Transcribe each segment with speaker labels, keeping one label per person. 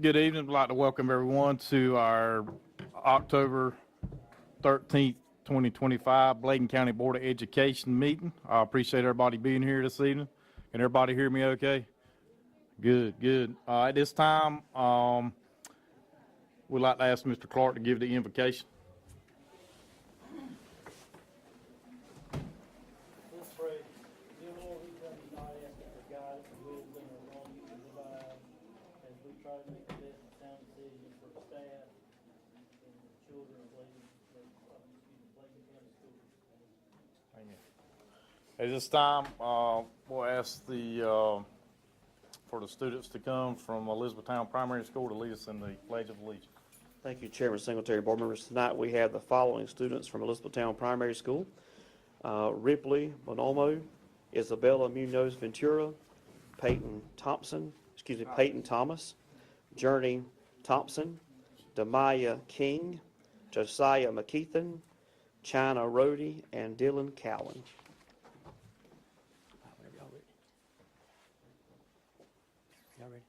Speaker 1: Good evening. I'd like to welcome everyone to our October 13th, 2025 Bladen County Board of Education meeting. I appreciate everybody being here this evening. Can everybody hear me okay? Good, good. At this time, we'd like to ask Mr. Clark to give the invocation.
Speaker 2: Let's pray. Dear Lord, we come tonight asking for guidance and wisdom and along you can provide as we try to make the best and sound decisions for the staff and the children of Bladen County Schools.
Speaker 1: Amen. At this time, we'll ask for the students to come from Elizabethtown Primary School to lead us in the Pledge of Allegiance.
Speaker 3: Thank you, Chairman Singletary. Board members, tonight we have the following students from Elizabethtown Primary School. Ripley Bonomo, Isabella Munoz Ventura, Peyton Thomas, Journey Thompson, Demaya King, Josiah McKeithen, China Rhodey, and Dylan Cowan. Y'all ready?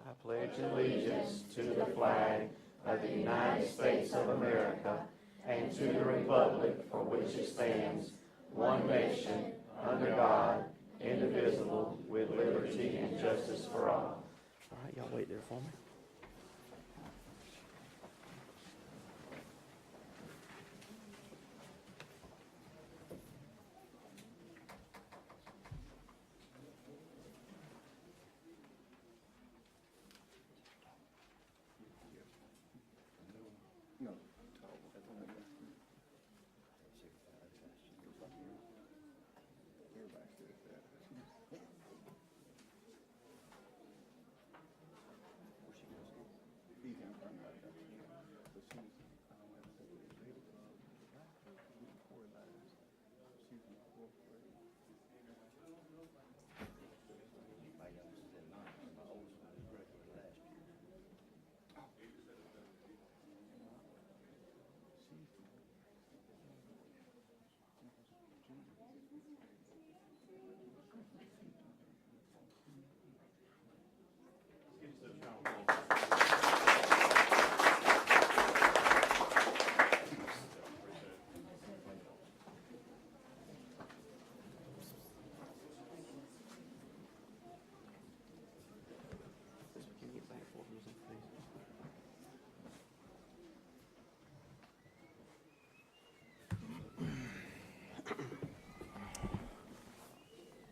Speaker 3: I pledge allegiance to the flag of the United States of America and to the republic for which it stands, one nation, under God, indivisible, with liberty and justice for all. All right, y'all wait there for me.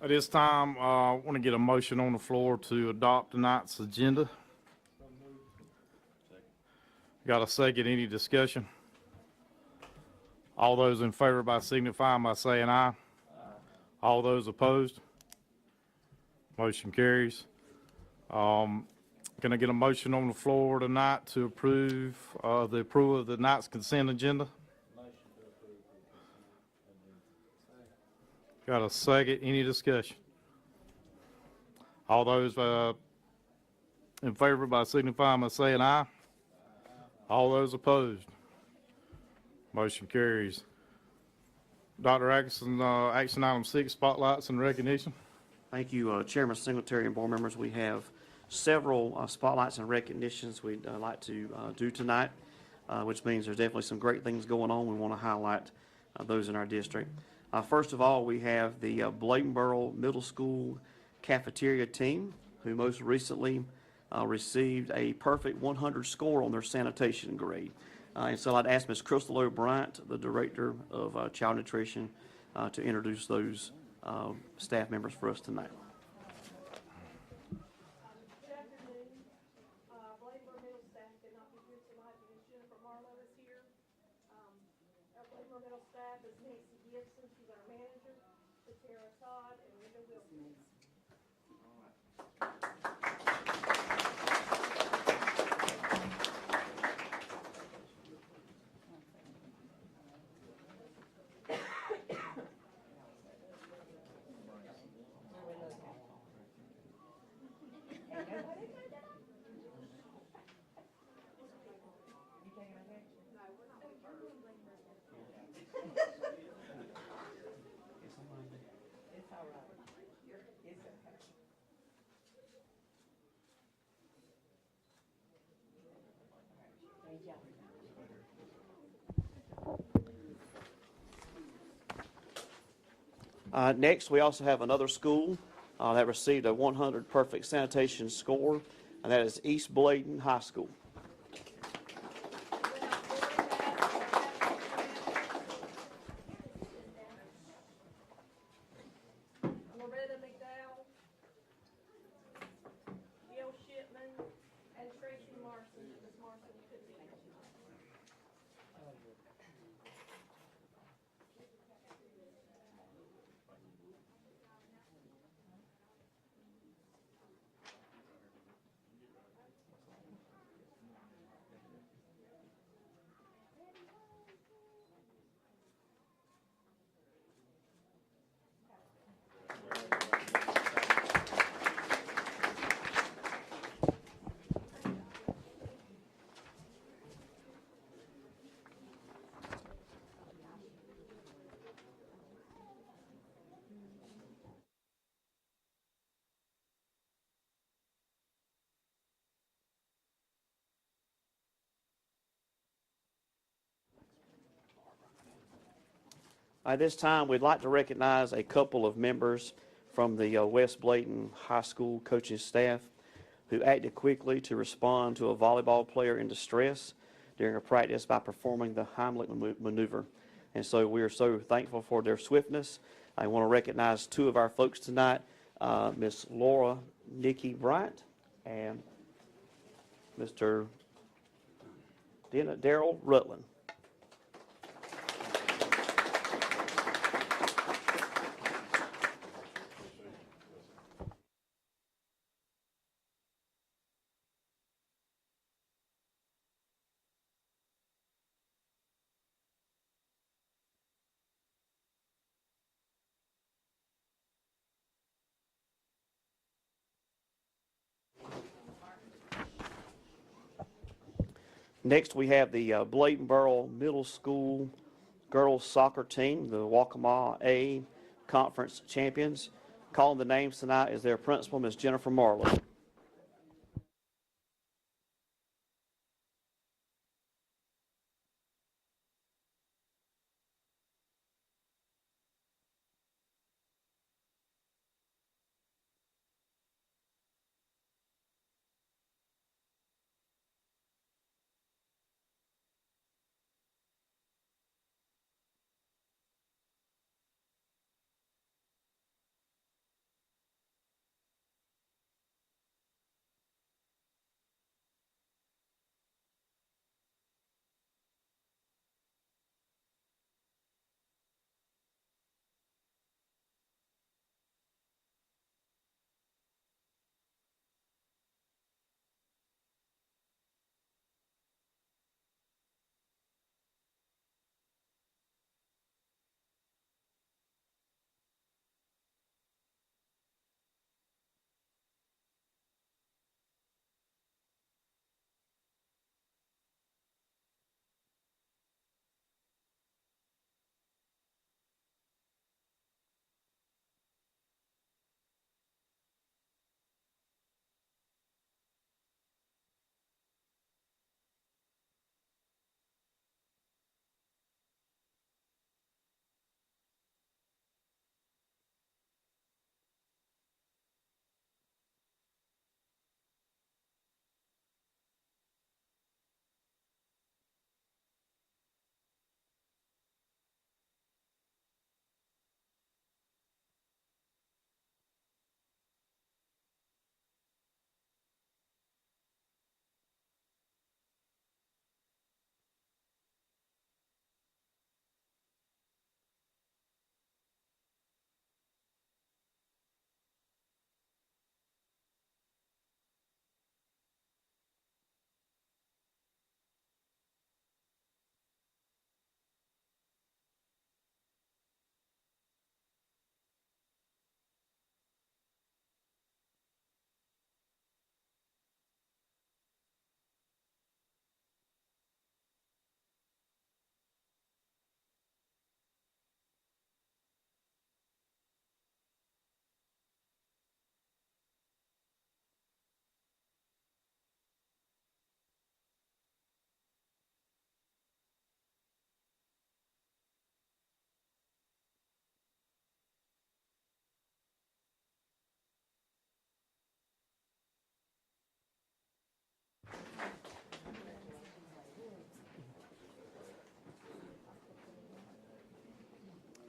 Speaker 1: At this time, I want to get a motion on the floor to adopt tonight's agenda. Got a second? Any discussion? All those in favor by signifying by saying aye. All those opposed? Motion carries. Can I get a motion on the floor tonight to approve the approval of the night's consent agenda? Got a second? Any discussion? All those in favor by signifying by saying aye. All those opposed? Motion carries. Dr. Atkinson, action item 6, spotlights and recognition.
Speaker 3: Thank you, Chairman Singletary and board members. We have several spotlights and recognitions we'd like to do tonight, which means there's definitely some great things going on. We want to highlight those in our district. First of all, we have the Bladenboro Middle School cafeteria team, who most recently received a perfect 100 score on their sanitation grade. And so I'd ask Ms. Crystal O'Brien, the Director of Child Nutrition, to introduce those staff members for us tonight.
Speaker 4: Good afternoon. Bladenboro Middle staff could not be here tonight because Jennifer Marlowe is here. Our Bladenboro Middle staff is Nancy Gibson, she's our manager, Tara Todd, and Linda Wilkins.
Speaker 3: Next, we also have another school that received a 100 perfect sanitation score, and that is East Bladen High School.
Speaker 4: Loretta McDowell, Gail Shipman, and Tracy Marson. Ms. Marson, you could be here tonight.
Speaker 3: At this time, we'd like to recognize a couple of members from the West Bladen High School coaching staff who acted quickly to respond to a volleyball player in distress during a practice by performing the Heimlich maneuver. And so we are so thankful for their swiftness. I want to recognize two of our folks tonight, Miss Laura Nikki Bryant and Mr. Daryl Rutland. Next, we have the Bladenboro Middle School girls soccer team, the Waccamaw A Conference champions. Calling the names tonight is their principal, Ms. Jennifer Marlowe.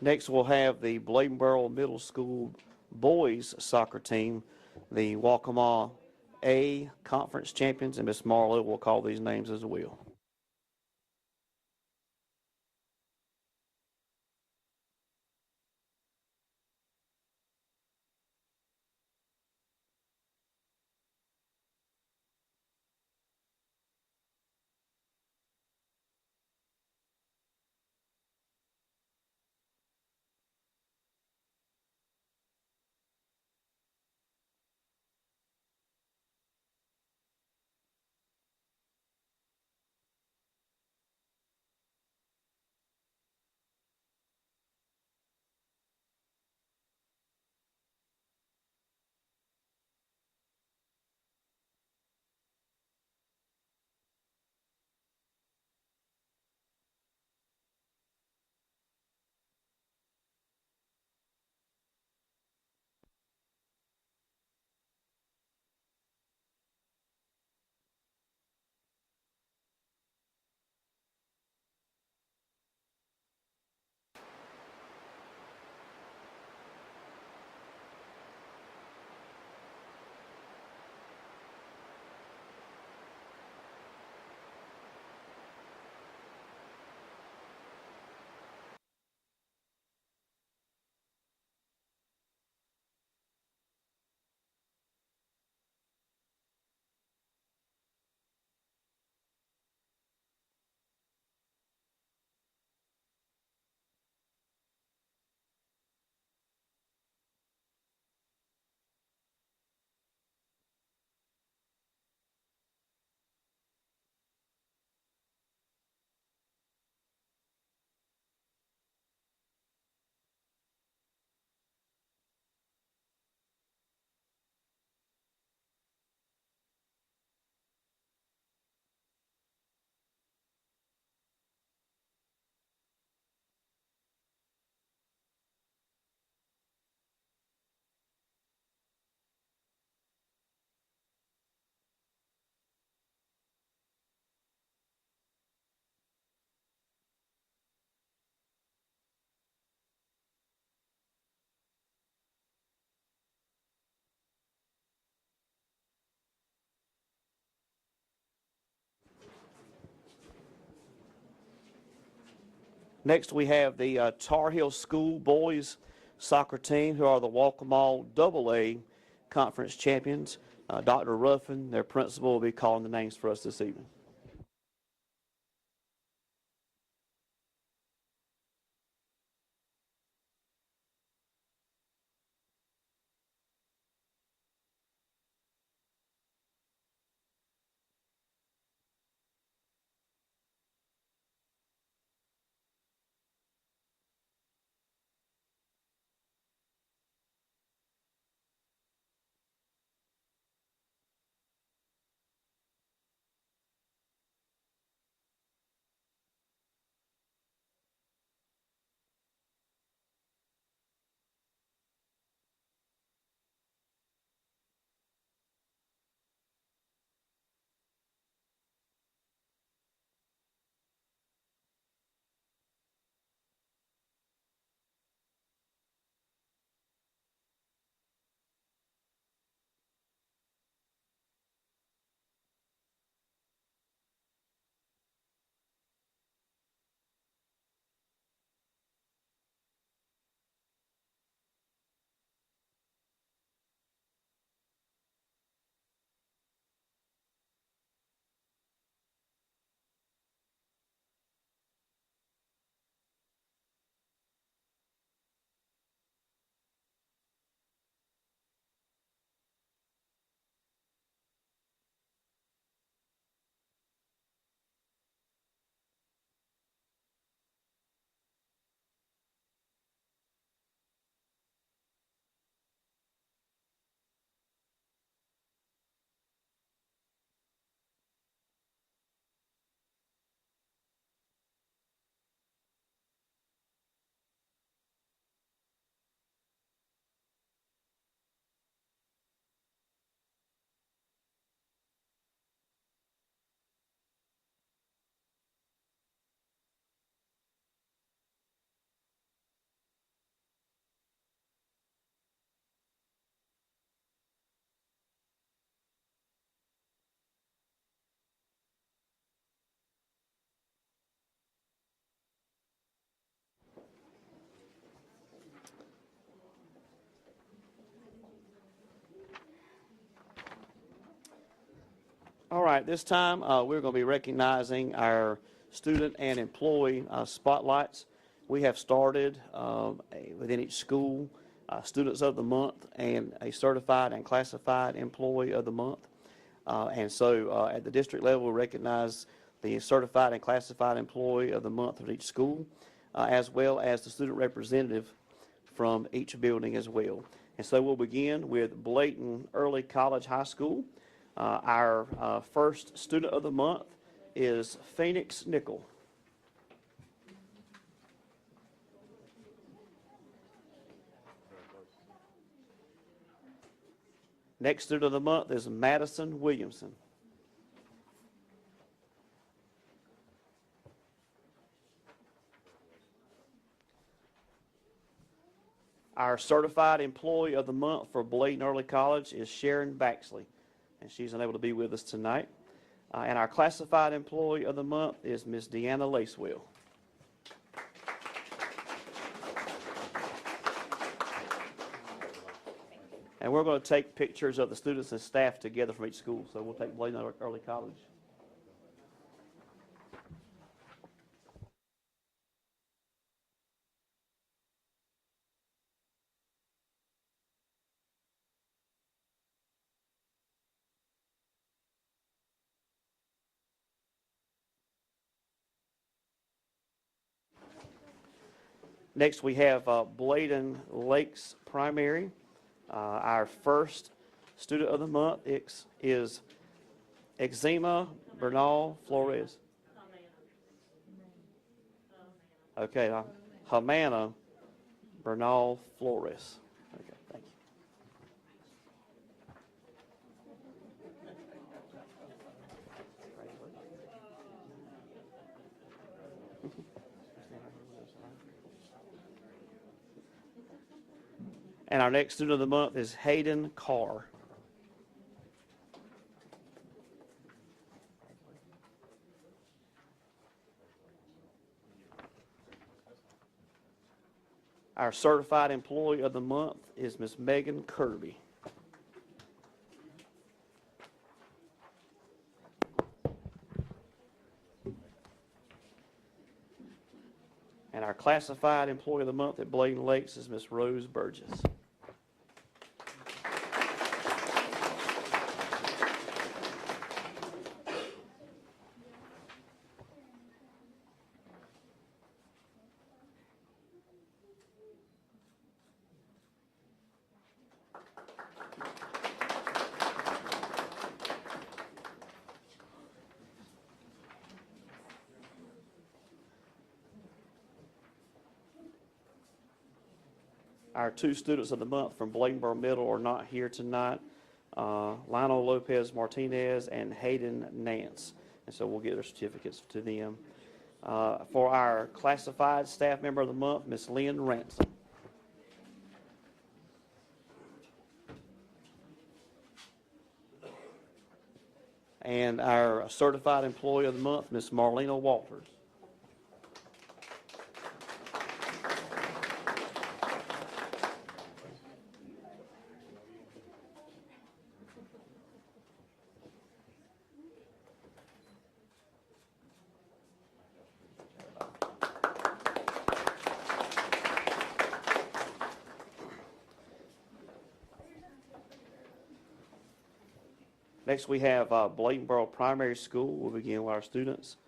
Speaker 3: Next, we'll have the Bladenboro Middle School boys soccer team, the Waccamaw A Conference champions, and Miss Marlowe will call these names as well. Next, we have the Tar Heel School boys soccer team, who are the Waccamaw AA Conference champions. Dr. Ruffin, their principal, will be calling the names for us this evening. All right, this time we're going to be recognizing our student and employee spotlights. We have started within each school Students of the Month and a Certified and Classified Employee of the Month. And so at the district level, we recognize the Certified and Classified Employee of the Month of each school, as well as the student representative from each building as well. And so we'll begin with Bladen Early College High School. Our first student of the month is Phoenix Nickel. Next student of the month is Madison Williamson. Our certified employee of the month for Bladen Early College is Sharon Baxley, and she's unable to be with us tonight. And our classified employee of the month is Miss Deanna Lacewell. And we're going to take pictures of the students and staff together from each school. So we'll take Bladen Early College. Next, we have Bladen Lakes Primary. Our first student of the month is Exima Bernal Flores. Okay, Hamana Bernal Flores. Okay, thank you. And our next student of the month is Hayden Carr. Our certified employee of the month is Miss Megan Kirby. And our classified employee of the month at Bladen Lakes is Miss Rose Burgess. Our two students of the month from Bladenboro Middle are not here tonight, Lionel Lopez Martinez and Hayden Nance. And so we'll get their certificates to them. For our classified staff member of the month, Miss Lynn Ransom. And our certified employee of the month, Miss Marlena Walters. Next, we have Bladenboro Primary School. We'll begin with our students.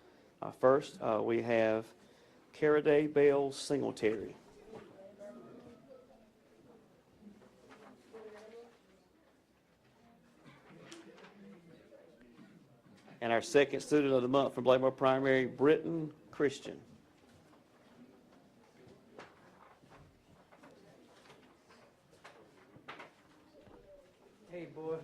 Speaker 3: First, we have Caraday Bell Singletary. And our second student of the month from Bladenboro Primary, Britton Christian.
Speaker 2: Hey, boy.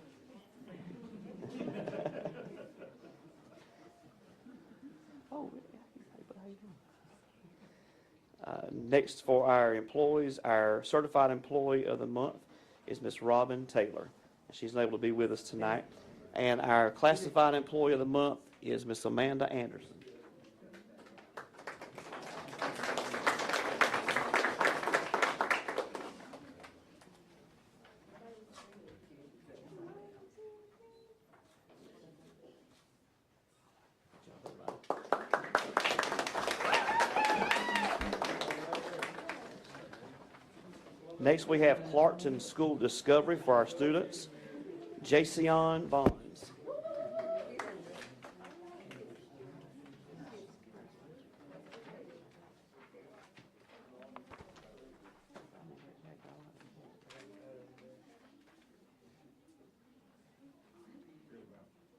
Speaker 3: Next for our employees, our certified employee of the month is Miss Robin Taylor. She's unable to be with us tonight. And our classified employee of the month is Miss Amanda Anderson. Next, we have Clarkton School Discovery for our students. Jason Bonds.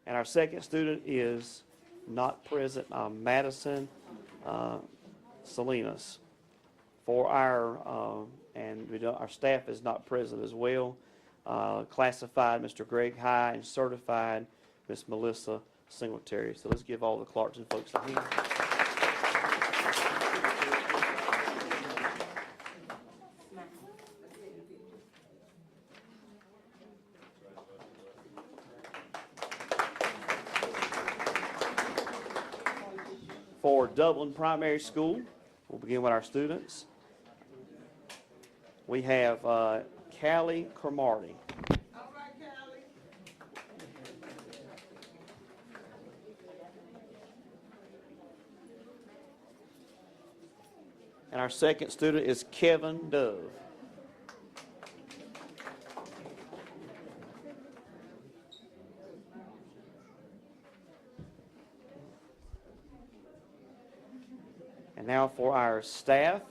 Speaker 3: And our second student is not present, Madison Salinas. For our, our staff is not present as well. Classified Mr. Greg High and certified Miss Melissa Singletary. So let's give all the Clarkson folks a hand. For Dublin Primary School, we'll begin with our students. We have Callie Cromartie.
Speaker 5: All right, Callie.
Speaker 3: And our second student is Kevin Dove. And now for our staff,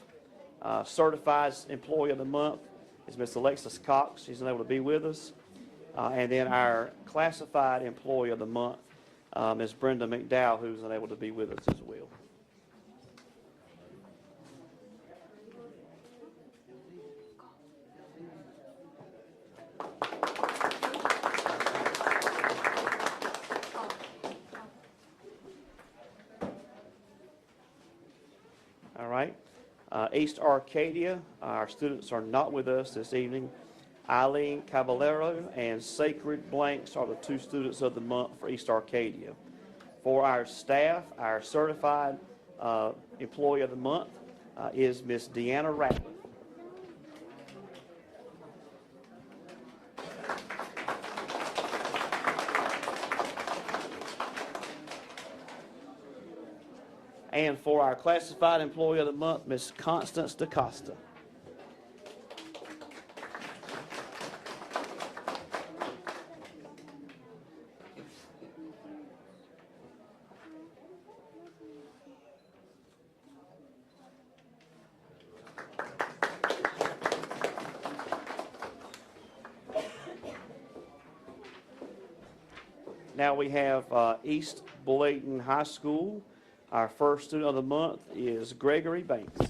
Speaker 3: certified employee of the month is Miss Alexis Cox. She's unable to be with us. And then our classified employee of the month, Ms. Brenda McDowell, who's unable to be with us as well. All right. East Arcadia, our students are not with us this evening. Eileen Caballero and Sacred Blanks are the two students of the month for East Arcadia. For our staff, our certified employee of the month is Miss Deanna Ratliff. And for our classified employee of the month, Miss Constance DaCosta. Now we have East Bladen High School. Our first student of the month is Gregory Banks.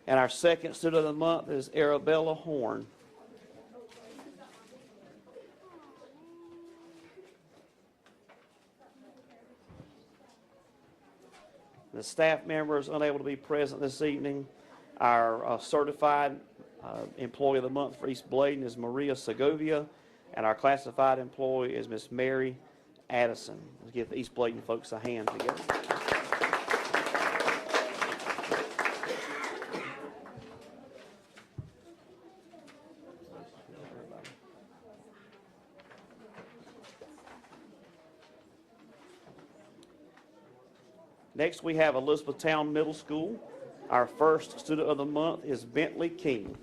Speaker 3: And our second student of the month is Arabella Horn. The staff members unable to be present this evening. Our certified employee of the month for East Bladen is Maria Segovia, and our classified employee is Miss Mary Addison. Let's give the East Bladen folks a hand together. Next, we have Elizabethtown Middle School. Our first student of the month is Bentley King.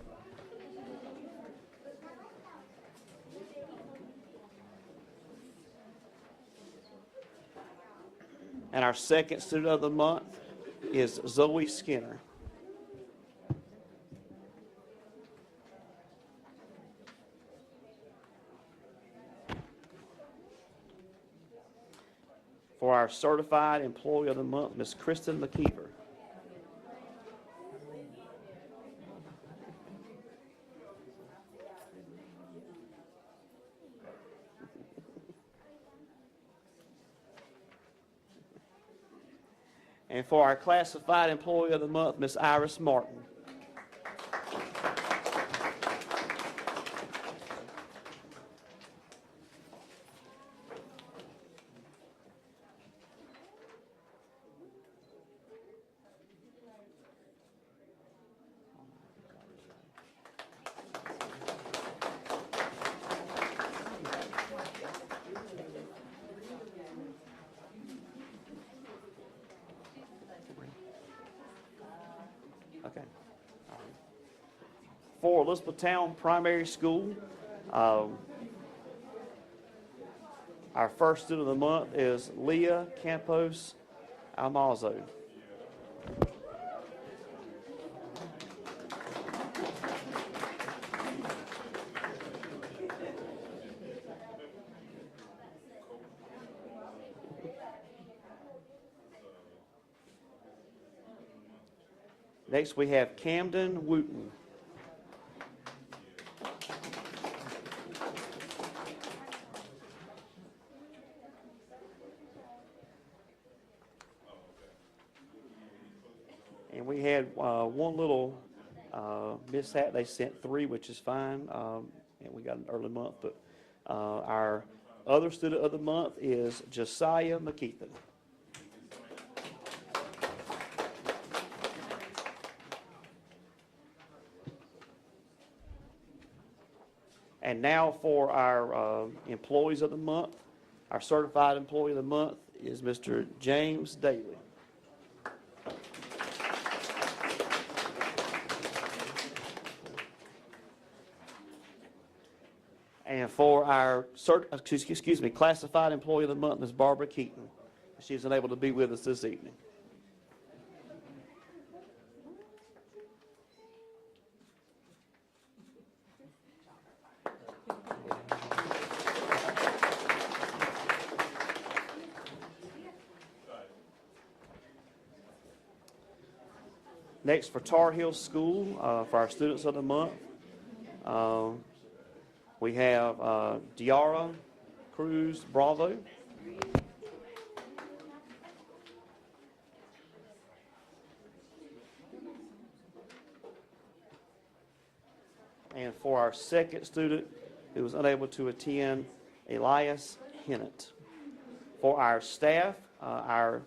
Speaker 3: And our second student of the month is Zoe Skinner. For our certified employee of the month, Miss Kristen McKeever. And for our classified employee of the month, Miss Iris Martin. Okay. For Elizabethtown Primary School, our first student of the month is Leah Campos Almazo. Next, we have Camden Wooten. And we had one little mishap. They sent 3, which is fine, and we got an early month. But our other student of the month is Josiah McKeithen. And now for our employees of the month. Our certified employee of the month is Mr. James Daly. And for our classified employee of the month, Ms. Barbara Keaton. She's unable to be with us this evening. Next, for Tar Heel School, for our students of the month, we have Diara Cruz Bravo. And for our second student who was unable to attend, Elias Hennett. For our staff, our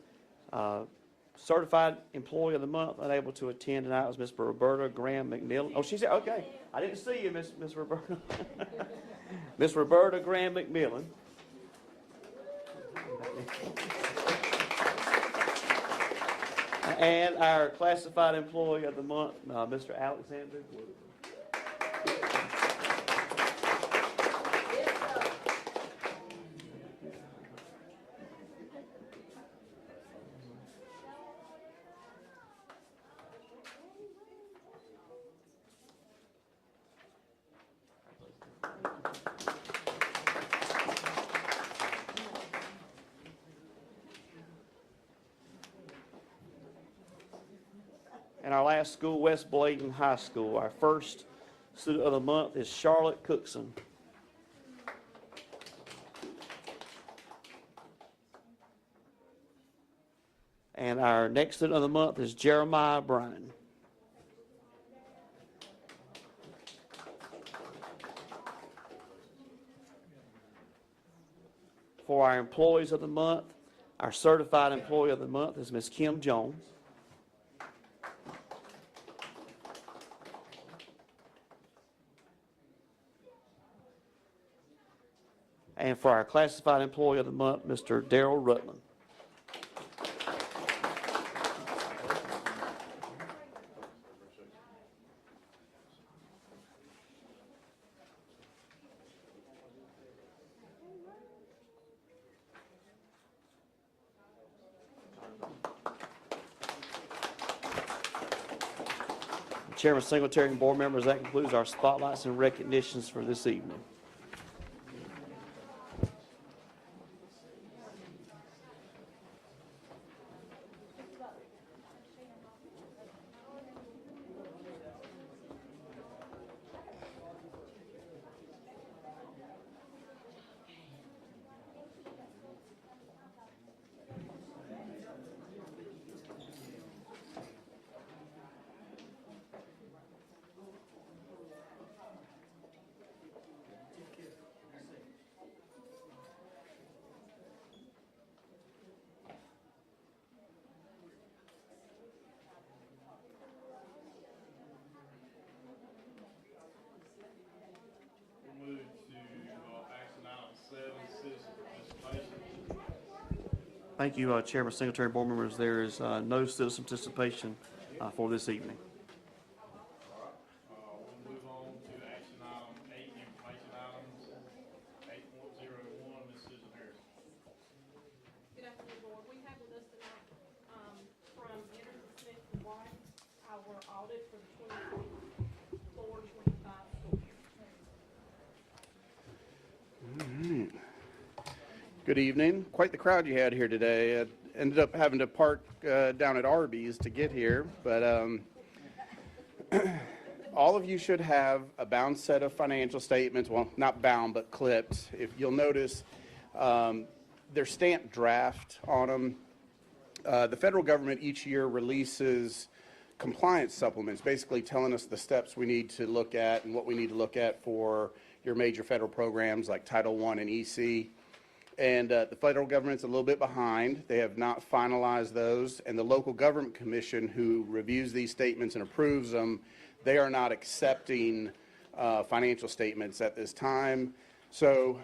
Speaker 3: certified employee of the month unable to attend tonight was Miss Roberta Graham McMillan. Oh, she's there. Okay. I didn't see you, Miss Roberta. Miss Roberta Graham McMillan. And our classified employee of the month, Mr. Alexander Wood. And our last school, West Bladen High School. Our first student of the month is Charlotte Cookson. And our next student of the month is Jeremiah Bryan. For our employees of the month, our certified employee of the month is Ms. Kim Jones. And for our classified employee of the month, Mr. Darrell Rutland. Chairman Singletary and board members, that concludes our spotlights and recognitions for this evening.
Speaker 1: We'll move to action item 7, citizen participation.
Speaker 3: Thank you, Chairman Singletary, board members. There is no citizen participation for this evening.
Speaker 4: audit for the 2024-25 school year.
Speaker 6: Good evening. Quite the crowd you had here today. I ended up having to park down at Arby's to get here, but all of you should have a bound set of financial statements. Well, not bound, but clipped. If you'll notice, they're stamped draft on them. The federal government each year releases compliance supplements, basically telling us the steps we need to look at and what we need to look at for your major federal programs like Title I and EC. And the federal government's a little bit behind. They have not finalized those. And the local government commission who reviews these statements and approves them, they are not accepting financial statements at this time. So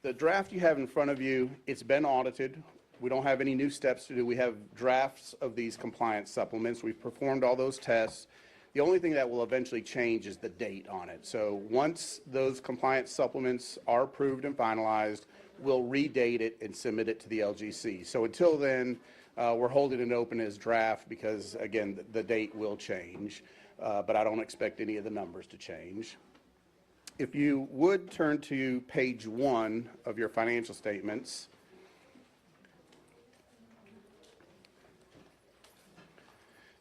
Speaker 6: the draft you have in front of you, it's been audited. We don't have any new steps to do. We have drafts of these compliance supplements. We've performed all those tests. The only thing that will eventually change is the date on it. So once those compliance supplements are approved and finalized, we'll redate it and submit it to the LGC. So until then, we're holding it open as draft because, again, the date will change, but I don't expect any of the numbers to change. If you would turn to page 1 of your financial statements.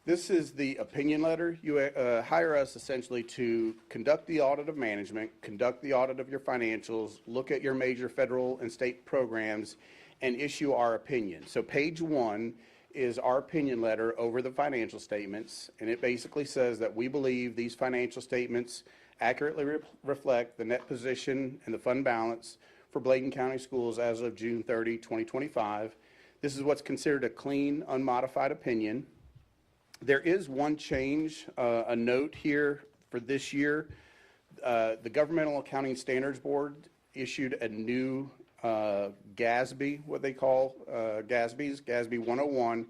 Speaker 6: This is the opinion letter. You hire us essentially to conduct the audit of management, conduct the audit of your financials, look at your major federal and state programs, and issue our opinion. So page 1 is our opinion letter over the financial statements, and it basically says that we believe these financial statements accurately reflect the net position and the fund balance for Bladen County Schools as of June 30, 2025. This is what's considered a clean, unmodified opinion. There is one change, a note here for this year. The Governmental Accounting Standards Board issued a new GASB, what they call GASB 101,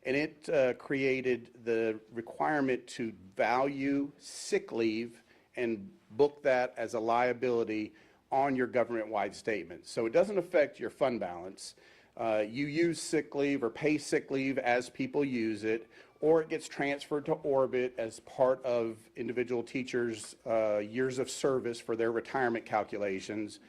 Speaker 6: and it created the requirement to value sick leave and book that as a liability on your government-wide statement. So it doesn't affect your fund balance. You use sick leave or pay sick leave as people use it, or it gets transferred to Orbit as part of individual teachers' years of service for their retirement calculations.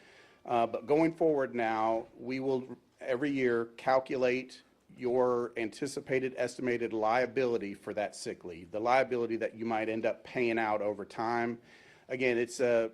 Speaker 6: But going forward now, we will every year calculate your anticipated estimated liability for that sick leave, the liability that you might end up paying out over time. Again, it's a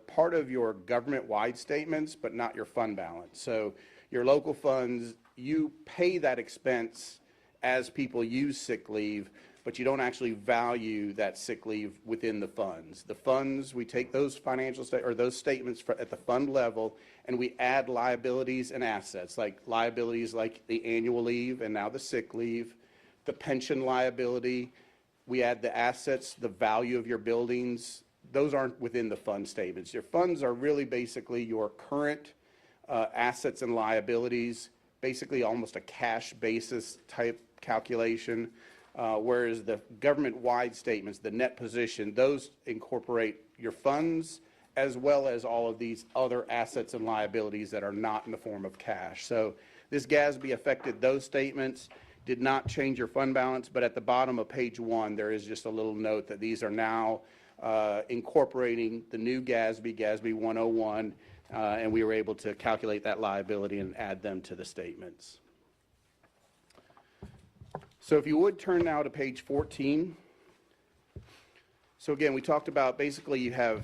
Speaker 6: part of your government-wide statements, but not your fund balance. So your local funds, you pay that expense as people use sick leave, but you don't actually value that sick leave within the funds. The funds, we take those those statements at the fund level, and we add liabilities and assets, like liabilities like the annual leave and now the sick leave, the pension liability. We add the assets, the value of your buildings. Those aren't within the fund statements. Your funds are really basically your current assets and liabilities, basically almost a cash basis type calculation, whereas the government-wide statements, the net position, those incorporate your funds as well as all of these other assets and liabilities that are not in the form of cash. So this GASB affected those statements, did not change your fund balance, but at the bottom of page 1, there is just a little note that these are now incorporating the new GASB 101, and we were able to calculate that liability and add them to the statements. So if you would turn now to page 14. So again, we talked about basically you have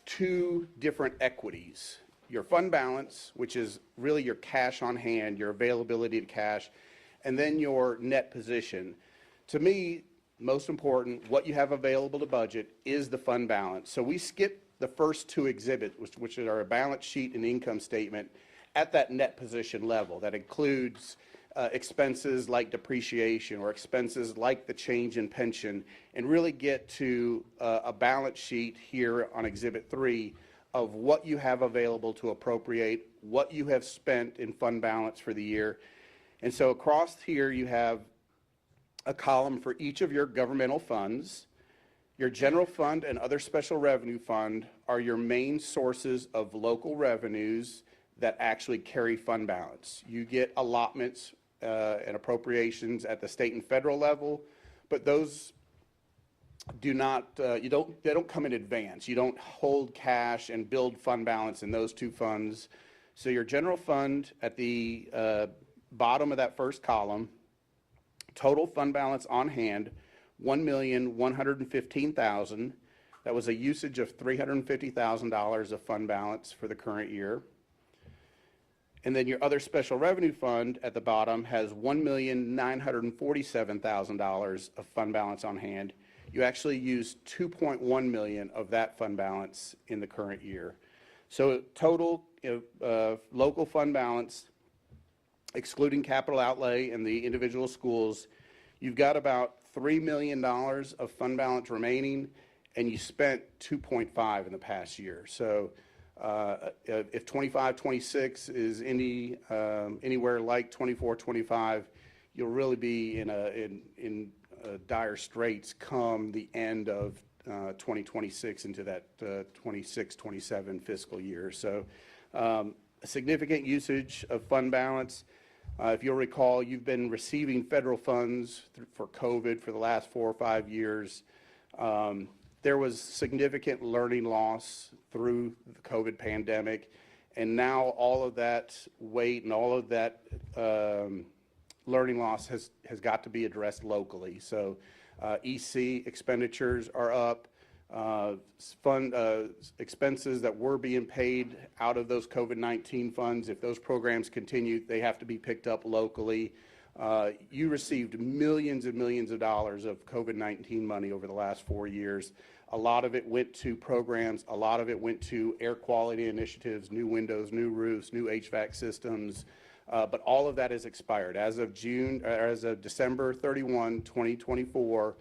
Speaker 6: two different equities. Your fund balance, which is really your cash on hand, your availability to cash, and then your net position. To me, most important, what you have available to budget is the fund balance. So we skip the first two exhibits, which are a balance sheet and income statement at that net position level. That includes expenses like depreciation or expenses like the change in pension, and really get to a balance sheet here on Exhibit 3 of what you have available to appropriate, what you have spent in fund balance for the year. And so across here you have a column for each of your governmental funds. Your general fund and other special revenue fund are your main sources of local revenues that actually carry fund balance. You get allotments and appropriations at the state and federal level, but those do not, they don't come in advance. You don't hold cash and build fund balance in those two funds. So your general fund at the bottom of that first column, total fund balance on hand, $1,115,000. That was a usage of $350,000 of fund balance for the current year. And then your other special revenue fund at the bottom has $1,947,000 of fund balance on hand. You actually used 2.1 million of that fund balance in the current year. So total local fund balance, excluding capital outlay and the individual schools, you've got about $3 million of fund balance remaining, and you spent 2.5 in the past year. So if 25-26 is anywhere like 24-25, you'll really be in dire straits come the end of 2026 into that 26-27 fiscal year. So a significant usage of fund balance. If you'll recall, you've been receiving federal funds for COVID for the last 4 or 5 years. There was significant learning loss through the COVID pandemic, and now all of that weight and all of that learning loss has got to be addressed locally. So EC expenditures are up. Fund expenses that were being paid out of those COVID-19 funds, if those programs continue, they have to be picked up locally. You received millions and millions of dollars of COVID-19 money over the last 4 years. A lot of it went to programs. A lot of it went to air quality initiatives, new windows, new roofs, new HVAC systems. But all of that is expired. As of December 31, 2024,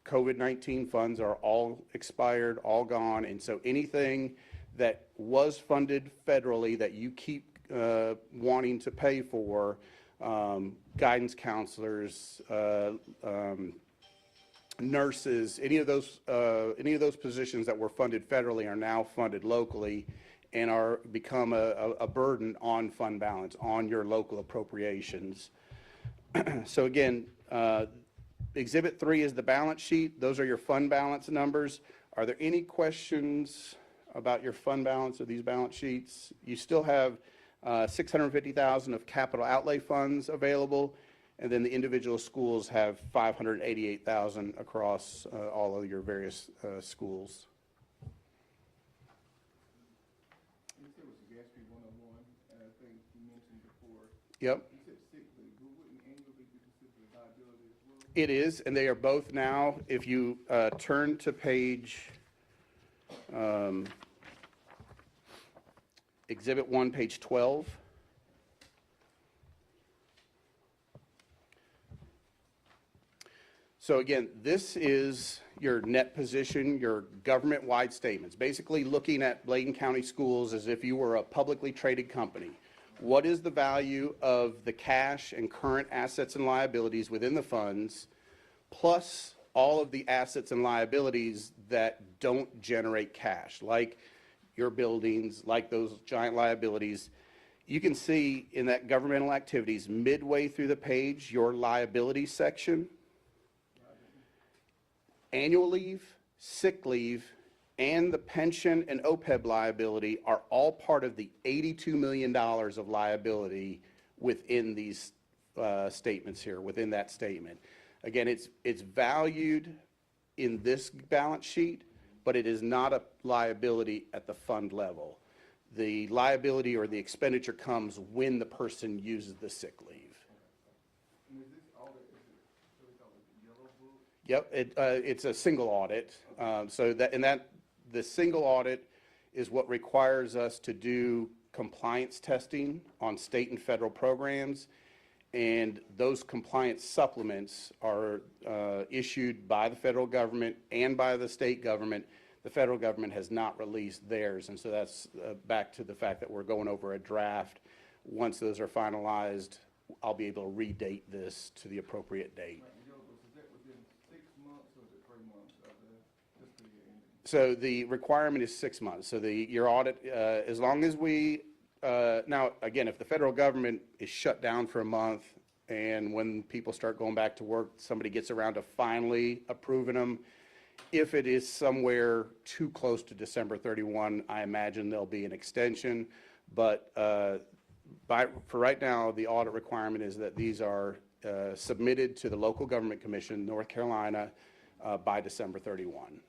Speaker 6: COVID-19 funds are all expired, all gone. And so anything that was funded federally that you keep wanting to pay for, guidance counselors, nurses, any of those positions that were funded federally are now funded locally and are become a burden on fund balance, on your local appropriations. So again, Exhibit 3 is the balance sheet. Those are your fund balance numbers. Are there any questions about your fund balance or these balance sheets? You still have $650,000 of capital outlay funds available, and then the individual schools have $588,000 across all of your various schools.
Speaker 5: You said it was GASB 101, and I think you mentioned before.
Speaker 6: Yep.
Speaker 5: You said sick leave, but wouldn't annual leave be considered a liability as well?
Speaker 6: It is, and they are both now. If you turn to page, Exhibit 1, page 12. So again, this is your net position, your government-wide statements, basically looking at Bladen County Schools as if you were a publicly traded company. What is the value of the cash and current assets and liabilities within the funds, plus all of the assets and liabilities that don't generate cash, like your buildings, like those giant liabilities. You can see in that governmental activities, midway through the page, your liability section, annual leave, sick leave, and the pension and OPEB liability are all part of the $82 million of liability within these statements here, within that statement. Again, it's valued in this balance sheet, but it is not a liability at the fund level. The liability or the expenditure comes when the person uses the sick leave.
Speaker 5: And is this audit, is it, what we call it, the yellow book?
Speaker 6: Yep, it's a single audit. The single audit is what requires us to do compliance testing on state and federal programs. And those compliance supplements are issued by the federal government and by the state government. The federal government has not released theirs. And so that's back to the fact that we're going over a draft. Once those are finalized, I'll be able to redate this to the appropriate date.
Speaker 5: Like the yellow book, is that within 6 months or is it 3 months of the fiscal year ending?
Speaker 6: So the requirement is 6 months. So your audit, as long as we, now, again, if the federal government is shut down for a month and when people start going back to work, somebody gets around to finally approving them, If it is somewhere too close to December 31, I imagine there'll be an extension. But for right now, the audit requirement is that these are submitted to the Local Government Commission, North Carolina, by December 31.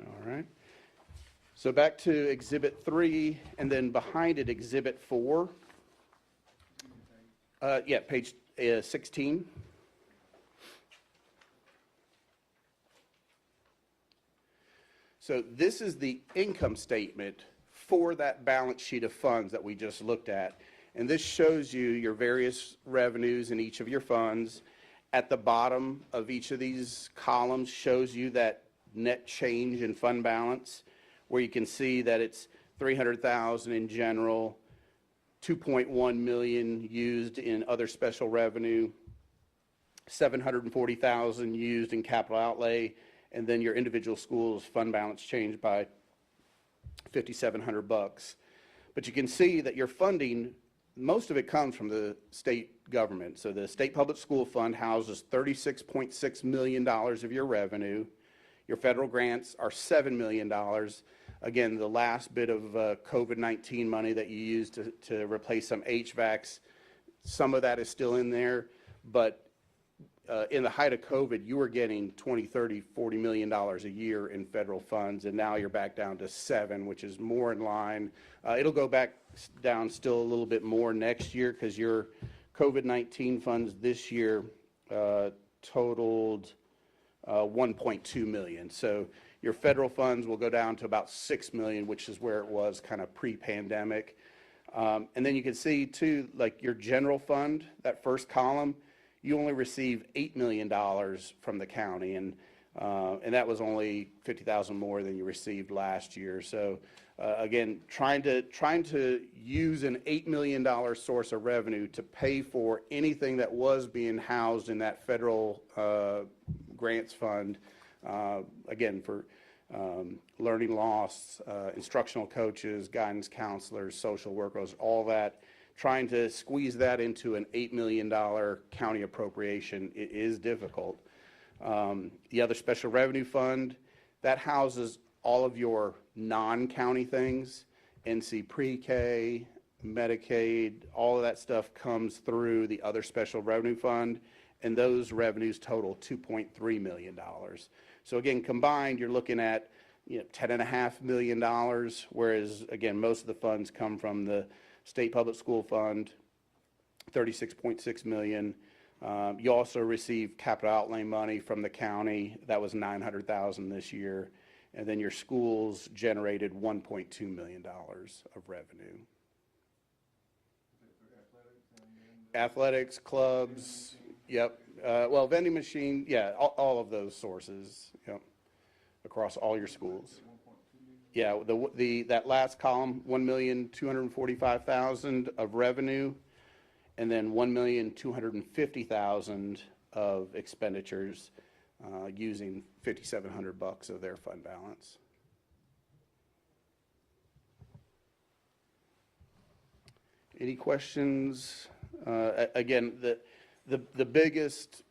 Speaker 6: All right. So back to Exhibit 3, and then behind it, Exhibit 4. Yeah, page 16. So this is the income statement for that balance sheet of funds that we just looked at. And this shows you your various revenues in each of your funds. At the bottom of each of these columns shows you that net change in fund balance, where you can see that it's 300,000 in general, 2.1 million used in other special revenue, 740,000 used in capital outlay, and then your individual schools fund balance changed by $5,700. But you can see that your funding, most of it comes from the state government. So the State Public School Fund houses $36.6 million of your revenue. Your federal grants are $7 million. Again, the last bit of COVID-19 money that you used to replace some HVACs, some of that is still in there. But in the height of COVID, you were getting $20, $30, $40 million a year in federal funds, and now you're back down to $7, which is more in line. It'll go back down still a little bit more next year because your COVID-19 funds this year totaled 1.2 million. So your federal funds will go down to about 6 million, which is where it was kind of pre-pandemic. And then you can see too, like your general fund, that first column, you only receive $8 million from the county, and that was only 50,000 more than you received last year. So again, trying to use an $8 million source of revenue to pay for anything that was being housed in that federal grants fund, again, for learning loss, instructional coaches, guidance counselors, social workers, all that, trying to squeeze that into an $8 million county appropriation, it is difficult. The other special revenue fund, that houses all of your non-county things, NC Pre-K, Medicaid, all of that stuff comes through the other special revenue fund, and those revenues total $2.3 million. So again, combined, you're looking at $10.5 million, whereas again, most of the funds come from the State Public School Fund, $36.6 million. You also receive capital outlay money from the county. That was $900,000 this year. And then your schools generated $1.2 million of revenue. Athletics, clubs, yep. Well, vending machine, yeah, all of those sources, yep, across all your schools. Yeah, that last column, 1,245,000 of revenue, and then 1,250,000 of expenditures, using $5,700 of their fund balance. Any questions? Again, the biggest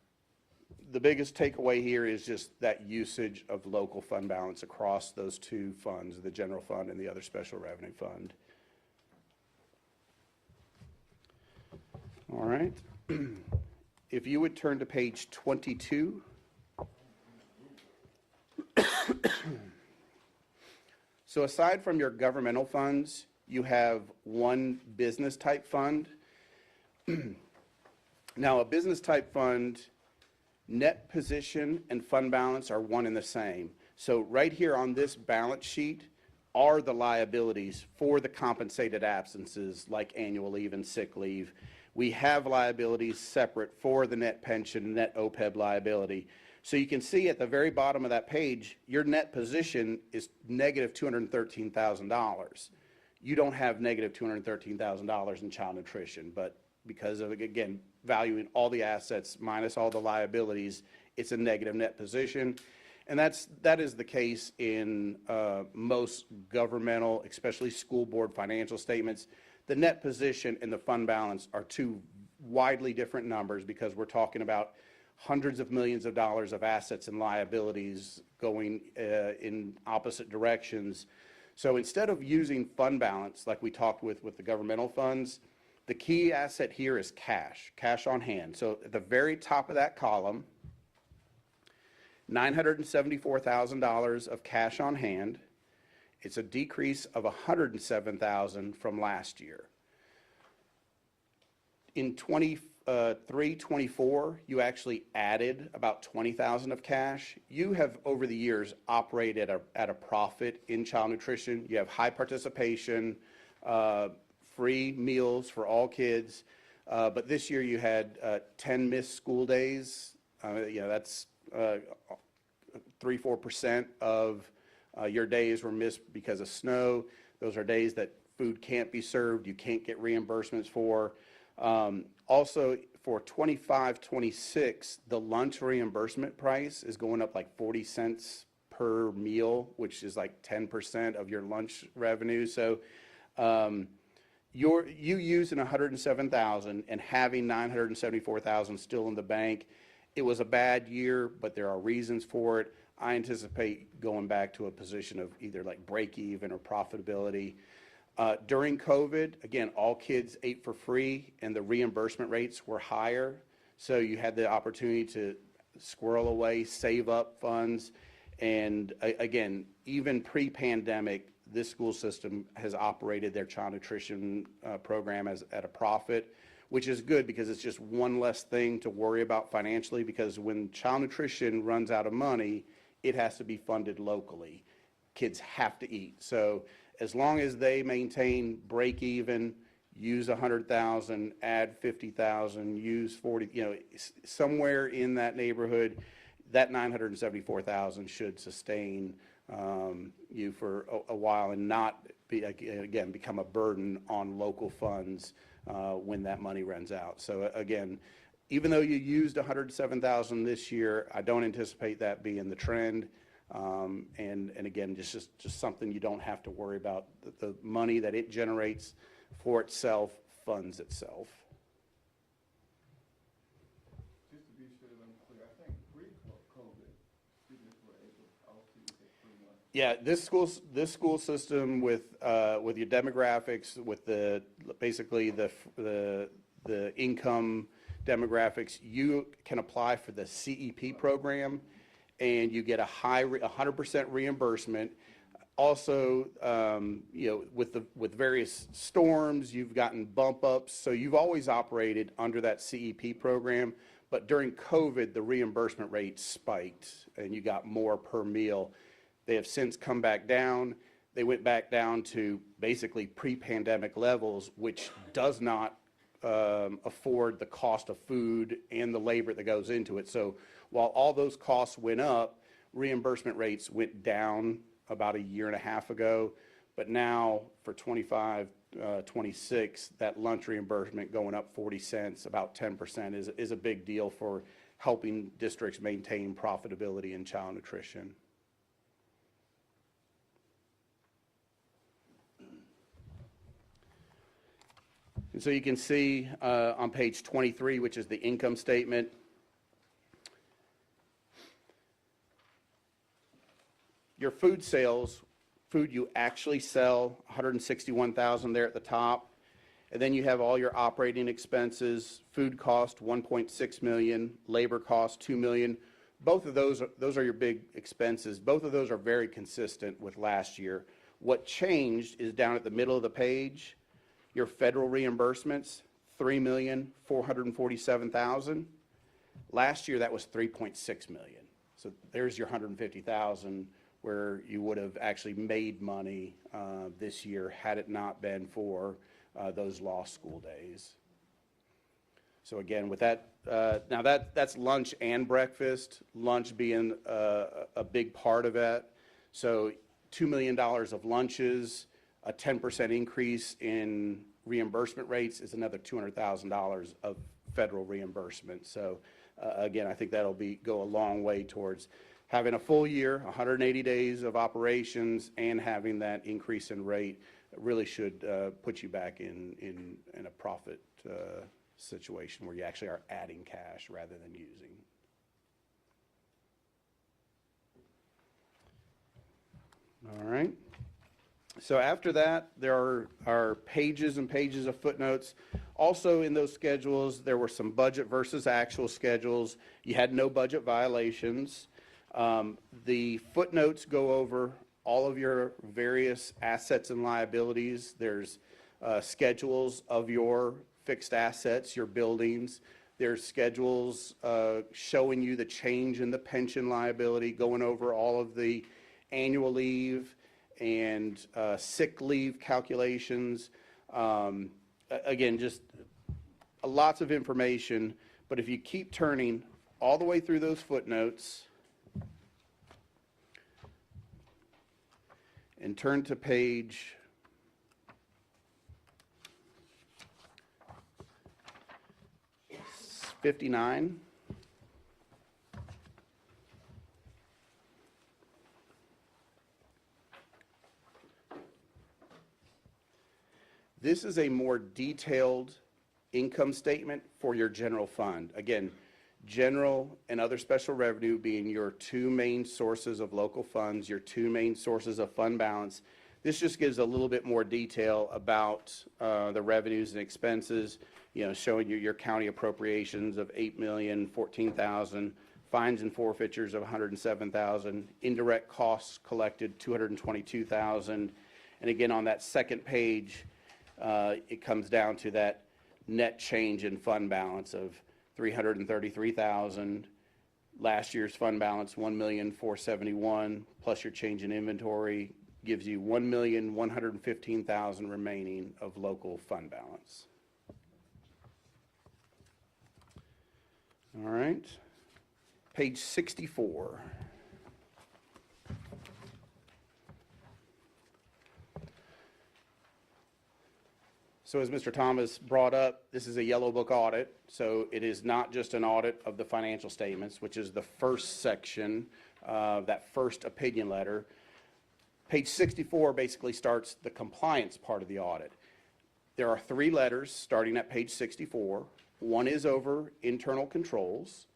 Speaker 6: takeaway here is just that usage of local fund balance across those two funds, the general fund and the other special revenue fund. All right. If you would turn to page 22. So aside from your governmental funds, you have one business type fund. Now, a business type fund, net position and fund balance are one and the same. So right here on this balance sheet are the liabilities for the compensated absences like annual leave and sick leave. We have liabilities separate for the net pension, net OPEB liability. So you can see at the very bottom of that page, your net position is negative $213,000. You don't have negative $213,000 in child nutrition, but because of, again, valuing all the assets minus all the liabilities, it's a negative net position. And that is the case in most governmental, especially school board financial statements. The net position and the fund balance are two widely different numbers because we're talking about hundreds of millions of dollars of assets and liabilities going in opposite directions. So instead of using fund balance like we talked with the governmental funds, the key asset here is cash on hand. So at the very top of that column, $974,000 of cash on hand. It's a decrease of $107,000 from last year. In 23-24, you actually added about $20,000 of cash. You have, over the years, operated at a profit in child nutrition. You have high participation, free meals for all kids. But this year you had 10 missed school days. That's 3-4% of your days were missed because of snow. Those are days that food can't be served, you can't get reimbursements for. Also, for 25-26, the lunch reimbursement price is going up like 40 cents per meal, which is like 10% of your lunch revenue. So you using $107,000 and having $974,000 still in the bank, it was a bad year, but there are reasons for it. I anticipate going back to a position of either like break even or profitability. During COVID, again, all kids ate for free and the reimbursement rates were higher. So you had the opportunity to squirrel away, save up funds. And again, even pre-pandemic, this school system has operated their child nutrition program at a profit, which is good because it's just one less thing to worry about financially, because when child nutrition runs out of money, it has to be funded locally. Kids have to eat. So as long as they maintain break even, use 100,000, add 50,000, use 40, somewhere in that neighborhood, that 974,000 should sustain you for a while and not be, again, become a burden on local funds when that money runs out. So again, even though you used 107,000 this year, I don't anticipate that being the trend. And again, just something you don't have to worry about. The money that it generates for itself funds itself.
Speaker 5: Just to be sure that I'm clear, I think pre-COVID, students were able to get free lunch.
Speaker 6: Yeah, this school system with your demographics, with basically the income demographics, you can apply for the CEP program, and you get a 100% reimbursement. Also, with various storms, you've gotten bump ups, so you've always operated under that CEP program. But during COVID, the reimbursement rate spiked, and you got more per meal. They have since come back down. They went back down to basically pre-pandemic levels, which does not afford the cost of food and the labor that goes into it. So while all those costs went up, reimbursement rates went down about a year and a half ago. But now for 25-26, that lunch reimbursement going up 40 cents, about 10%, is a big deal for helping districts maintain profitability in child nutrition. And so you can see on page 23, which is the income statement, your food sales, food you actually sell, 161,000 there at the top. And then you have all your operating expenses, food cost, 1.6 million, labor cost, 2 million. Both of those are your big expenses. Both of those are very consistent with last year. What changed is down at the middle of the page, your federal reimbursements, 3,447,000. Last year, that was 3.6 million. So there's your 150,000 where you would have actually made money this year had it not been for those lost school days. So again, with that, now that's lunch and breakfast, lunch being a big part of it. So $2 million of lunches, a 10% increase in reimbursement rates is another $200,000 of federal reimbursement. So again, I think that'll go a long way towards having a full year, 180 days of operations, and having that increase in rate really should put you back in a profit situation where you actually are adding cash rather than using. All right. So after that, there are pages and pages of footnotes. Also in those schedules, there were some budget versus actual schedules. You had no budget violations. The footnotes go over all of your various assets and liabilities. There's schedules of your fixed assets, your buildings. There's schedules showing you the change in the pension liability, going over all of the annual leave and sick leave calculations. Again, just lots of information, but if you keep turning all the way through those footnotes and turn to page 59. This is a more detailed income statement for your general fund. Again, general and other special revenue being your two main sources of local funds, your two main sources of fund balance. This just gives a little bit more detail about the revenues and expenses, showing you your county appropriations of $8,014,000, fines and forfeitures of $107,000, indirect costs collected $222,000. And again, on that second page, it comes down to that net change in fund balance of $333,000. Last year's fund balance, $1,471,000, plus your change in inventory gives you $1,115,000 remaining of local fund balance. All right, page 64. So as Mr. Thomas brought up, this is a yellow book audit, so it is not just an audit of the financial statements, which is the first section, that first opinion letter. Page 64 basically starts the compliance part of the audit. There are 3 letters starting at page 64. One is over internal controls,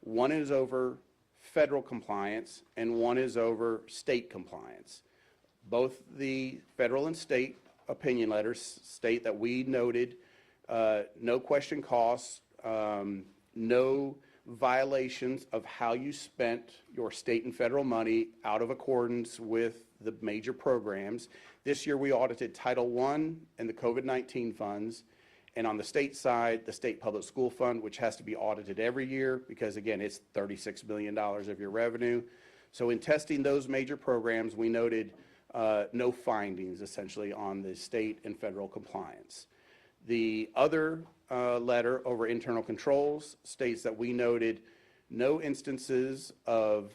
Speaker 6: one is over federal compliance, and one is over state compliance. Both the federal and state opinion letters state that we noted no question costs, no violations of how you spent your state and federal money out of accordance with the major programs. This year we audited Title I and the COVID-19 funds, and on the state side, the State Public School Fund, which has to be audited every year because, again, it's $36 billion of your revenue. So in testing those major programs, we noted no findings essentially on the state and federal compliance. The other letter over internal controls states that we noted no instances of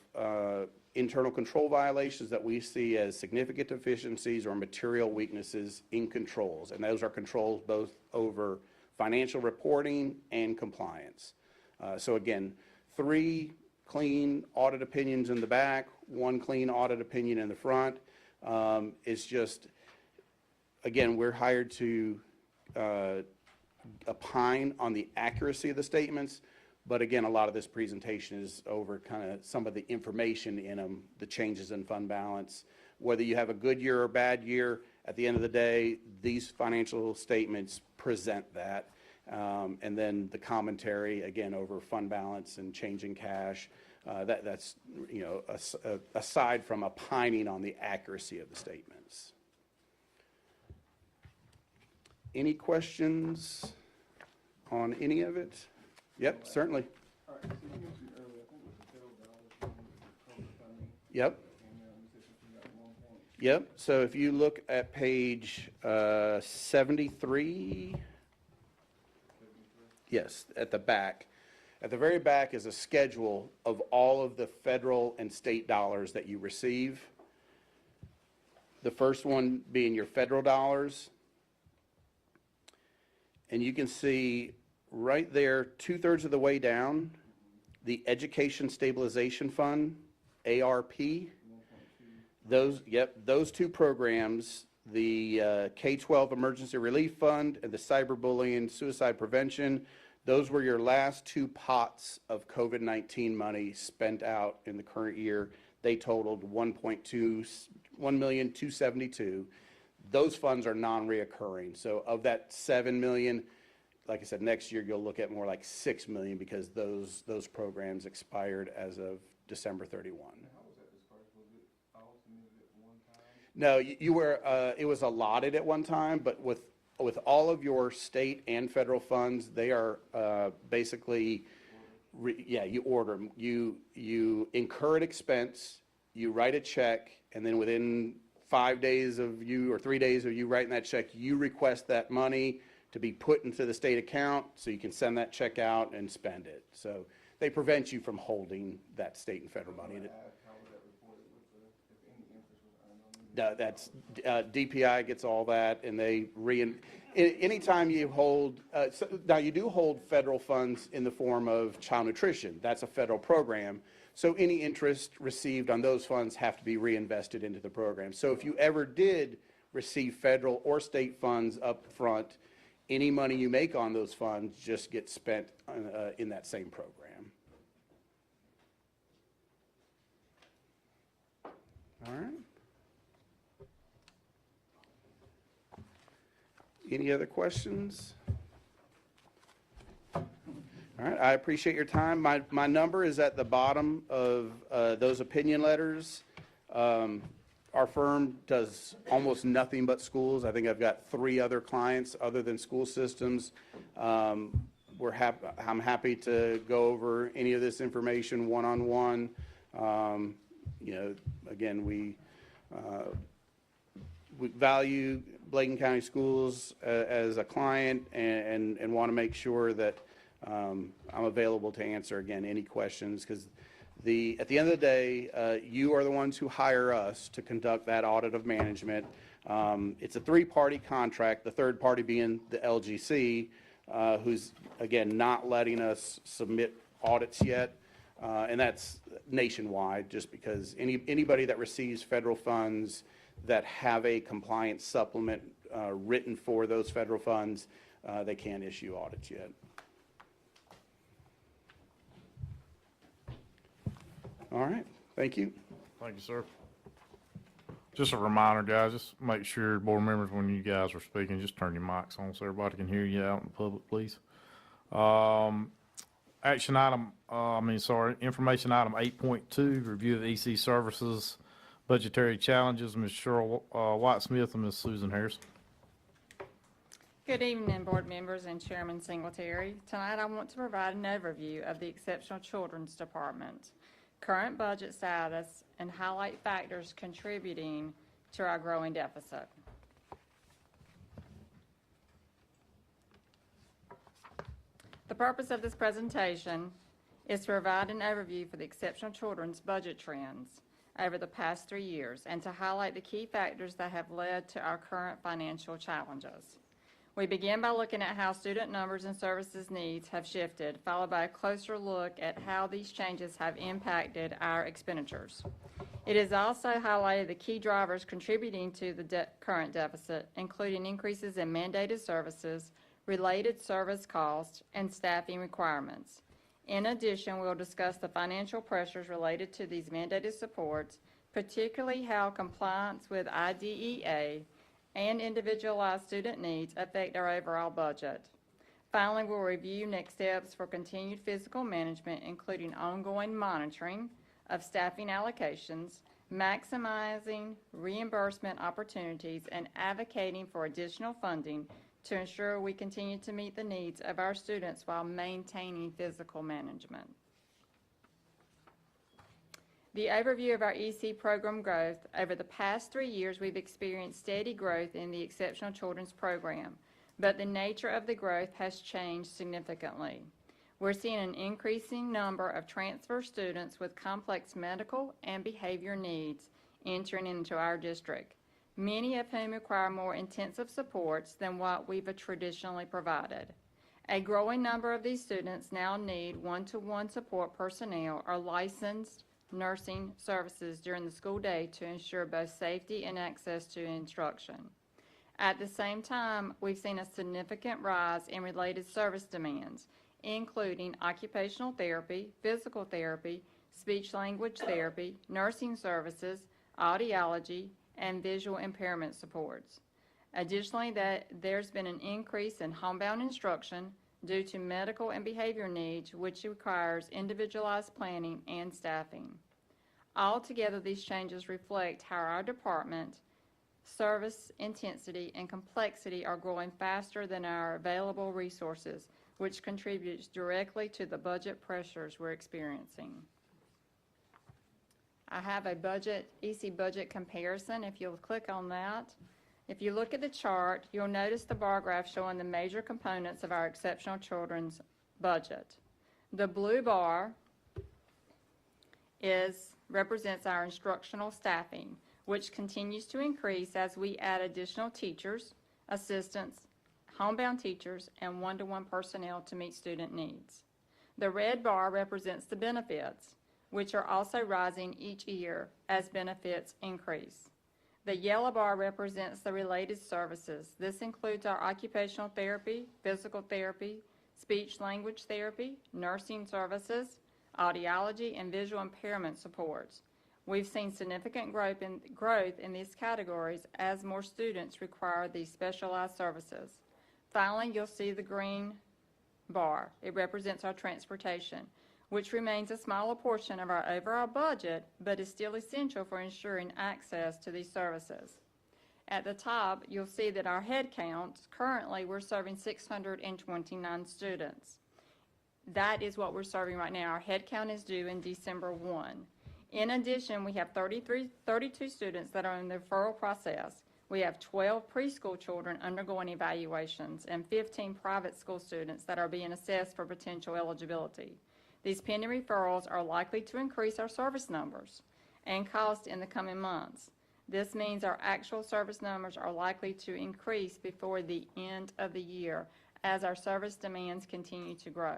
Speaker 6: internal control violations that we see as significant deficiencies or material weaknesses in controls. And those are controls both over financial reporting and compliance. So again, 3 clean audit opinions in the back, 1 clean audit opinion in the front. It's just, again, we're hired to opine on the accuracy of the statements, but again, a lot of this presentation is over kind of some of the information in them, the changes in fund balance. Whether you have a good year or bad year, at the end of the day, these financial statements present that. And then the commentary, again, over fund balance and changing cash. That's, aside from opining on the accuracy of the statements. Any questions on any of it? Yep, certainly.
Speaker 5: All right, so you mentioned earlier, I think it was the federal dollars from the COVID funding,
Speaker 6: Yep,
Speaker 5: and you said something about 1 point.
Speaker 6: yep. So if you look at page 73, yes, at the back. At the very back is a schedule of all of the federal and state dollars that you receive. The first one being your federal dollars. And you can see right there, 2/3 of the way down, the Education Stabilization Fund, ARP. Those 2 programs, the K-12 Emergency Relief Fund and the Cyberbullying Suicide Prevention, those were your last 2 pots of COVID-19 money spent out in the current year. They totaled 1,272,000. Those funds are non-reoccurring. So of that 7 million, like I said, next year you'll look at more like 6 million because those programs expired as of December 31.
Speaker 5: How was that dispersed? Was it all submitted at one time?
Speaker 6: No, you were, it was allotted at one time, but with all of your state and federal funds, they are basically, you order 'em. You incur an expense, you write a check, and then within 5 days of you, or 3 days of you writing that check, you request that money to be put into the state account so you can send that check out and spend it. So they prevent you from holding that state and federal money. And
Speaker 5: How was that reported with the, if any interest was earned on it?
Speaker 6: That's, DPI gets all that, and they anytime you hold, now you do hold federal funds in the form of child nutrition. That's a federal program. So any interest received on those funds have to be reinvested into the program. So if you ever did receive federal or state funds up front, any money you make on those funds just gets spent in that same program. All right. Any other questions? All right, I appreciate your time. My number is at the bottom of those opinion letters. Our firm does almost nothing but schools. I think I've got 3 other clients other than school systems. I'm happy to go over any of this information one-on-one. Again, we value Bladen County Schools as a client and want to make sure that I'm available to answer, again, any questions, because at the end of the day, you are the ones who hire us to conduct that audit of management. It's a 3-party contract, the third party being the LGC, who's, again, not letting us submit audits yet. And that's nationwide, just because anybody that receives federal funds that have a compliance supplement written for those federal funds, they can't issue audits yet. All right, thank you.
Speaker 1: Thank you, sir. Just a reminder, guys, just make sure, board members, when you guys are speaking, just turn your mics on so everybody can hear you out in public, please. Action item, information item 8.2, review of EC services, budgetary challenges, Ms. Cheryl Whitesmith and Ms. Susan Harrison.
Speaker 7: Good evening, board members and Chairman Singletary. Tonight I want to provide an overview of the Exceptional Children's Department, current budget status, and highlight factors contributing to our growing deficit. The purpose of this presentation is to provide an overview for the Exceptional Children's budget trends over the past 3 years and to highlight the key factors that have led to our current financial challenges. We begin by looking at how student numbers and services needs have shifted, followed by a closer look at how these changes have impacted our expenditures. It is also highlighted the key drivers contributing to the current deficit, including increases in mandated services, related service costs, and staffing requirements. In addition, we'll discuss the financial pressures related to these mandated supports, particularly how compliance with IDEA and individualized student needs affect our overall budget. Finally, we'll review next steps for continued fiscal management, including ongoing monitoring of staffing allocations, maximizing reimbursement opportunities, and advocating for additional funding to ensure we continue to meet the needs of our students while maintaining physical management. The overview of our EC program growth. Over the past 3 years, we've experienced steady growth in the Exceptional Children's Program, but the nature of the growth has changed significantly. We're seeing an increasing number of transfer students with complex medical and behavior needs entering into our district, many of whom require more intensive supports than what we've traditionally provided. A growing number of these students now need one-to-one support personnel or licensed nursing services during the school day to ensure both safety and access to instruction. At the same time, we've seen a significant rise in related service demands, including occupational therapy, physical therapy, speech-language therapy, nursing services, audiology, and visual impairment supports. Additionally, there's been an increase in homebound instruction due to medical and behavior needs, which requires individualized planning and staffing. Altogether, these changes reflect how our department, service intensity, and complexity are growing faster than our available resources, which contributes directly to the budget pressures we're experiencing. I have a EC budget comparison. If you'll click on that. If you look at the chart, you'll notice the bar graph showing the major components of our exceptional children's budget. The blue bar represents our instructional staffing, which continues to increase as we add additional teachers, assistants, homebound teachers, and one-to-one personnel to meet student needs. The red bar represents the benefits, which are also rising each year as benefits increase. The yellow bar represents the related services. This includes our occupational therapy, physical therapy, speech-language therapy, nursing services, audiology, and visual impairment supports. We've seen significant growth in these categories as more students require these specialized services. Finally, you'll see the green bar. It represents our transportation, which remains a smaller portion of our overall budget, but is still essential for ensuring access to these services. At the top, you'll see that our head count, currently we're serving 629 students. That is what we're serving right now. Our head count is due in December 1. In addition, we have 32 students that are in the referral process. We have 12 preschool children undergoing evaluations and 15 private school students that are being assessed for potential eligibility. These pending referrals are likely to increase our service numbers and cost in the coming months. This means our actual service numbers are likely to increase before the end of the year as our service demands continue to grow.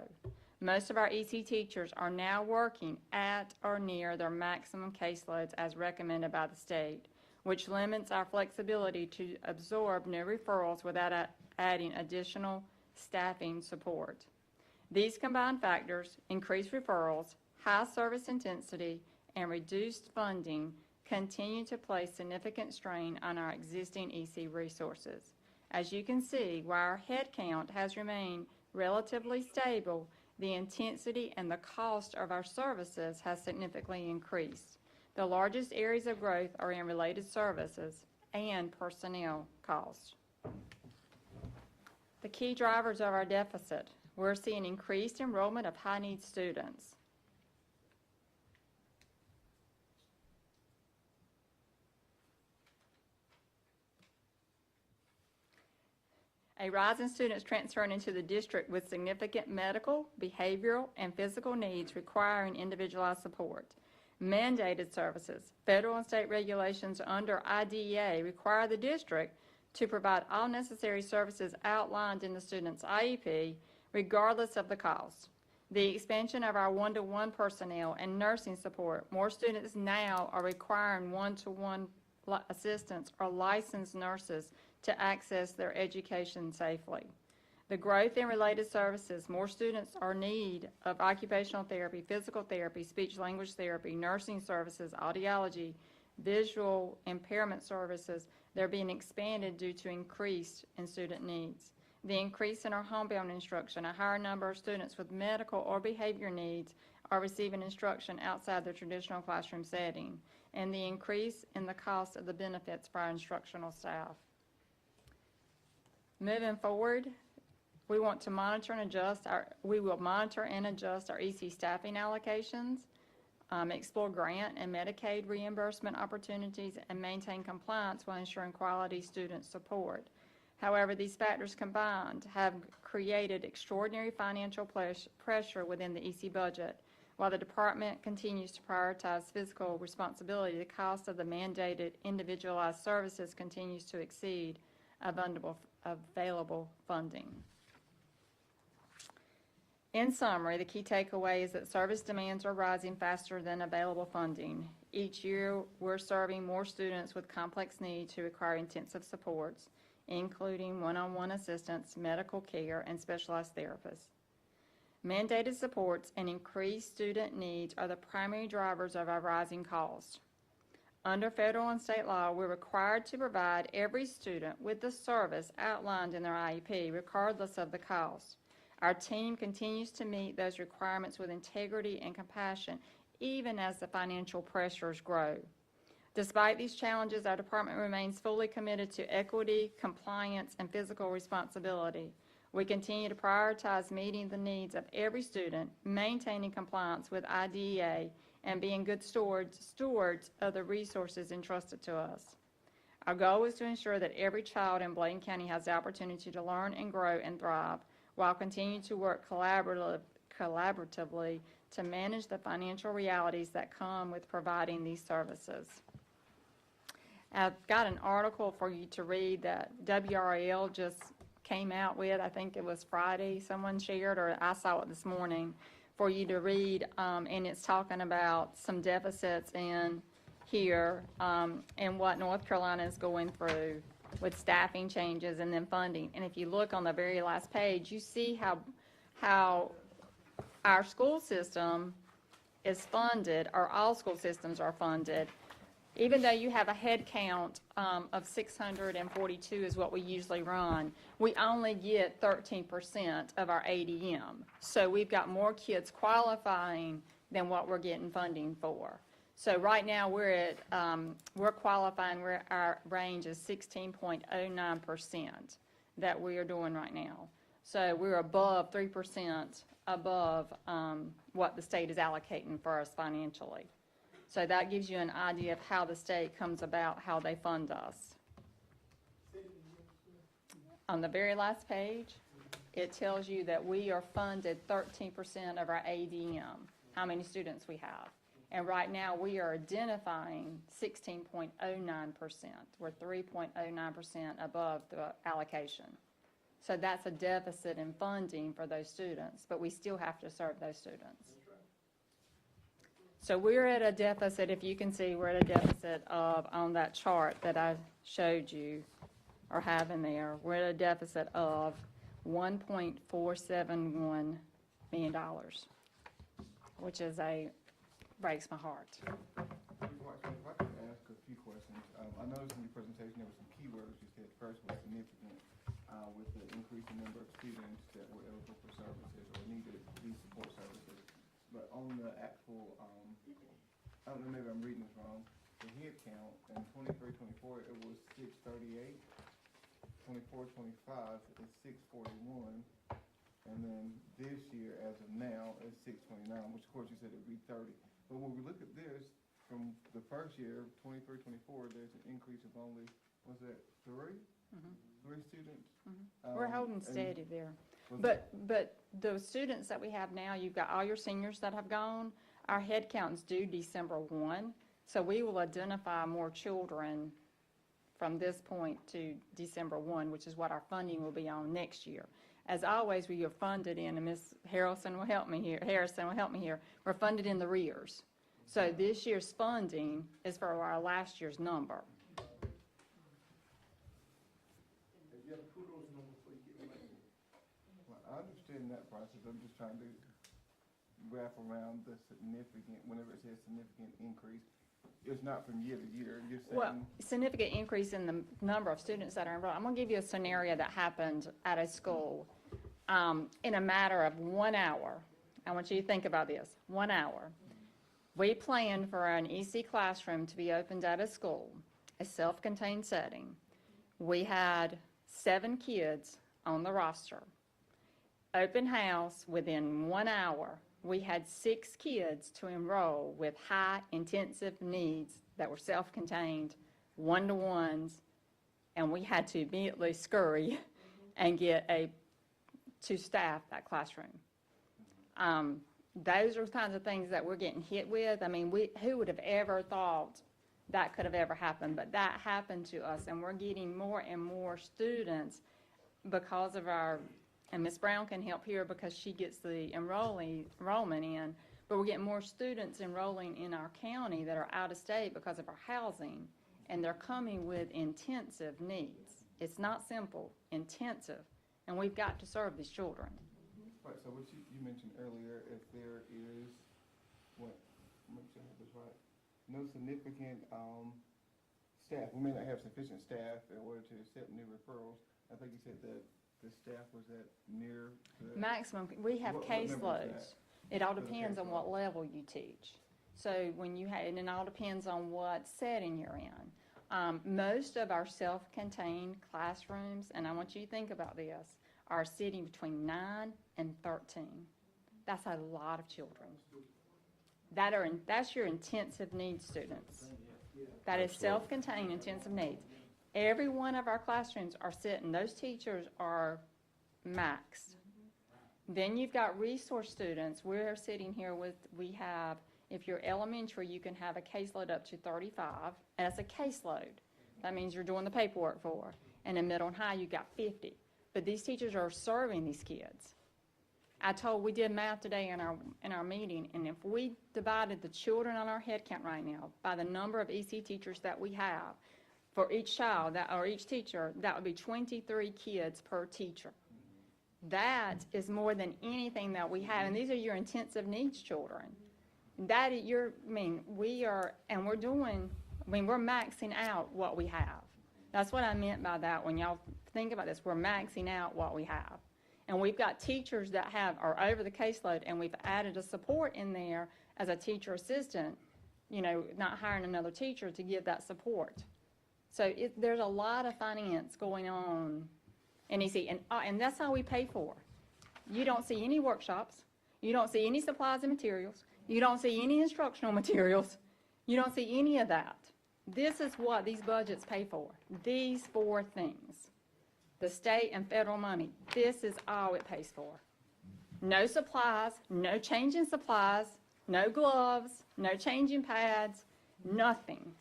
Speaker 7: Most of our EC teachers are now working at or near their maximum caseloads as recommended by the state, which limits our flexibility to absorb new referrals without adding additional staffing support. These combined factors, increased referrals, high service intensity, and reduced funding, continue to place significant strain on our existing EC resources. As you can see, while our head count has remained relatively stable, the intensity and the cost of our services has significantly increased. The largest areas of growth are in related services and personnel costs. The key drivers of our deficit: we're seeing increased enrollment of high-need students. A rise in students transferring into the district with significant medical, behavioral, and physical needs requiring individualized support. Mandated services. Federal and state regulations under IDEA require the district to provide all necessary services outlined in the student's IEP, regardless of the cost. The expansion of our one-to-one personnel and nursing support. More students now are requiring one-to-one assistants or licensed nurses to access their education safely. The growth in related services, more students are in need of occupational therapy, physical therapy, speech-language therapy, nursing services, audiology, visual impairment services. They're being expanded due to increase in student needs. The increase in our homebound instruction, a higher number of students with medical or behavior needs are receiving instruction outside the traditional classroom setting, and the increase in the cost of the benefits for our instructional staff. Moving forward, we will monitor and adjust our EC staffing allocations, explore grant and Medicaid reimbursement opportunities, and maintain compliance while ensuring quality student support. However, these factors combined have created extraordinary financial pressure within the EC budget. While the department continues to prioritize fiscal responsibility, the cost of the mandated individualized services continues to exceed available funding. In summary, the key takeaway is that service demands are rising faster than available funding. Each year, we're serving more students with complex needs who require intensive supports, including one-on-one assistance, medical care, and specialized therapists. Mandated supports and increased student needs are the primary drivers of our rising costs. Under federal and state law, we're required to provide every student with the service outlined in their IEP, regardless of the cost. Our team continues to meet those requirements with integrity and compassion, even as the financial pressures grow. Despite these challenges, our department remains fully committed to equity, compliance, and fiscal responsibility. We continue to prioritize meeting the needs of every student, maintaining compliance with IDEA, and being good stewards of the resources entrusted to us. Our goal is to ensure that every child in Bladen County has the opportunity to learn and grow and thrive, while continuing to work collaboratively to manage the financial realities that come with providing these services. I've got an article for you to read that WRAL just came out with. I think it was Friday, someone shared, or I saw it this morning, for you to read, and it's talking about some deficits in here, and what North Carolina is going through with staffing changes and then funding. And if you look on the very last page, you see how our school system is funded, or all school systems are funded. Even though you have a head count of 642 is what we usually run, we only get 13% of our ADM. So we've got more kids qualifying than what we're getting funding for. So right now we're qualifying, our range is 16.09% that we are doing right now. So we're above 3% above what the state is allocating for us financially. So that gives you an idea of how the state comes about, how they fund us. On the very last page, it tells you that we are funded 13% of our ADM, how many students we have. And right now, we are identifying 16.09%. We're 3.09% above the allocation. So that's a deficit in funding for those students, but we still have to serve those students. So we're at a deficit, if you can see, we're at a deficit of, on that chart that I showed you, or have in there, we're at a deficit of $1.471 million, which breaks my heart.
Speaker 5: If I could ask a few questions. I noticed in your presentation there were some keywords you said. First was significant, with the increasing number of students that were eligible for services or needed these support services. But on the actual, I don't know, maybe I'm reading this wrong, the head count in 23-24, it was 638. 24-25 is 641. And then this year, as of now, is 629, which of course you said it'd be 30. But when we look at this, from the first year, 23-24, there's an increase of only, was that three? Three students?
Speaker 7: We're holding
Speaker 5: and
Speaker 7: steady there.
Speaker 5: was
Speaker 7: But the students that we have now, you've got all your seniors that have gone. Our head count is due December 1, so we will identify more children from this point to December 1, which is what our funding will be on next year. As always, we are funded in, and Ms. Harrison will help me here, we're funded in the rears. So this year's funding is for our last year's number.
Speaker 5: Well, I understand that process. I'm just trying to wrap around the significant, whenever it says significant increase, it's not from year to year. You're saying.
Speaker 7: Well, significant increase in the number of students that are enrolled. I'm going to give you a scenario that happened at a school in a matter of 1 hour. I want you to think about this. 1 hour. We planned for an EC classroom to be opened at a school, a self-contained setting. We had 7 kids on the roster. Open house, within 1 hour, we had 6 kids to enroll with high intensive needs that were self-contained, one-to-ones, and we had to immediately scurry and get to staff that classroom. Those are the kinds of things that we're getting hit with. I mean, who would have ever thought that could have ever happened? But that happened to us, and we're getting more and more students because of our, and Ms. Brown can help here because she gets the enrollment in, but we're getting more students enrolling in our county that are out of state because of our housing, and they're coming with intensive needs. It's not simple, intensive, and we've got to serve these children.
Speaker 5: Right, so what you mentioned earlier, if there is, what, make sure I have this right, no significant, staff. We may not have sufficient staff in order to accept new referrals. I think you said that the staff was at near the.
Speaker 7: Maximum, we have
Speaker 5: What number is
Speaker 7: caseloads. It all
Speaker 5: For the
Speaker 7: depends on what
Speaker 5: caseload.
Speaker 7: level you teach. So when you have, and it all depends on what setting you're in. Most of our self-contained classrooms, and I want you to think about this, are sitting between 9 and 13. That's a lot of children. That's your intensive needs students. That is self-contained intensive needs. Every one of our classrooms are sitting, those teachers are maxed. Then you've got resource students. We're sitting here with, we have, if you're elementary, you can have a caseload up to 35, and that's a caseload. That means you're doing the paperwork for. And in middle and high, you got 50. But these teachers are serving these kids. We did math today in our meeting, and if we divided the children on our head count right now by the number of EC teachers that we have, for each child, or each teacher, that would be 23 kids per teacher. That is more than anything that we have, and these are your intensive needs children. That is we're maxing out what we have. That's what I meant by that. When y'all think about this, we're maxing out what we have. And we've got teachers that are over the caseload, and we've added a support in there as a teacher assistant, not hiring another teacher to give that support. So there's a lot of finance going on in EC, and that's all we pay for. You don't see any workshops. You don't see any supplies and materials. You don't see any instructional materials. You don't see any of that. This is what these budgets pay for, these 4 things. The state and federal money, this is all it pays for. No supplies, no change in supplies, no gloves, no change in pads, nothing.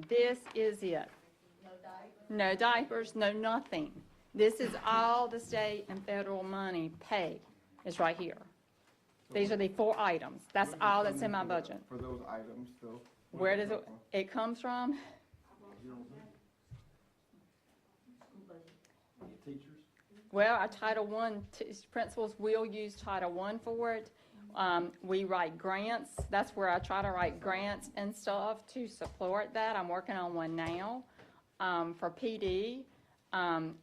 Speaker 7: This is it. No diapers, no nothing. This is all the state and federal money pay, is right here. These are the 4 items. That's
Speaker 5: Where does
Speaker 7: all
Speaker 5: it
Speaker 7: that's
Speaker 5: come
Speaker 7: in my
Speaker 5: for the-
Speaker 7: budget.
Speaker 5: For those items, though?
Speaker 7: Where does it comes from? Well, our Title I principals will use Title I for it. We write grants. That's where I try to write grants and stuff to support that. I'm working on one now. For PD,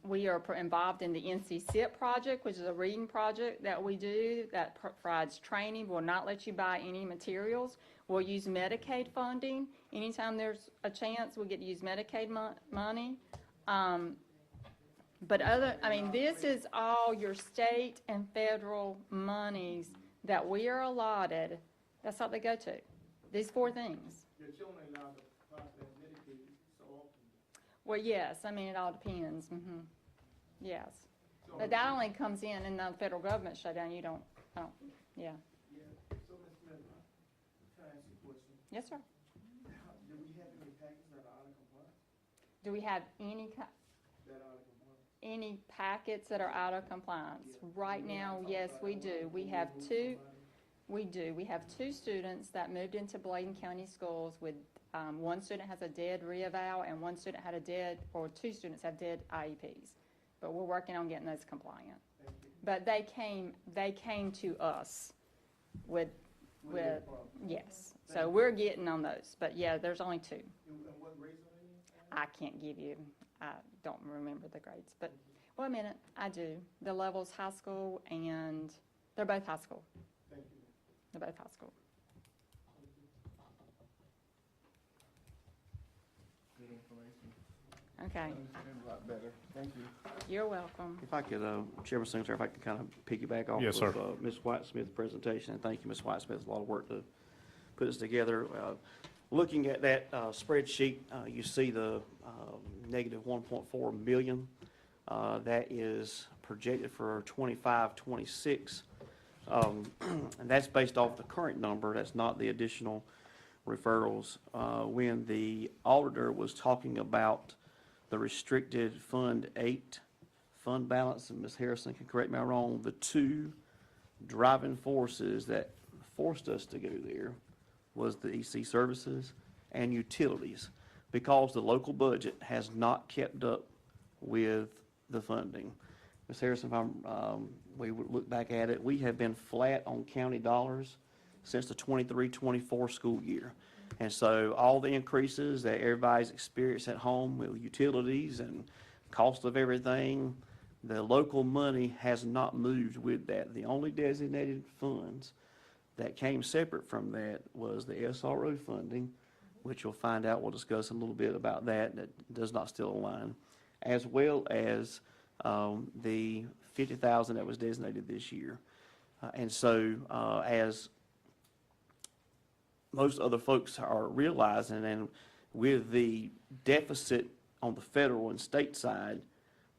Speaker 7: we are involved in the NC SIP project, which is a reading project that we do that provides training. Will not let you buy any materials. We'll use Medicaid funding. Anytime there's a chance, we get to use Medicaid money. This is all your state and federal monies that we are allotted. That's what they go to. These 4 things.
Speaker 2: You're only allowed to apply for that Medicaid so often.
Speaker 7: Well, yes, it all depends. Yes. But that only comes in the federal government shutdown. Yeah.
Speaker 2: Yeah, so Ms. Smith, can I ask you a question?
Speaker 7: Yes, sir.
Speaker 2: Do we have any packages that are out of compliance?
Speaker 7: Do we have
Speaker 2: That are out of compliance?
Speaker 7: any packets that are out of compliance? Right now, yes, we do. We have 2. We do. We have 2 students that moved into Bladen County Schools with, one student has a dead reeval and one student had 2 students have dead IEPs. But we're working on getting those compliant. But they came to us with, yes. So we're getting on those. But yeah, there's only 2.
Speaker 2: And what grades are they in?
Speaker 7: I can't give you, I don't remember the grades, but, well, a minute, I do. The level's high school and, they're both high school.
Speaker 2: Thank you.
Speaker 7: They're both high school.
Speaker 5: Good information.
Speaker 7: Okay,
Speaker 5: Understand a lot better. Thank you.
Speaker 7: you're welcome.
Speaker 3: If I could, Chairman Singletary, if I could kind of piggyback off
Speaker 1: Yes,
Speaker 3: of
Speaker 1: sir.
Speaker 3: Ms. Whitesmith's presentation, and thank you, Ms. Whitesmith, it's a lot of work to put this together. Looking at that spreadsheet, you see the negative 1.4 million. That is projected for 25-26. And that's based off the current number, that's not the additional referrals. When the auditor was talking about the restricted Fund 8 fund balance, and Ms. Harrison can correct me if I'm wrong, the 2 driving forces that forced us to go there was the EC services and utilities, because the local budget has not kept up with the funding. Ms. Harrison, if we would look back at it, we have been flat on county dollars since the 23-24 school year. And so all the increases that everybody's experienced at home with utilities and cost of everything, the local money has not moved with that. The only designated funds that came separate from that was the SRO funding, which you'll find out, we'll discuss a little bit about that does not still align, as well as the 50,000 that was designated this year. And so as most other folks are realizing, and with the deficit on the federal and state side,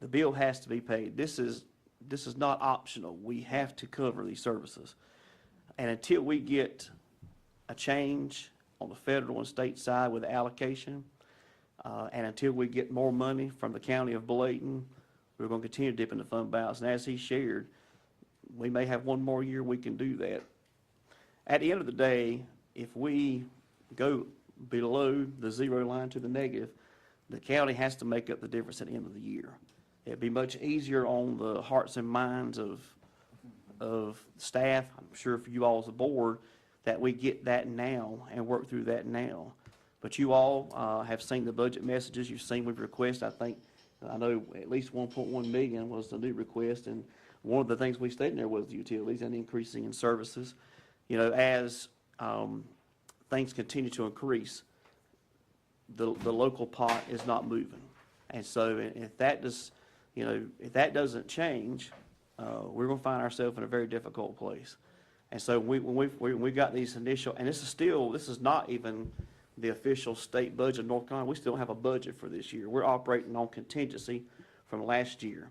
Speaker 3: the bill has to be paid. This is not optional. We have to cover these services. And until we get a change on the federal and state side with allocation, and until we get more money from the county of Bladen, we're going to continue to dip into fund balance. And as he shared, we may have one more year we can do that. At the end of the day, if we go below the zero line to the negative, the county has to make up the difference at the end of the year. It'd be much easier on the hearts and minds of staff, I'm sure for you all as a board, that we get that now and work through that now. But you all have seen the budget messages. You've seen we've requested, I know at least 1.1 million was the new request, and one of the things we stated in there was the utilities and increasing in services. You know, as things continue to increase, the local pot is not moving. And so if that if that doesn't change, we're going to find ourselves in a very difficult place. And so when we got these initial, and this is not even the official state budget of North Carolina. We still don't have a budget for this year. We're operating on contingency from last year.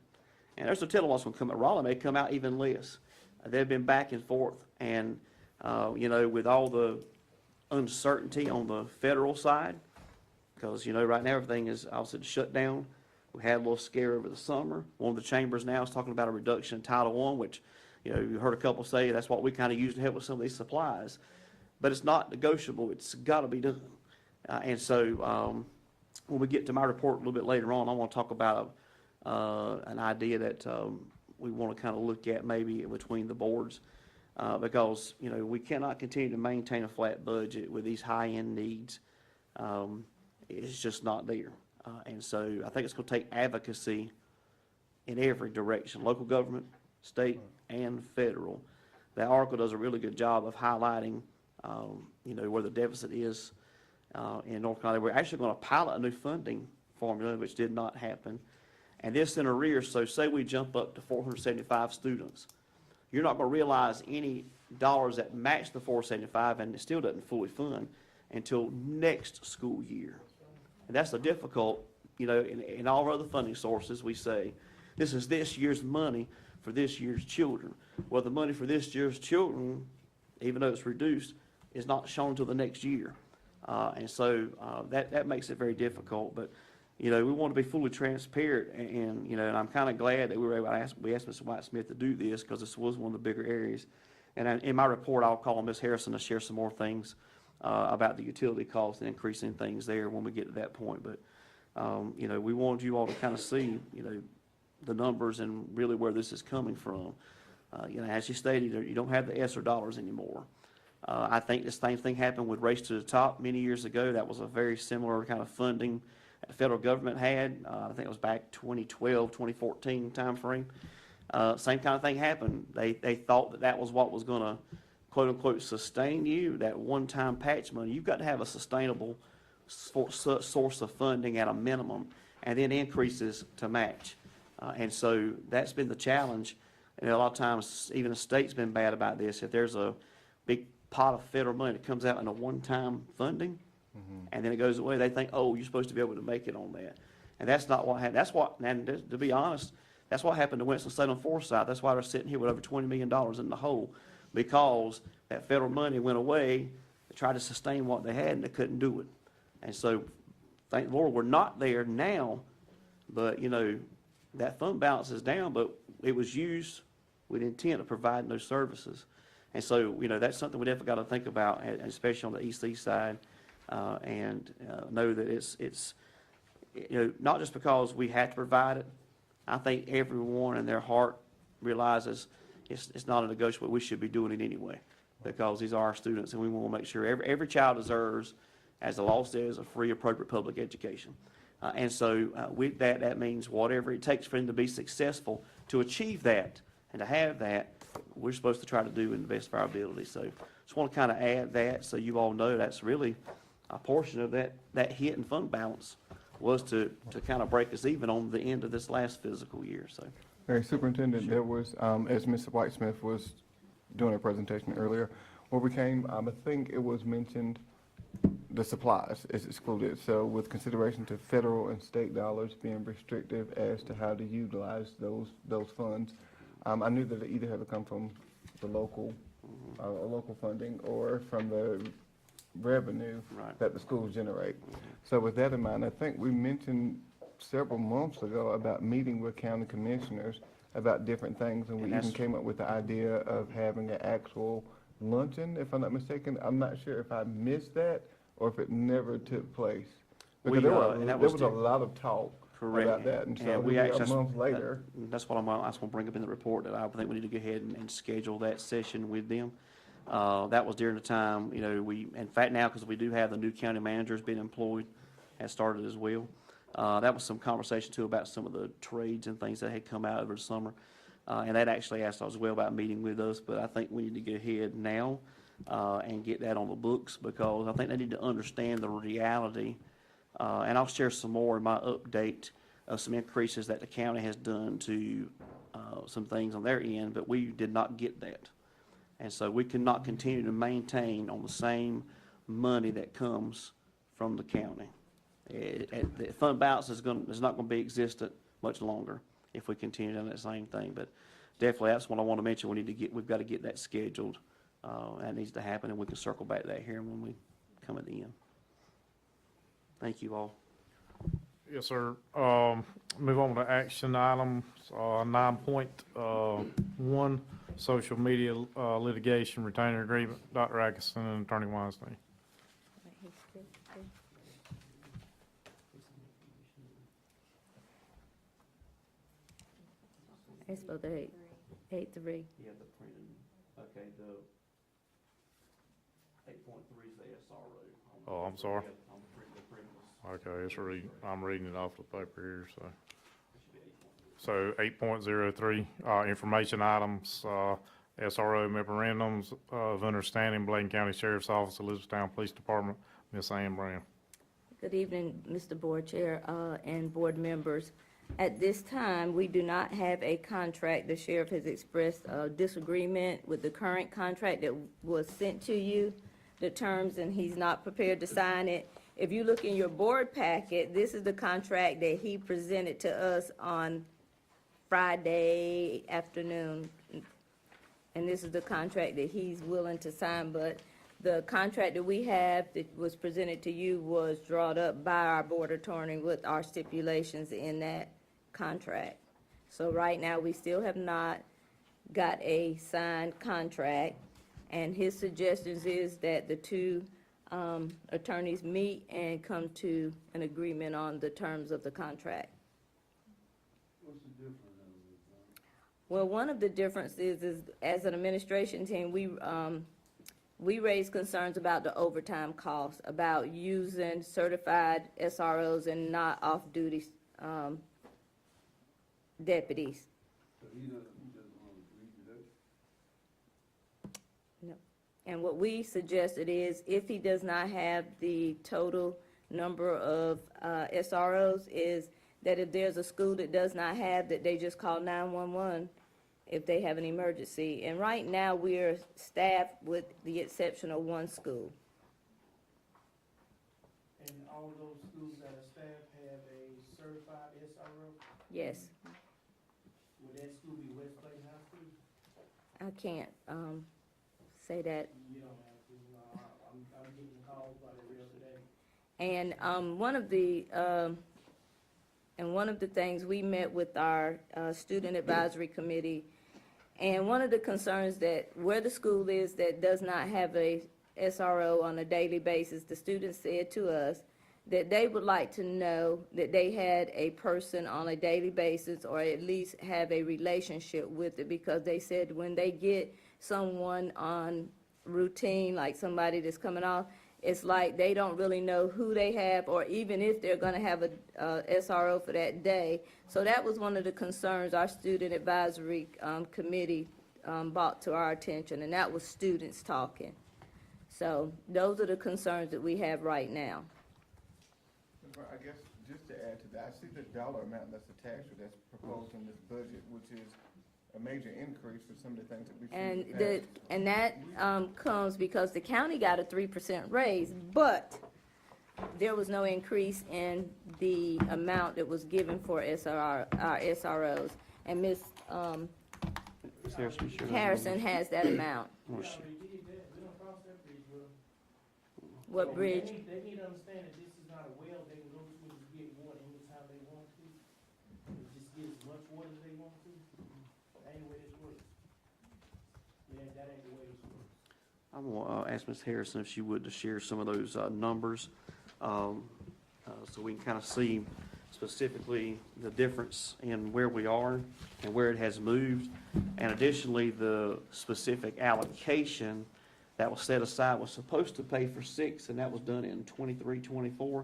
Speaker 3: And there's no telling what's going to come out. Raleigh may come out even less. They've been back and forth. And, with all the uncertainty on the federal side, because, right now everything is obviously shut down. We had a little scare over the summer. One of the chambers now is talking about a reduction in Title I, which, you heard a couple say that's what we kind of use to help with some of these supplies. But it's not negotiable. It's got to be done. And so when we get to my report a little bit later on, I want to talk about an idea that we want to kind of look at maybe between the boards because, we cannot continue to maintain a flat budget with these high-end needs. It's just not there. And so I think it's going to take advocacy in every direction, local government, state, and federal. That article does a really good job of highlighting where the deficit is in North Carolina. We're actually going to pilot a new funding formula, which did not happen. And this in arrears, so say we jump up to 475 students. You're not going to realize any dollars that match the 475, and it still doesn't fully fund until next school year. And that's the difficult, in all our other funding sources, we say, this is this year's money for this year's children. Well, the money for this year's children, even though it's reduced, is not shown until the next year. And so that makes it very difficult. But, we want to be fully transparent. And I'm kind of glad that we asked Mr. White-Smith to do this because this was one of the bigger areas. And in my report, I'll call on Ms. Harrison to share some more things about the utility costs and increasing things there when we get to that point. But, we wanted you all to kind of see, the numbers and really where this is coming from. As you stated, you don't have the ESSER dollars anymore. I think the same thing happened with Race to the Top many years ago. That was a very similar kind of funding that the federal government had. I think it was back 2012, 2014 timeframe. Same kind of thing happened. They thought that was what was going to, quote unquote, sustain you, that one-time patch money. You've got to have a sustainable source of funding at a minimum, and then increases to match. And so that's been the challenge. And a lot of times, even the state's been bad about this. If there's a big pot of federal money that comes out in a one-time funding, and then it goes away, they think, oh, you're supposed to be able to make it on that. And that's not what happened. And to be honest, that's what happened to Winston-Salem Forsyth. That's why they're sitting here with over $20 million in the hole, because that federal money went away. They tried to sustain what they had, and they couldn't do it. And so, thank the Lord, we're not there now, but, that fund balance is down, but it was used with intent of providing those services. And so, that's something we definitely got to think about, especially on the EC side, and know that it's not just because we have to provide it. I think everyone in their heart realizes it's not a negotiable. We should be doing it anyway because these are our students, and we want to make sure every child deserves as the law says, a free, appropriate public education. And so with that, that means whatever it takes for him to be successful to achieve that and to have that, we're supposed to try to do in the best of our ability. So just want to kind of add that so you all know that's really a portion of that hit and fund balance was to kind of break us even on the end of this last fiscal year. So
Speaker 5: Mary Superintendent, there was, as Mr. Whitesmith was doing a presentation earlier, where we came, I think it was mentioned the supplies is excluded. So with consideration to federal and state dollars being restrictive as to how to utilize those funds, I knew that it either had to come from the local funding or from the revenue
Speaker 3: Right.
Speaker 5: that the schools generate. So with that in mind, I think we mentioned several months ago about meeting with county commissioners about different things, and we
Speaker 3: And
Speaker 5: even
Speaker 3: that's-
Speaker 5: came up with the idea of having an actual luncheon, if I'm not mistaken. I'm not sure if I missed that or if it never took place.
Speaker 3: We,
Speaker 5: Because
Speaker 3: and that
Speaker 5: there
Speaker 3: was
Speaker 5: was a
Speaker 3: the-
Speaker 5: lot of talk
Speaker 3: Correct.
Speaker 5: about that, and so
Speaker 3: And we
Speaker 5: here we are
Speaker 3: actually-
Speaker 5: a month later.
Speaker 3: That's what I was going to bring up in the report, that I think we need to go ahead and schedule that session with them. That was during the time, in fact now, because we do have the new county managers being employed, has started as well. That was some conversation too about some of the trades and things that had come out over the summer. And that actually asked as well about meeting with us, but I think we need to go ahead now and get that on the books, because I think they need to understand the reality. And I'll share some more in my update of some increases that the county has done to some things on their end, but we did not get that. And so we cannot continue to maintain on the same money that comes from the county. The fund balance is not going to be existent much longer if we continue on that same thing. But definitely, that's what I want to mention. We've got to get that scheduled. That needs to happen, and we can circle back to that here when we come at the end. Thank you all.
Speaker 1: Yes, sir. Move on to action items, 9.1, social media litigation retainer agreement. Dr. Atkinson and Attorney Weinstein.
Speaker 8: It's supposed to 8.3.
Speaker 3: Yeah, the printed, okay, the 8.3 is the SRO.
Speaker 1: Oh, I'm sorry.
Speaker 3: On the printed
Speaker 1: Okay, I'm reading it off the paper here, so. So 8.03, information items, SRO memorandums of understanding, Bladen County Sheriff's Office, Elizabethtown Police Department, Miss Ann Brown.
Speaker 8: Good evening, Mr. Board Chair, and board members. At this time, we do not have a contract. The sheriff has expressed a disagreement with the current contract that was sent to you, the terms, and he's not prepared to sign it. If you look in your board packet, this is the contract that he presented to us on Friday afternoon. And this is the contract that he's willing to sign, but the contract that we have that was presented to you was drawn up by our board attorney with our stipulations in that contract. So right now, we still have not got a signed contract, and his suggestions is that the two attorneys meet and come to an agreement on the terms of the contract. Well, one of the differences is, as an administration team, we raised concerns about the overtime costs, about using certified SROs and not off-duty deputies. No. And what we suggested is, if he does not have the total number of SROs, is that if there's a school that does not have, that they just call 911 if they have an emergency. And right now, we're staffed with the exception of one school.
Speaker 2: And all those schools that are staffed have a certified SRO?
Speaker 8: Yes,
Speaker 2: Would that school be West Clayton High School?
Speaker 8: I can't say that.
Speaker 2: You don't have to, I'm getting calls about every other day.
Speaker 8: And one of the things, we met with our student advisory committee, and one of the concerns that where the school is that does not have a SRO on a daily basis, the students said to us that they would like to know that they had a person on a daily basis, or at least have a relationship with it, because they said when they get someone on routine, like somebody that's coming off, it's like they don't really know who they have, or even if they're gonna have a SRO for that day. So that was one of the concerns our student advisory committee brought to our attention, and that was students talking. So those are the concerns that we have right now.
Speaker 5: I guess, just to add to that, I see the dollar amount that's attached, or that's proposed in this budget, which is a major increase for some of the things that we've seen in the past.
Speaker 8: And that comes because the county got a 3% raise, but there was no increase in the amount that was given for our SROs. And Ms.
Speaker 3: Ms. Harrison, you sure?
Speaker 8: Harrison has that amount.
Speaker 3: Oh,
Speaker 2: We
Speaker 3: shit.
Speaker 2: already did that, we don't cross that bridge with them.
Speaker 8: What
Speaker 2: So
Speaker 8: bridge?
Speaker 2: They need to understand that this is not a well they can go to and just get water anytime they want to. They just get as much water as they want to. That ain't the way this works. Yeah, that ain't the way this works.
Speaker 3: I'm gonna ask Ms. Harrison if she would to share some of those numbers, so we can kind of see specifically the difference in where we are and where it has moved. And additionally, the specific allocation that was set aside was supposed to pay for 6, and that was done in 23, 24.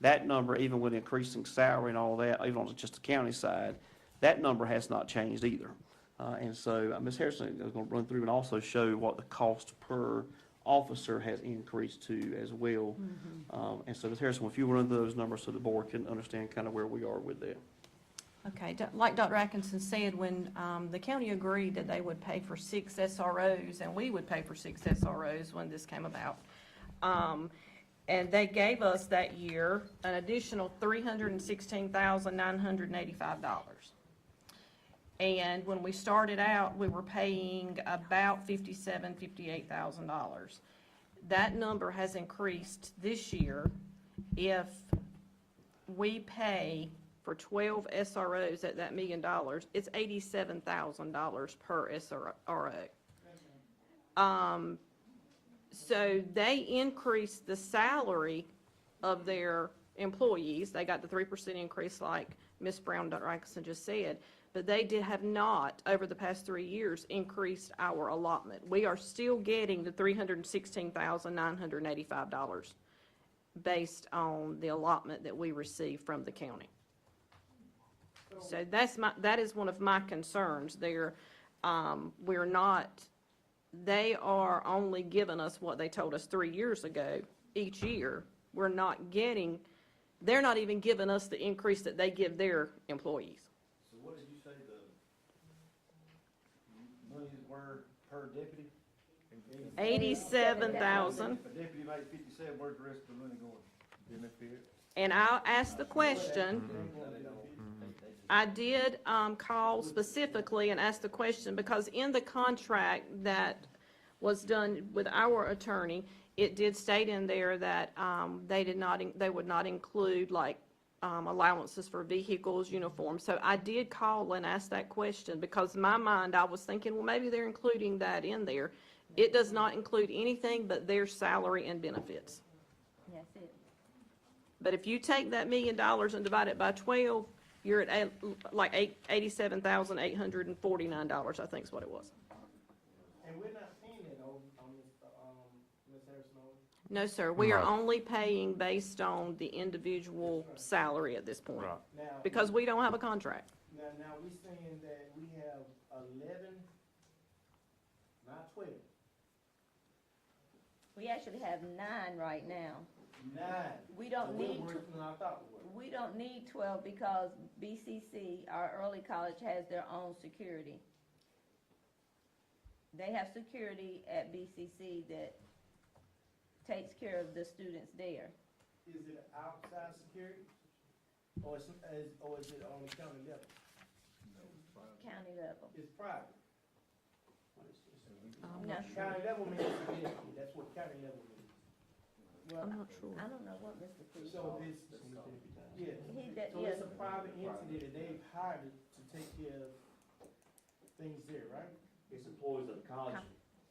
Speaker 3: That number, even with increasing salary and all that, even on just the county side, that number has not changed either. And so Ms. Harrison is going to run through and also show what the cost per officer has increased to as well. And so Ms. Harrison, if you run through those numbers so the board can understand kind of where we are with that.
Speaker 9: Okay, like Dr. Atkinson said, when the county agreed that they would pay for 6 SROs, and we would pay for 6 SROs when this came about, and they gave us that year an additional $316,985. And when we started out, we were paying about $58,000. That number has increased this year. If we pay for 12 SROs at that $1 million, it's $87,000 per SRO. So they increased the salary of their employees. They got the 3% increase like Ms. Brown, Dr. Atkinson just said, but they have not, over the past 3 years, increased our allotment. We are still getting the $316,985 based on the allotment that we receive from the county. So that is one of my concerns there. They are only giving us what they told us 3 years ago each year. They're not even giving us the increase that they give their employees.
Speaker 2: So what did you say the monies were per deputy?
Speaker 8: 87,000.
Speaker 2: A deputy made 57, where's the rest of the money going?
Speaker 5: Benefit.
Speaker 9: And I'll ask the question. I did call specifically and ask the question because in the contract that was done with our attorney, it did state in there that they would not include like allowances for vehicles, uniforms. So I did call and ask that question because in my mind I was thinking, well, maybe they're including that in there. It does not include anything but their salary and benefits.
Speaker 8: That's it.
Speaker 9: But if you take that $1 million and divide it by 12, you're at like $87,849, I think is what it was.
Speaker 2: And we're not paying that on Ms. Harrison.
Speaker 9: No, sir, we are
Speaker 1: Right.
Speaker 9: only paying based on the individual salary at this point.
Speaker 1: Right.
Speaker 2: Now,
Speaker 9: Because we don't have a contract.
Speaker 2: now we saying that we have 11, not 12,
Speaker 8: We actually have 9 right now.
Speaker 2: 9.
Speaker 8: We don't
Speaker 2: So we're
Speaker 8: need
Speaker 2: worse than I thought we were.
Speaker 8: We don't need 12 because BCC, our early college, has their own security. They have security at BCC that takes care of the students there.
Speaker 2: Is it outside security? Or is it on the county level?
Speaker 8: County level.
Speaker 2: It's private.
Speaker 8: No,
Speaker 2: County level means security, that's what county level means. Well,
Speaker 9: I'm not sure.
Speaker 8: I don't know what Mr. Cruz
Speaker 2: so
Speaker 8: called.
Speaker 2: it's, yeah, so
Speaker 8: yes.
Speaker 2: it's a private entity that they've hired to take care of things there, right?
Speaker 3: It's employees of the college.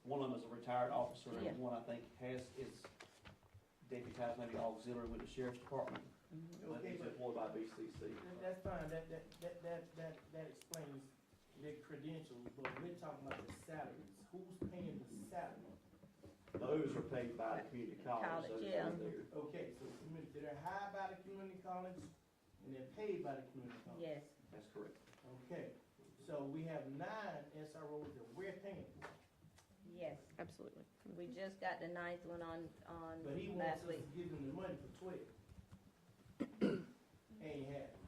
Speaker 3: One of them is a retired officer,
Speaker 8: Yeah.
Speaker 3: and one I think is deputized, maybe auxiliary with the sheriff's department. But
Speaker 2: Okay,
Speaker 3: he's
Speaker 2: but
Speaker 3: employed by BCC.
Speaker 2: that's fine, that explains their credentials, but we're talking about the salaries. Who's paying the salary?
Speaker 3: Those are paid by the community college.
Speaker 8: College,
Speaker 3: those
Speaker 8: yeah.
Speaker 3: are there.
Speaker 2: Okay, so they're hired by the community college and they're paid by the community college?
Speaker 8: Yes,
Speaker 3: That's correct.
Speaker 2: Okay, so we have 9 SROs that we're paying for,
Speaker 8: yes.
Speaker 9: Absolutely.
Speaker 8: We just got the 9th one on
Speaker 2: but he
Speaker 8: last
Speaker 2: wants us
Speaker 8: week.
Speaker 2: to give him the money for 12. Ain't happy.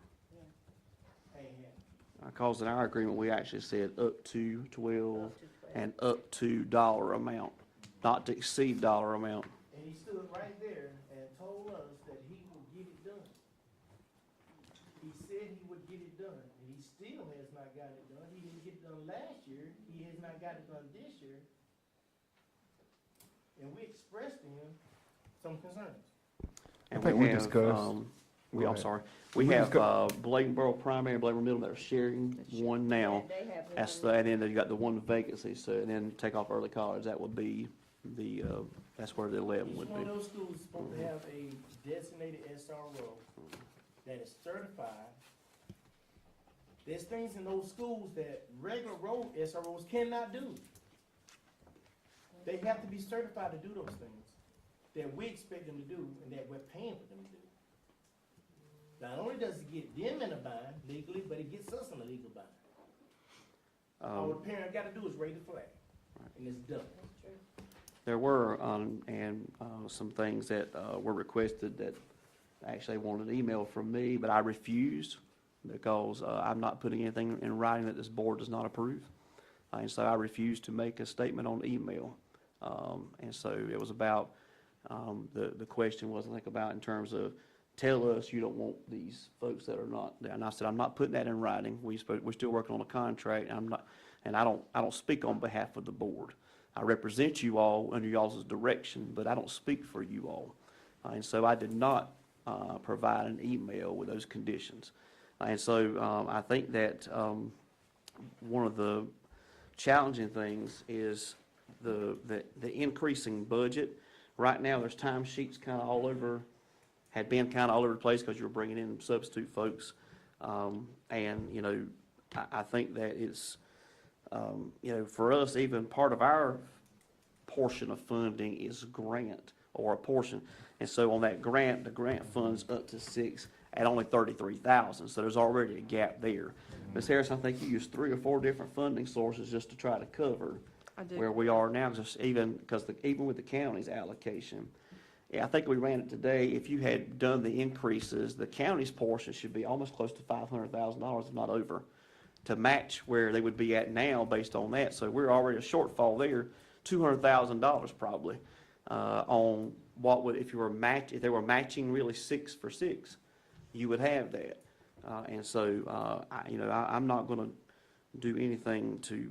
Speaker 2: Ain't happy.
Speaker 3: Because in our agreement, we actually said up to 12
Speaker 8: Up to 12.
Speaker 3: and up to dollar amount, not to exceed dollar amount.
Speaker 2: And he stood right there and told us that he would get it done. He said he would get it done, and he still has not got it done. He didn't get it done last year, he has not got it done this year. And we expressed to him some concerns.
Speaker 3: And
Speaker 5: I think we
Speaker 3: have,
Speaker 5: discussed-
Speaker 3: I'm
Speaker 5: ahead.
Speaker 3: sorry. We
Speaker 5: We
Speaker 3: have,
Speaker 5: discuss-
Speaker 3: Bladenboro Primary and Bladenboro Middle that are sharing one now.
Speaker 8: They have
Speaker 3: That's
Speaker 8: one.
Speaker 3: and then you got the one vacancy, so, and then take off early college, that would be the, that's where the 11
Speaker 2: Each
Speaker 3: would
Speaker 2: one of
Speaker 3: be.
Speaker 2: those schools is supposed to have a designated SRO that is certified. There's things in those schools that regular road SROs cannot do. They have to be certified to do those things that we expect them to do and that we're paying for them to do. Not only does it get them in a bind legally, but it gets us in a legal bind. All the parent gotta do is raise the flag, and it's done.
Speaker 3: There were, some things that, were requested that actually wanted an email from me, but I refused because, I'm not putting anything in writing that this board does not approve. And so I refused to make a statement on email. And so it was about, the question was, I think, about in terms of, tell us you don't want these folks that are not there. And I said, I'm not putting that in writing. We're still working on a contract, and I don't speak on behalf of the board. I represent you all under y'all's direction, but I don't speak for you all. And so I did not, provide an email with those conditions. And so, I think that, one of the challenging things is the increasing budget. Right now, there's timesheets kind of all over, had been kind of all over the place because you were bringing in substitute folks. And, you know, I think that it's, you know, for us, even part of our portion of funding is grant or a portion. And so on that grant, the grant funds up to 6 at only 33,000. So there's already a gap there. Ms. Harris, I think you used 3 or 4 different funding sources just to try to cover
Speaker 9: I do.
Speaker 3: where we are now, just even with the county's allocation. Yeah, I think we ran it today. If you had done the increases, the county's portion should be almost close to $500,000, if not over, to match where they would be at now based on that. So we're already a shortfall there, $200,000 probably, on what would, if they were matching really 6 for 6, you would have that. And so, I'm not gonna do anything to,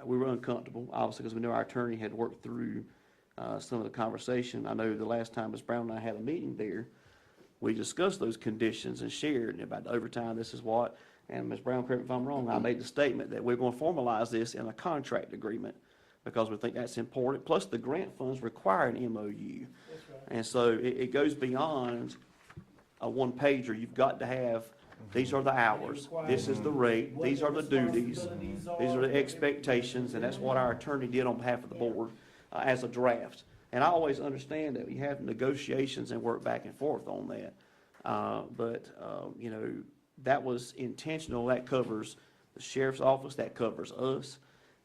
Speaker 3: we were uncomfortable, obviously, because we know our attorney had worked through some of the conversation. I know the last time Ms. Brown and I had a meeting there, we discussed those conditions and shared about the overtime, this is what, and Ms. Brown, correct me if I'm wrong, I made the statement that we're going to formalize this in a contract agreement because we think that's important, plus the grant funds require an MOU.
Speaker 2: That's right.
Speaker 3: And so it goes beyond a one-pager. You've got to have, these are the hours, this is the rate, these are the duties, these are the expectations, and that's what our attorney did on behalf of the board as a draft. And I always understand that we have negotiations and work back and forth on that. But that was intentional. That covers the sheriff's office, that covers us.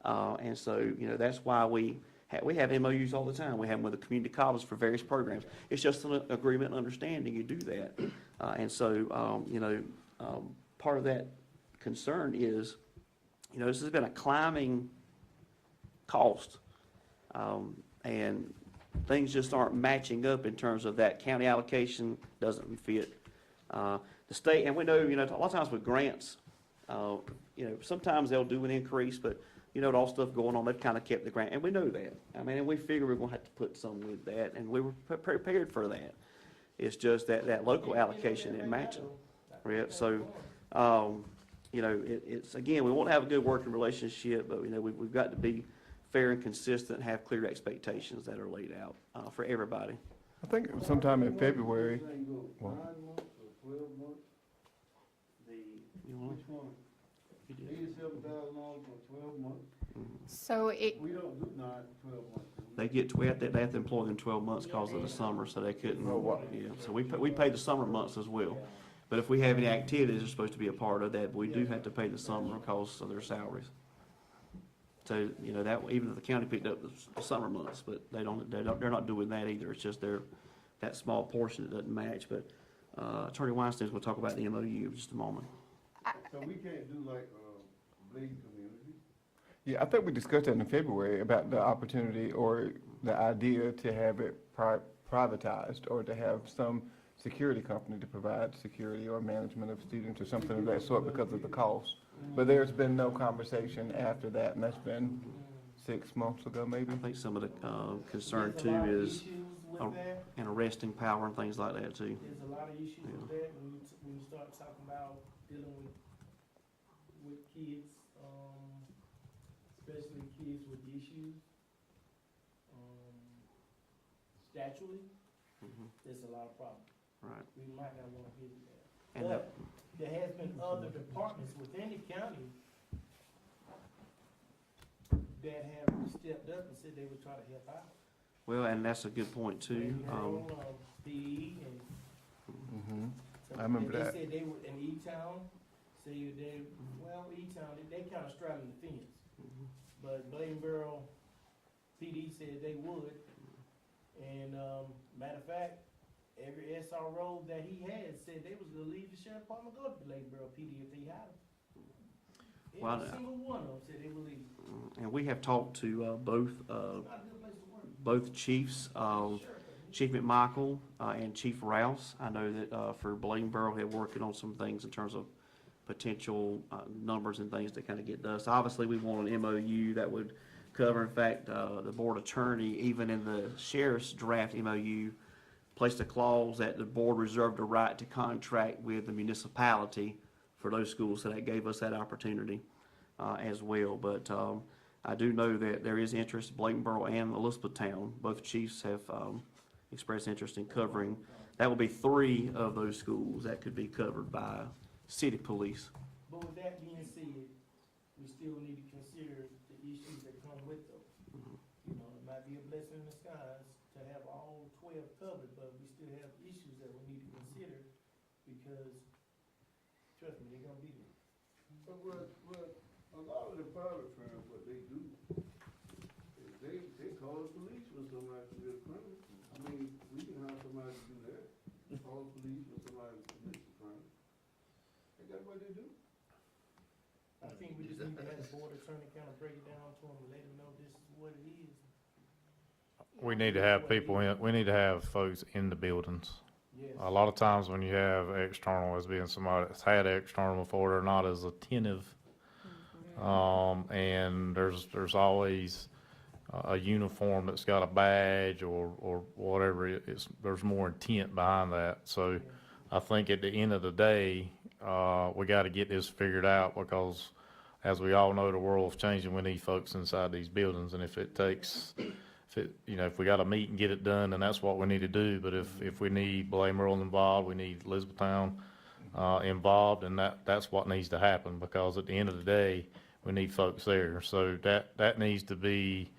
Speaker 3: And so, that's why we have MOUs all the time. We have them with the community college for various programs. It's just an agreement and understanding you do that. And so, part of that concern is, this has been a climbing cost. And things just aren't matching up in terms of that county allocation doesn't fit. The state, and we know, a lot of times with grants, sometimes they'll do an increase, but with all stuff going on, they've kind of kept the grant, and we know that. I mean, and we figure we're gonna have to put some with that, and we were prepared for that. It's just that local allocation isn't matching. Yeah, so, it's, again, we want to have a good working relationship, but, we've got to be fair and consistent, and have clear expectations that are laid out, for everybody.
Speaker 5: I think sometime in February. Well,
Speaker 3: You know,
Speaker 10: $87,000 for 12 months.
Speaker 7: So it,
Speaker 5: We don't do 12 months.
Speaker 3: They have to employ them 12 months because of the summer, so they couldn't.
Speaker 5: Oh, wow.
Speaker 3: Yeah, so we pay the summer months as well. But if we have any activities they're supposed to be a part of that, we do have to pay the summer because of their salaries. So, you know, that, even if the county picked up the summer months, but they're not doing that either. It's just that small portion that doesn't match. But Attorney Weinstein's gonna talk about the MOU in just a moment.
Speaker 5: So we can't do like, Bladen Community? Yeah, I think we discussed that in February about the opportunity or the idea to have it privatized or to have some security company to provide security or management of students or something of that sort because of the cost. But there's been no conversation after that, and that's been 6 months ago, maybe.
Speaker 3: I think some of the concern
Speaker 2: There's a
Speaker 3: too
Speaker 2: lot of
Speaker 3: is
Speaker 2: issues with that.
Speaker 3: an arresting power and things like that too.
Speaker 2: There's a lot of issues with that when you start talking about dealing with kids, especially kids with issues. Statually, there's a lot of problems.
Speaker 3: Right.
Speaker 2: We might not wanna get into that.
Speaker 3: And
Speaker 2: But there has been other departments within the county that have stepped up and said they would try to help out.
Speaker 3: Well, and that's a good point too.
Speaker 2: PE and.
Speaker 5: I remember that.
Speaker 2: They said they would, in E-Town, say E-Town, they kinda straddling the fence. But Bladenboro PD said they would. And, matter of fact, every SRO that he had said they was gonna leave the sheriff department, go to Bladenboro PD if they had them.
Speaker 3: Well,
Speaker 2: Every single one of them said they would leave.
Speaker 3: And we have talked to both
Speaker 2: It's not a good place to work.
Speaker 3: both chiefs, Chief McMichael and Chief Rouse. I know that for Bladenboro, they're working on some things in terms of potential numbers and things to kind of get done. So obviously, we want an MOU that would cover, in fact, the board attorney, even in the sheriff's draft MOU, placed a clause that the board reserved the right to contract with the municipality for those schools, so that gave us that opportunity as well. But I do know that there is interest, Bladenboro and Elizabethtown, both chiefs have expressed interest in covering. That will be 3 of those schools that could be covered by city police.
Speaker 2: But with that being said, we still need to consider the issues that come with those. You know, it might be a blessing in disguise to have all 12 covered, but we still have issues that we need to consider because, trust me, they're gonna be there.
Speaker 5: But a lot of the private firms, what they do, is they call the police when somebody commits a crime. I mean, we can have somebody do that, call the police when somebody commits a crime. Ain't that what they do?
Speaker 2: I think we just need to have the board attorney kind of break it down to them and let them know this is what it is.
Speaker 1: We need to have people in, we need to have folks in the buildings.
Speaker 2: Yes.
Speaker 1: A lot of times when you have external, as being somebody that's had external before, they're not as attentive. And there's always a uniform that's got a badge or whatever. There's more intent behind that. So I think at the end of the day, we got to get this figured out because as we all know, the world's changing. We need folks inside these buildings. And if it takes, if we got to meet and get it done, then that's what we need to do. But if we need Bladenboro involved, we need Elizabethtown involved, and that's what needs to happen because at the end of the day, we need folks there. So that needs to be,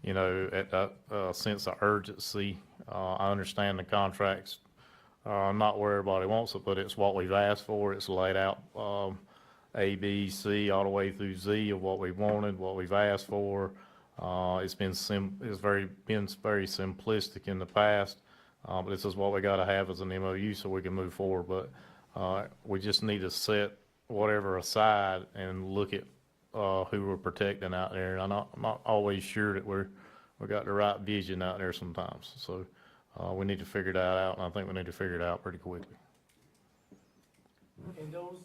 Speaker 1: at that sense of urgency. I understand the contracts, not where everybody wants it, but it's what we've asked for. It's laid out A, B, C, all the way through Z of what we wanted, what we've asked for. It's been very simplistic in the past, but this is what we got to have as an MOU so we can move forward. But we just need to set whatever aside and look at who we're protecting out there. And I'm not always sure that we got the right vision out there sometimes. So we need to figure that out, and I think we need to figure it out pretty quickly.
Speaker 2: And those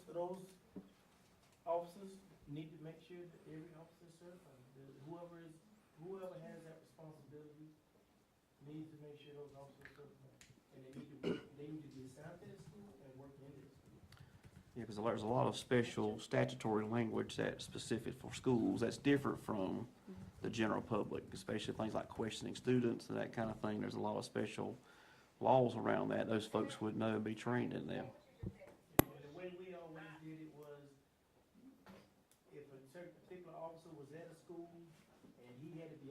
Speaker 2: officers need to make sure that every officer is certified. Whoever has that responsibility needs to make sure those officers are certified. And they need to be assigned to the school and work in the school.
Speaker 3: Yeah, because there's a lot of special statutory language that's specific for schools that's different from the general public, especially things like questioning students and that kind of thing. There's a lot of special laws around that. Those folks would know and be trained in them.
Speaker 2: And the way we always did it was, if a certain particular officer was at a school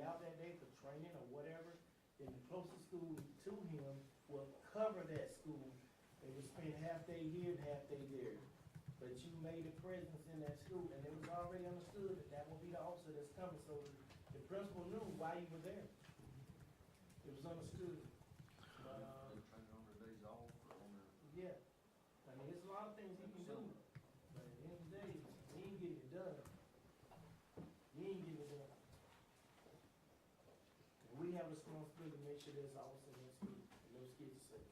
Speaker 2: out that day for training or whatever, then the closest school to him will cover that school. They would spend half day here and half day there. But you made a presence in that school, and it was already understood that that will be the officer that's coming, so the principal knew why you were there. It was understood. Yeah, I mean, there's a lot of things he can do, but at the end of the day, he ain't getting it done. He ain't getting it done. And we have a responsibility to make sure there's officers in that school, and those kids are safe.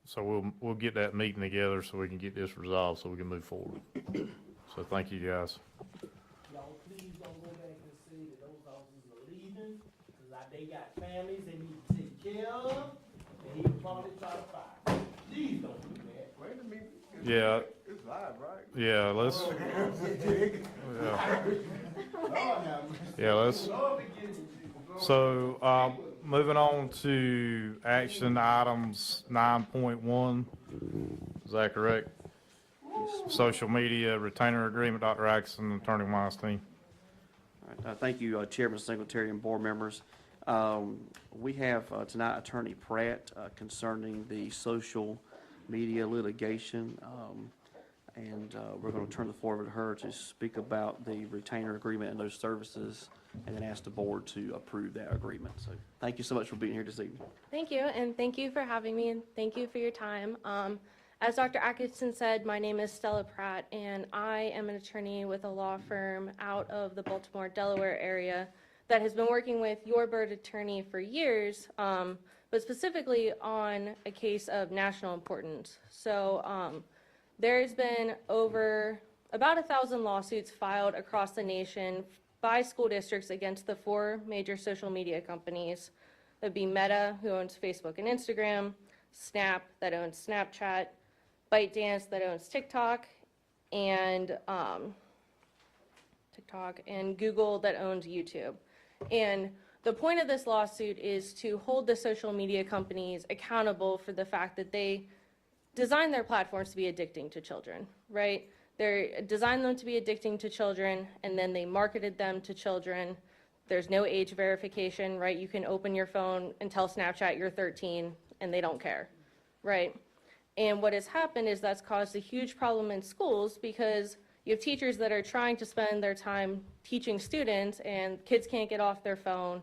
Speaker 1: So we'll get that meeting together so we can get this resolved, so we can move forward. So thank you, guys.
Speaker 2: Y'all please don't go back and say that those officers are leaving, cause like they got families they need to take care of, and he would probably try to fire. Please don't do that.
Speaker 5: Wait a minute.
Speaker 1: Yeah,
Speaker 5: It's live, right?
Speaker 1: yeah, let's, let's,
Speaker 2: Lord forgive me.
Speaker 1: so, moving on to action items 9.1. Is that correct? Social media retainer agreement, Dr. Atkinson, Attorney Weinstein.
Speaker 3: All right, thank you, Chairman Singletary and board members. We have tonight Attorney Pratt concerning the social media litigation, and we're going to turn the floor over to her to speak about the retainer agreement and those services, and then ask the board to approve that agreement. So thank you so much for being here this evening.
Speaker 10: Thank you, and thank you for having me, and thank you for your time. As Dr. Atkinson said, my name is Stella Pratt, and I am an attorney with a law firm out of the Baltimore, Delaware area that has been working with your board attorney for years, but specifically on a case of national importance. So there's been over about 1,000 lawsuits filed across the nation by school districts against the 4 major social media companies. That'd be Meta, who owns Facebook and Instagram, Snap, that owns Snapchat, ByteDance, that owns TikTok, and Google, that owns YouTube. And the point of this lawsuit is to hold the social media companies accountable for the fact that they design their platforms to be addicting to children, right? They designed them to be addicting to children, and then they marketed them to children. There's no age verification, right? You can open your phone and tell Snapchat you're 13, and they don't care, right? And what has happened is that's caused a huge problem in schools because you have teachers that are trying to spend their time teaching students, and kids can't get off their phone.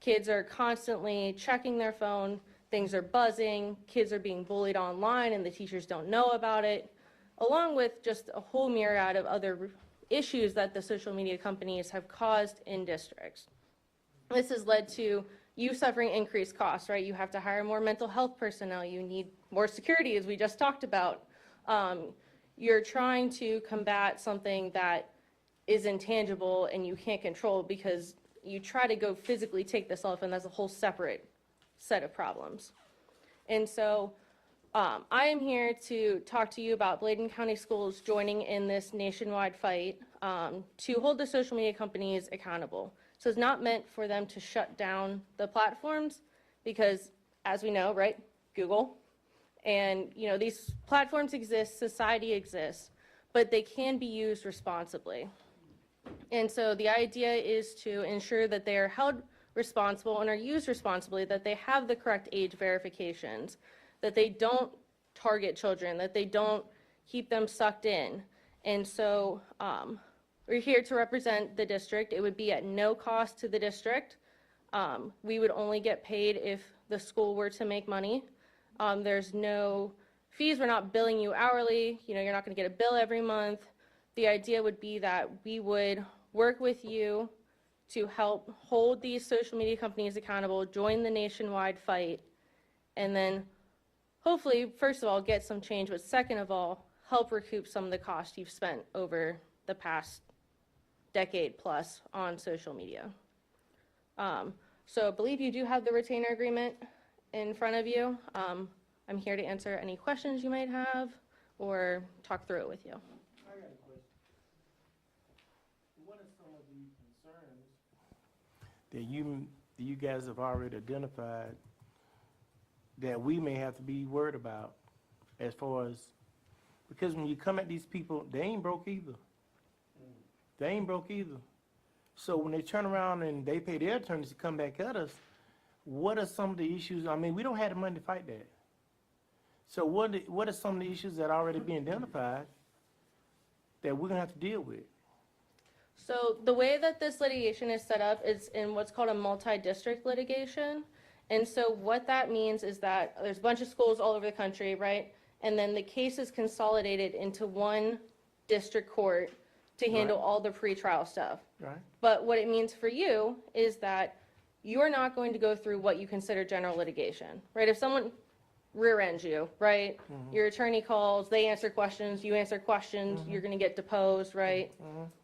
Speaker 10: Kids are constantly checking their phone. Things are buzzing. Kids are being bullied online, and the teachers don't know about it, along with just a whole myriad of other issues that the social media companies have caused in districts. This has led to you suffering increased costs, right? You have to hire more mental health personnel. You need more security, as we just talked about. You're trying to combat something that is intangible and you can't control because you try to go physically take this off, and that's a whole separate set of problems. And so I am here to talk to you about Bladen County Schools joining in this nationwide fight to hold the social media companies accountable. So it's not meant for them to shut down the platforms because, as we know, right, Google, and these platforms exist, society exists, but they can be used responsibly. And so the idea is to ensure that they are held responsible and are used responsibly, that they have the correct age verifications, that they don't target children, that they don't keep them sucked in. And so we're here to represent the district. It would be at no cost to the district. We would only get paid if the school were to make money. There's no fees. We're not billing you hourly. You're not going to get a bill every month. The idea would be that we would work with you to help hold these social media companies accountable, join the nationwide fight, and then hopefully, first of all, get some change, but second of all, help recoup some of the cost you've spent over the past decade plus on social media. So I believe you do have the retainer agreement in front of you. I'm here to answer any questions you might have or talk through it with you.
Speaker 2: I got a question. What are some of the concerns that you guys have already identified that we may have to be worried about as far as, because when you come at these people, they ain't broke either. They ain't broke either.
Speaker 11: So when they turn around and they pay their attorneys to come back at us, what are some of the issues? I mean, we don't have the money to fight that. So what are some of the issues that are already being identified that we're gonna have to deal with?
Speaker 10: So the way that this litigation is set up is in what's called a multi-district litigation. And so what that means is that there's a bunch of schools all over the country, right? And then the case is consolidated into one district court to handle all the pretrial stuff.
Speaker 11: Right?
Speaker 10: But what it means for you is that you're not going to go through what you consider general litigation, right? If someone rear ends you, right? Your attorney calls, they answer questions, you answer questions, you're gonna get deposed, right?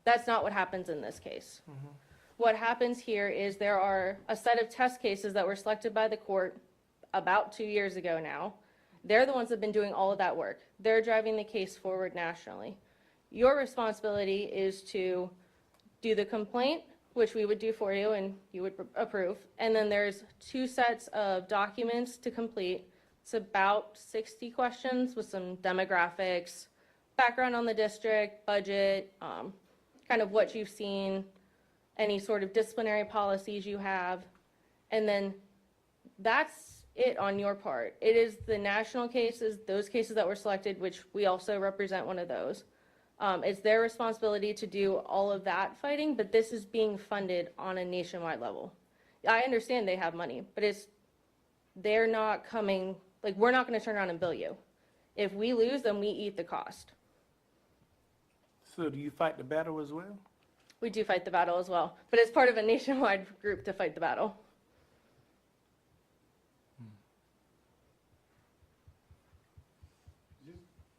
Speaker 10: That's not what happens in this case. What happens here is there are a set of test cases that were selected by the court about 2 years ago now. They're the ones that have been doing all of that work. They're driving the case forward nationally. Your responsibility is to do the complaint, which we would do for you and you would approve. And then there's 2 sets of documents to complete. It's about 60 questions with some demographics, background on the district, budget, kind of what you've seen, any sort of disciplinary policies you have. And then that's it on your part. It is the national cases, those cases that were selected, which we also represent one of those. It's their responsibility to do all of that fighting, but this is being funded on a nationwide level. I understand they have money, but they're not coming, like, we're not gonna turn around and bill you. If we lose, then we eat the cost.
Speaker 11: So do you fight the battle as well?
Speaker 10: We do fight the battle as well, but it's part of a nationwide group to fight the battle.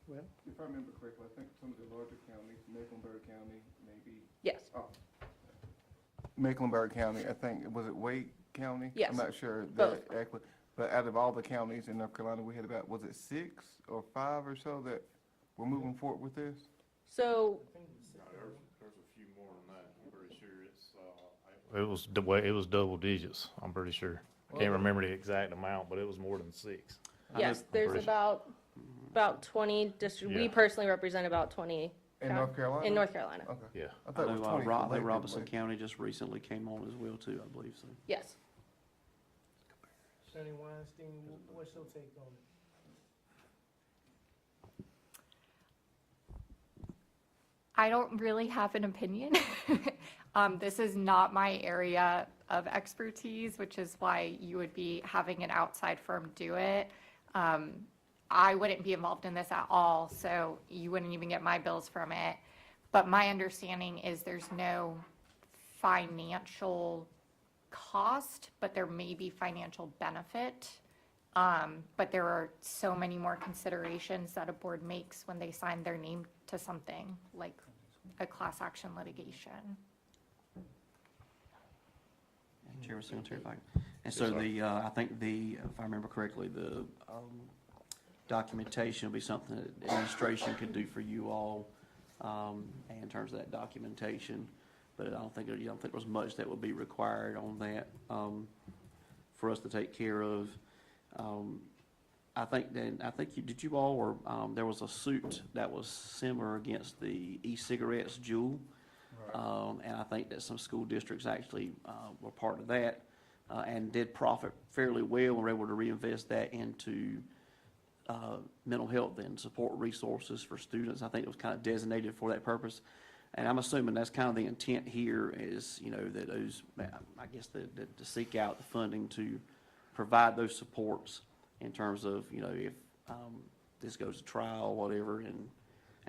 Speaker 5: Just, if I remember correctly, I think some of the larger counties, Mecklenburg County, maybe.
Speaker 10: Yes.
Speaker 5: Mecklenburg County, I think, was it Wade County?
Speaker 10: Yes.
Speaker 5: I'm not sure.
Speaker 10: Both.
Speaker 5: But out of all the counties in North Carolina, we had about, was it 6 or 5 or so that were moving forward with this?
Speaker 10: So
Speaker 1: There's a few more than that, I'm pretty sure it was double digits, I'm pretty sure. I can't remember the exact amount, but it was more than 6.
Speaker 10: yes, there's
Speaker 1: pretty-
Speaker 10: about 20 districts. We
Speaker 1: Yeah.
Speaker 10: personally represent about 20
Speaker 5: In North Carolina?
Speaker 10: in North Carolina.
Speaker 5: Okay.
Speaker 1: Yeah.
Speaker 5: I
Speaker 3: I
Speaker 5: thought it was
Speaker 3: know
Speaker 5: 20 collectively,
Speaker 3: Robinson
Speaker 5: but-
Speaker 3: County just recently came on as well too, I believe so.
Speaker 10: Yes.
Speaker 11: Sonny Weinstein, what's your take on it?
Speaker 12: I don't really have an opinion. This is not my area of expertise, which is why you would be having an outside firm do it. I wouldn't be involved in this at all, so you wouldn't even get my bills from it. But my understanding is there's no financial cost, but there may be financial benefit. But there are so many more considerations that a board makes when they sign their name to something like a class action litigation.
Speaker 3: Chairman Singletary, if I can. And so I think if I remember correctly, the documentation will be something that the administration could do for you all, in terms of that documentation. But I don't think there was much that would be required on that, for us to take care of. Did you all, or, there was a suit that was similar against the e-cigarettes, Juul. And I think that some school districts actually, were part of that, and did profit fairly well and were able to reinvest that into, mental health and support resources for students. I think it was kind of designated for that purpose. And I'm assuming that's kind of the intent here is, that those, I guess, to seek out the funding to provide those supports in terms of, if this goes to trial, whatever, and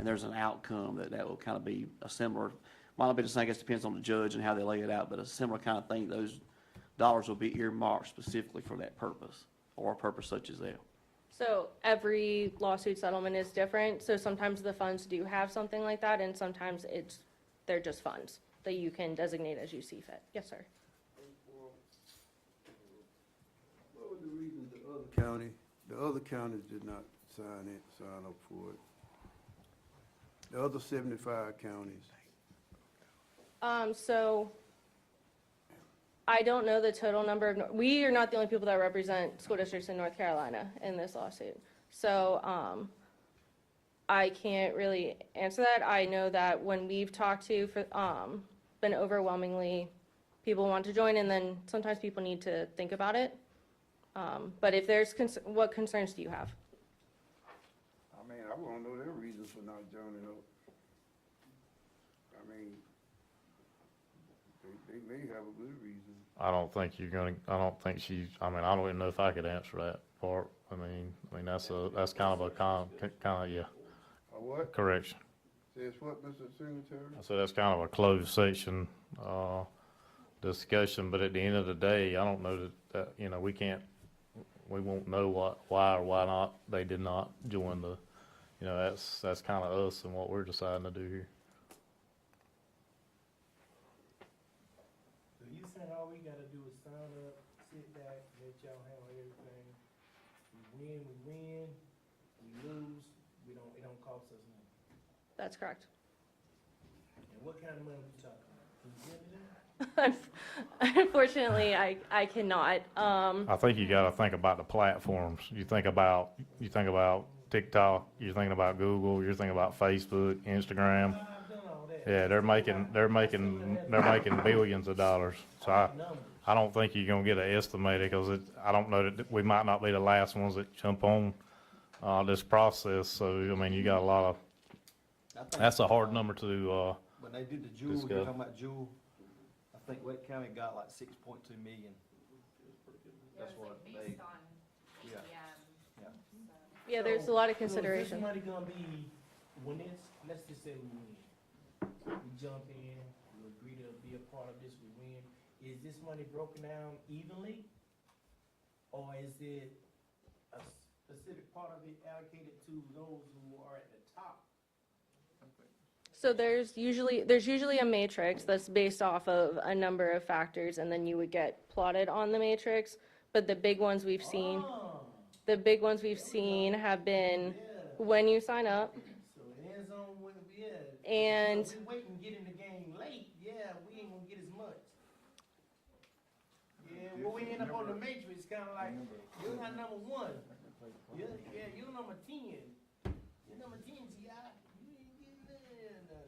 Speaker 3: there's an outcome that will kind of be a similar, might not be the same, I guess depends on the judge and how they lay it out, but a similar kind of thing, those dollars will be earmarked specifically for that purpose, or a purpose such as that.
Speaker 10: So every lawsuit settlement is different. So sometimes the funds do have something like that, and sometimes they're just funds that you can designate as you see fit. Yes, sir.
Speaker 13: What was the reason the other counties did not sign up for it? The other 75 counties.
Speaker 10: So I don't know the total number of, we are not the only people that represent school districts in North Carolina in this lawsuit. So, I can't really answer that. I know that when we've talked to, been overwhelmingly, people want to join, and then sometimes people need to think about it. But if there's, what concerns do you have?
Speaker 13: I mean, I wanna know their reasons for not joining up. I mean, they may have a good reason.
Speaker 1: I don't think I mean, I don't even know if I could answer that part. I mean, that's kind of a, yeah,
Speaker 13: Or what?
Speaker 1: correction.
Speaker 13: Says what, Mr. Secretary?
Speaker 1: So that's kind of a closed section, discussion, but at the end of the day, I don't know that, we won't know why or why not they did not join that's kind of us and what we're deciding to do here.
Speaker 11: So you saying all we gotta do is sign up, sit back, let y'all handle everything? We win, we lose, it don't cost us nothing.
Speaker 10: That's correct.
Speaker 11: And what kind of money we talking about? Can you give me that?
Speaker 10: Unfortunately, I cannot.
Speaker 1: I think you gotta think about the platforms. You think about TikTok, you're thinking about Google, you're thinking about Facebook, Instagram.
Speaker 11: I've done all that.
Speaker 1: Yeah, they're making billions of dollars. So I don't think you're gonna get an estimated, because I don't know that we might not be the last ones that jump on, this process. So, I mean, you got a lot of, that's a hard number to,
Speaker 14: When they did the Jewel,
Speaker 1: Discuss.
Speaker 14: you're talking about Jewel, I think Wake County got like 6.2 million. That's what they, yeah.
Speaker 10: Yeah, there's a lot of
Speaker 11: So is
Speaker 10: consideration.
Speaker 11: this money gonna be, when it's, let's just say we win, we jump in, we agree to be a part of this, we win, is this money broken down evenly? Or is it a specific part of it allocated to those who are at the top?
Speaker 10: So there's usually a matrix that's based off of a number of factors, and then you would get plotted on the matrix. But the big ones we've seen, have been when you sign up,
Speaker 11: So it ends on when, yeah.
Speaker 10: and
Speaker 11: If we wait and get in the game late, yeah, we ain't gonna get as much. Yeah, when we end up on the matrix, kinda like, you're not number one. You're number 10. You're number 10, G.I. You ain't getting there. No.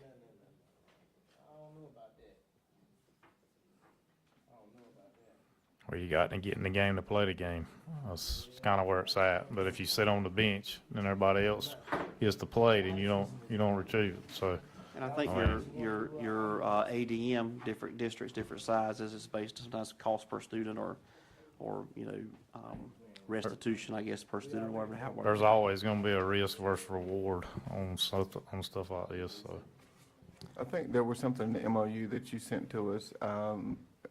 Speaker 11: I don't know about that.
Speaker 1: where you got to get in the game to play the game. That's kind of where it's at. But if you sit on the bench and everybody else gets to play, then you don't retrieve it. So,
Speaker 3: And I think your ADM, different districts, different sizes, is based sometimes cost per student or restitution, I guess, per student, or whatever, how it works.
Speaker 1: there's always going to be a risk versus reward on stuff like this. So.
Speaker 5: I think there was something in the MOU that you sent to us.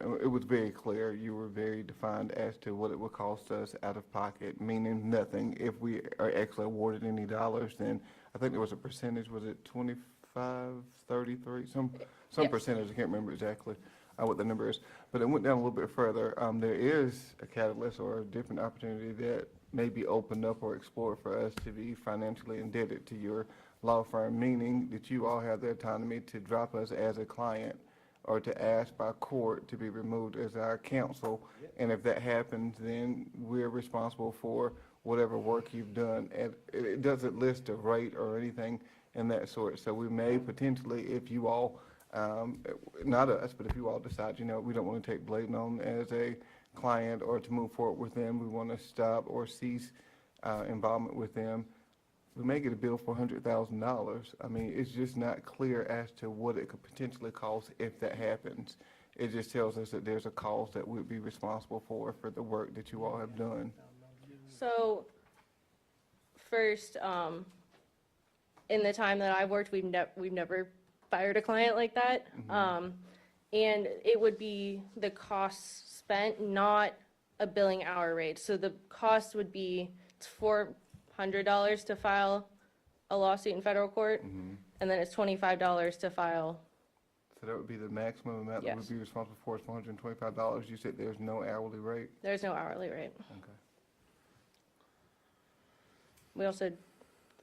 Speaker 5: It was very clear. You were very defined as to what it would cost us out of pocket, meaning nothing. If we are actually awarded any dollars, then I think there was a percentage. Was it 25, 33, some
Speaker 10: Yes.
Speaker 5: percentage? I can't remember exactly what the number is. But it went down a little bit further. There is a catalyst or a different opportunity that may be opened up or explored for us to be financially indebted to your law firm, meaning that you all have the autonomy to drop us as a client or to ask by court to be removed as our counsel. And if that happens, then we're responsible for whatever work you've done. And it doesn't list a rate or anything in that sort. So we may potentially, if you all, not us, but if you all decide, we don't want to take Bladen on as a client or to move forward with them, we want to stop or cease involvement with them, we may get a bill for $100,000. I mean, it's just not clear as to what it could potentially cost if that happens. It just tells us that there's a cost that we'd be responsible for the work that you all have done.
Speaker 10: So, first, in the time that I've worked, we've never fired a client like that. And it would be the costs spent, not a billing hour rate. So the cost would be $400 to file a lawsuit in federal court, and then it's $25 to file.
Speaker 5: So that would be the maximum amount that
Speaker 10: Yes.
Speaker 5: we'd be responsible for is $425. You said there's no hourly rate?
Speaker 10: There's no hourly rate.
Speaker 5: Okay.
Speaker 10: We also had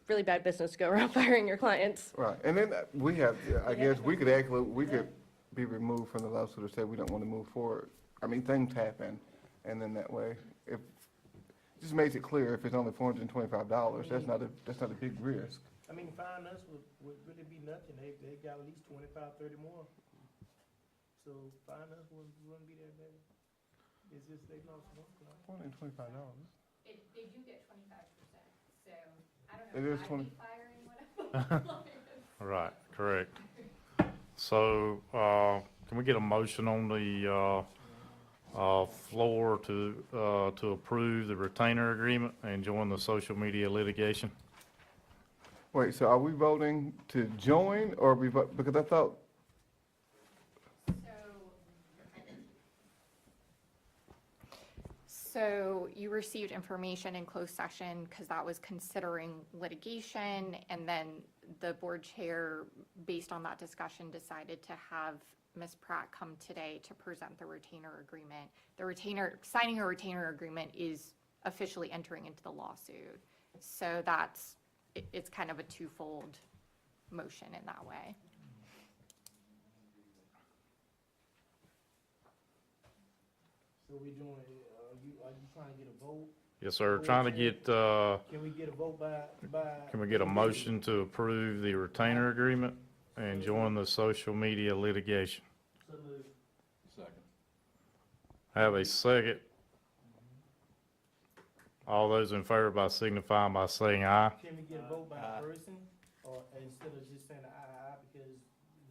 Speaker 10: really bad business to go around firing your clients.
Speaker 5: Right, and then we have, I guess, we could be removed from the lawsuit or say we don't want to move forward. I mean, things happen, and then that way, if, just makes it clear, if it's only $425, that's not a big risk.
Speaker 11: I mean, firing us would really be nothing. They got at least 25, 30 more. so finance wouldn't be that bad. It's just they lost $1.
Speaker 5: $125.
Speaker 12: They do get 25%, so I don't
Speaker 5: It
Speaker 12: know
Speaker 5: is
Speaker 12: if I'd
Speaker 5: 20.
Speaker 12: be firing one of them.
Speaker 1: Right, correct. So, can we get a motion on the, floor to approve the retainer agreement and join the social media litigation?
Speaker 5: Wait, so are we voting to join or are we, because I thought,
Speaker 12: So you received information in closed session because that was considering litigation, and then the board chair, based on that discussion, decided to have Ms. Pratt come today to present the retainer agreement. Signing a retainer agreement is officially entering into the lawsuit. So it's kind of a twofold motion in that way.
Speaker 11: So we doing, are you trying to get a vote?
Speaker 1: Yes, sir, trying to get,
Speaker 11: Can we get a vote by?
Speaker 1: can we get a motion to approve the retainer agreement and join the social media litigation?
Speaker 2: So moved.
Speaker 1: Have a second. All those in favor by signifying by saying aye.
Speaker 11: Can we get a vote by person, or instead of just saying aye, because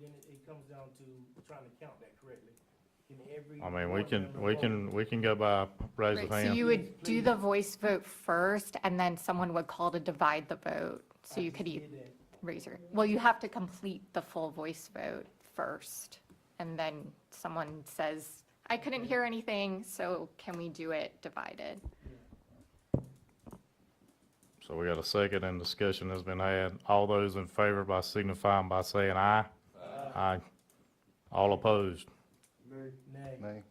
Speaker 11: then it comes down to trying to count that correctly? Can every
Speaker 1: I mean,
Speaker 11: board member vote?
Speaker 1: we can go by raise of
Speaker 12: Right, so
Speaker 1: hand.
Speaker 12: you would do the voice vote first, and then someone would call to divide the vote. So you could
Speaker 11: Did that.
Speaker 12: raise your, well, you have to complete the full voice vote first. And then someone says, I couldn't hear anything, so can we do it divided?
Speaker 1: So we got a second and discussion has been had. All those in favor by signifying by saying aye. Aye. All opposed.
Speaker 11: Nay.
Speaker 5: nay?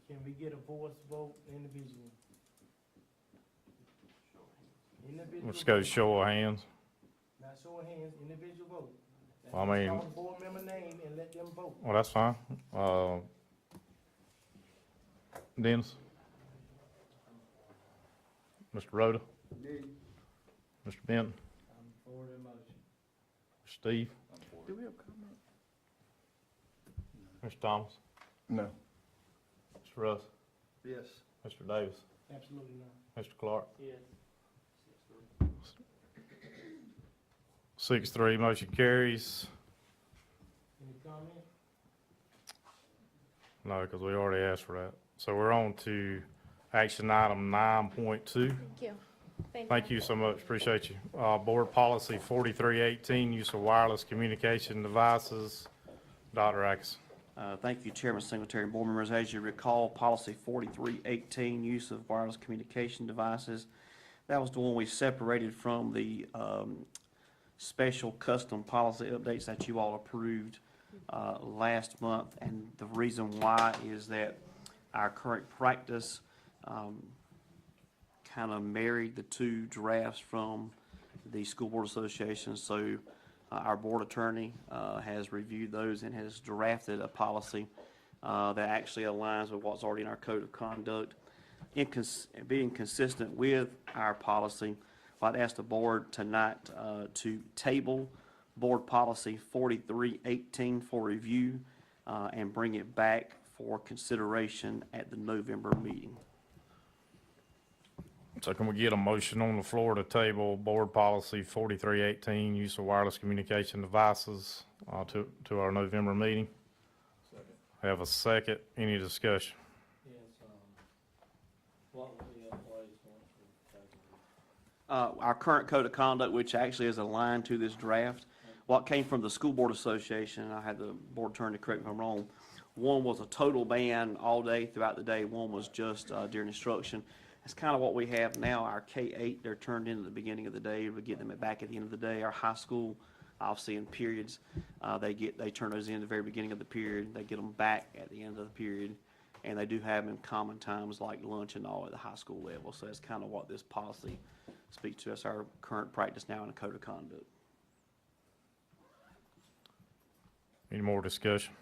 Speaker 11: Can we get a voice vote individually? Individual
Speaker 1: Let's go
Speaker 11: vote.
Speaker 1: show of hands.
Speaker 11: Not show of hands, individual vote.
Speaker 1: I mean-
Speaker 11: Call the board member name and let them vote.
Speaker 1: Well, that's fine. Dennis? Mr. Rhoda? Mr. Benton?
Speaker 2: I'm for the motion.
Speaker 1: Steve?
Speaker 5: Do we have comment?
Speaker 1: Mr. Thomas?
Speaker 5: No.
Speaker 1: Mr. Russ?
Speaker 14: Yes.
Speaker 1: Mr. Davis?
Speaker 11: Absolutely not.
Speaker 1: Mr. Clark?
Speaker 2: Yes.
Speaker 1: 6-3, motion carries.
Speaker 11: Any comment?
Speaker 1: No, because we already asked for that. So we're on to action item 9.2.
Speaker 10: Thank you.
Speaker 1: Thank you so much, appreciate you. Board Policy 4318, use of wireless communication devices. Dr. Ackes.
Speaker 3: Thank you, Chairman Singletary and board members. As you recall, Policy 4318, use of wireless communication devices, that was the one we separated from the special custom policy updates that you all approved last month. And the reason why is that our current practice kind of married the two drafts from the School Board Association. So our board attorney has reviewed those and has drafted a policy that actually aligns with what's already in our code of conduct. Being consistent with our policy, I'd ask the board tonight to table Board Policy 4318 for review and bring it back for consideration at the November meeting.
Speaker 1: So can we get a motion on the floor to table Board Policy 4318, use of wireless communication devices to our November meeting? Have a second, any discussion?
Speaker 2: Yes, what will be in place once we take it?
Speaker 3: Our current code of conduct, which actually is aligned to this draft, what came from the School Board Association, I had the board attorney correct me if I'm wrong, one was a total ban all day throughout the day, one was just during instruction. That's kind of what we have now. Our K-8, they're turned in at the beginning of the day. We get them back at the end of the day. Our high school, obviously in periods, they turn those in at the very beginning of the period. They get them back at the end of the period. And they do have them in common times like lunch and all at the high school level. So that's kind of what this policy speaks to. That's our current practice now in the code of conduct.
Speaker 1: Any more discussion?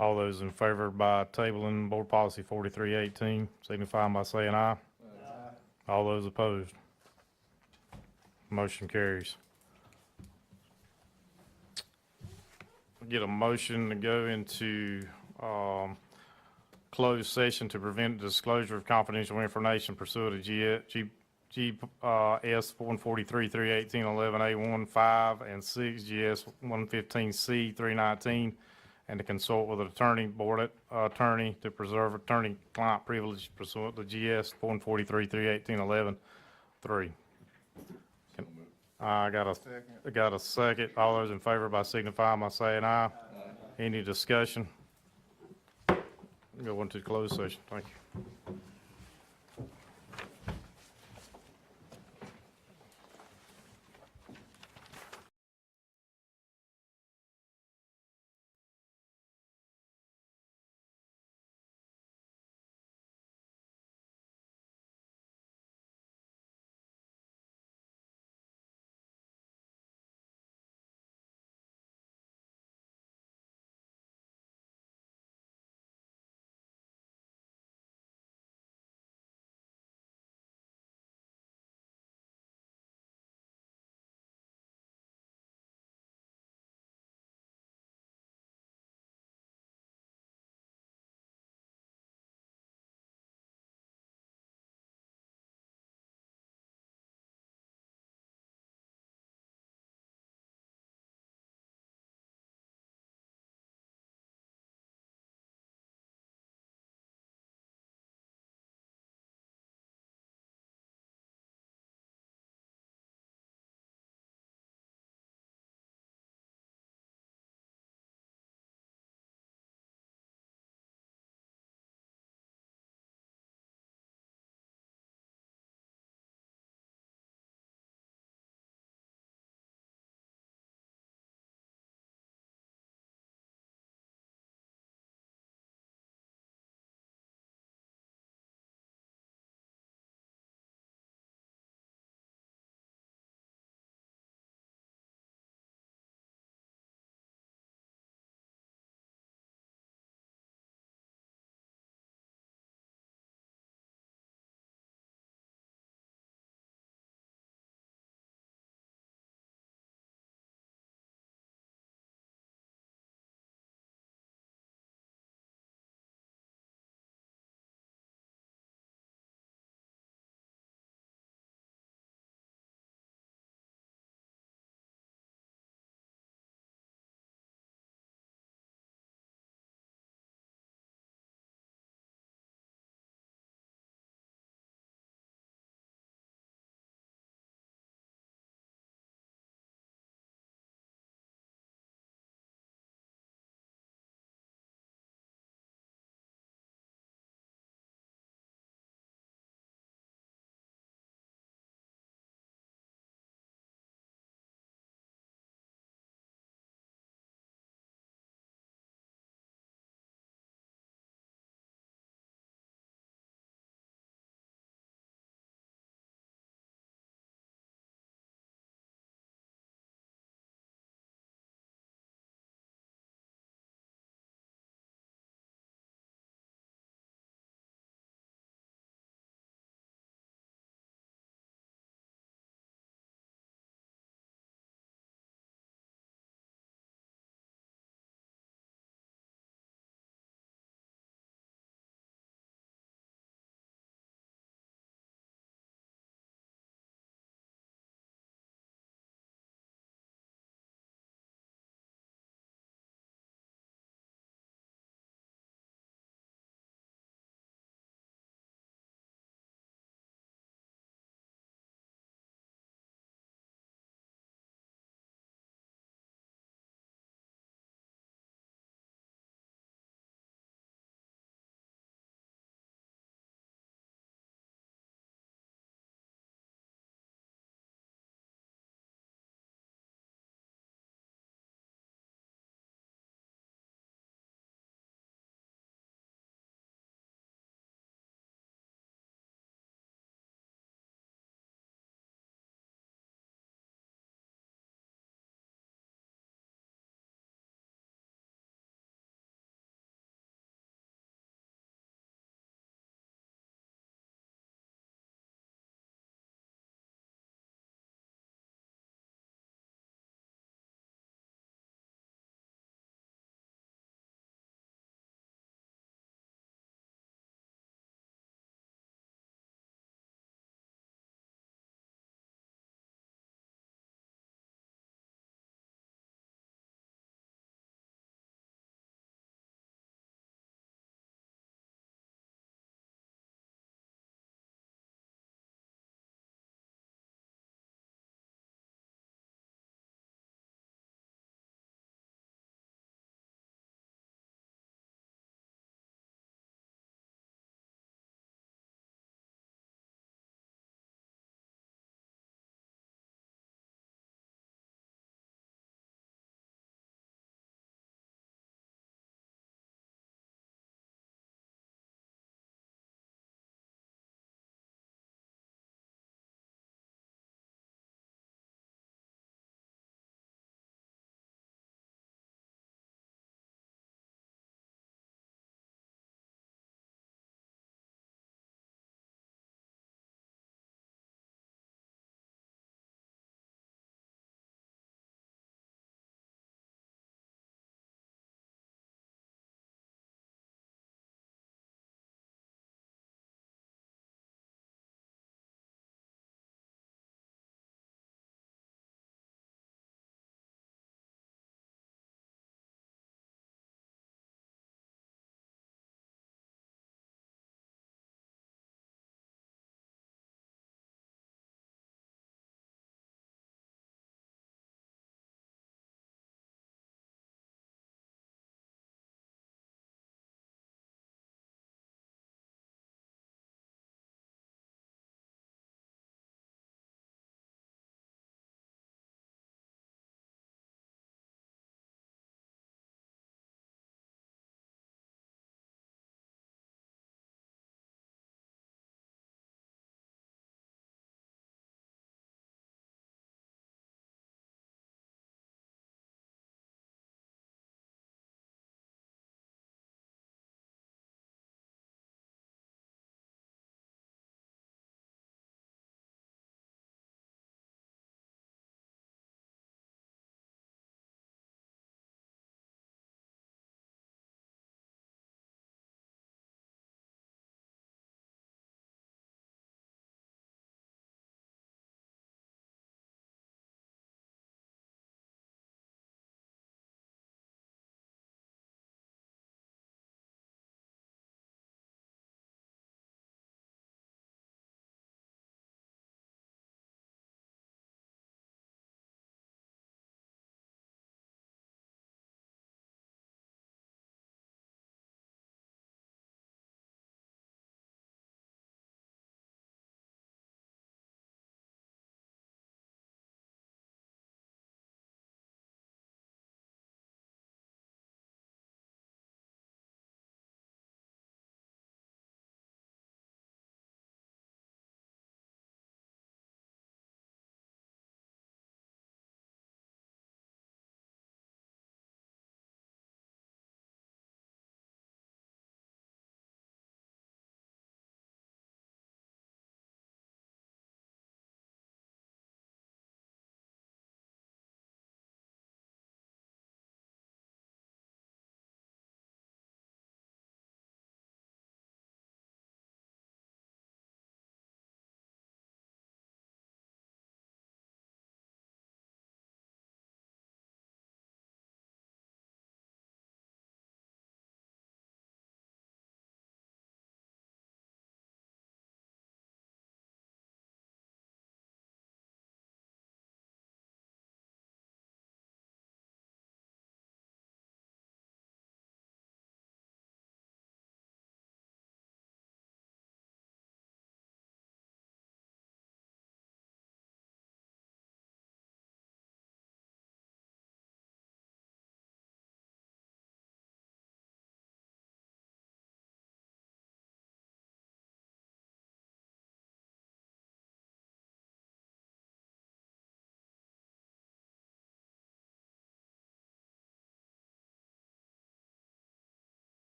Speaker 1: All those in favor by tabling Board Policy 4318, signify by saying aye. All those opposed? Motion carries. get a motion to go into, closed session to prevent disclosure of confidential information pursuant to S 143, 318, 11A1, 5, and 6, GS 115C, 319, and to consult with an attorney, board attorney, to preserve attorney-client privilege pursuant to GS 143, 318, 11, 3. I got a second. All those in favor by signifying by saying aye. Any discussion? Go into closed session. Thank you.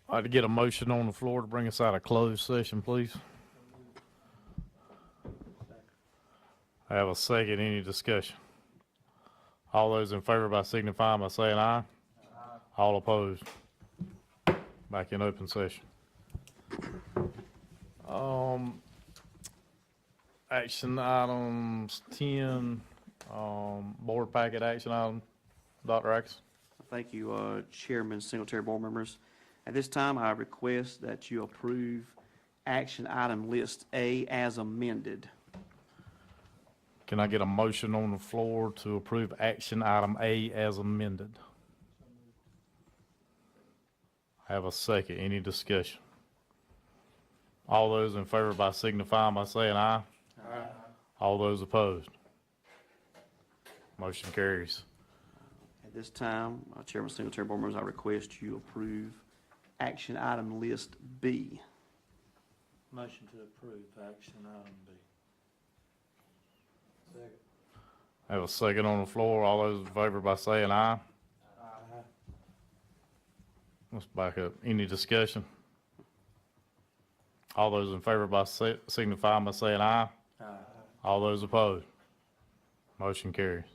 Speaker 1: I'd like to get a motion on the floor to bring us out of closed session, please. I have a second. Any discussion? All those in favor by signifying by saying aye. All opposed. Back in open session. Action items 10, board packet action item. Dr. Atkins.
Speaker 3: Thank you, Chairman, Singletary, board members. At this time, I request that you approve action item list A as amended.
Speaker 1: Can I get a motion on the floor to approve action item A as amended? I have a second. Any discussion? All those in favor by signifying by saying aye. Aye. All those opposed. Motion carries.
Speaker 3: At this time, Chairman, Singletary, board members, I request you approve action item list B.
Speaker 2: Motion to approve action item B. Second.
Speaker 1: I have a second on the floor. All those in favor by saying aye.
Speaker 2: Aye.
Speaker 1: Let's back up. Any discussion? All those in favor by signifying by saying aye.
Speaker 2: Aye.
Speaker 1: All those opposed. Motion carries.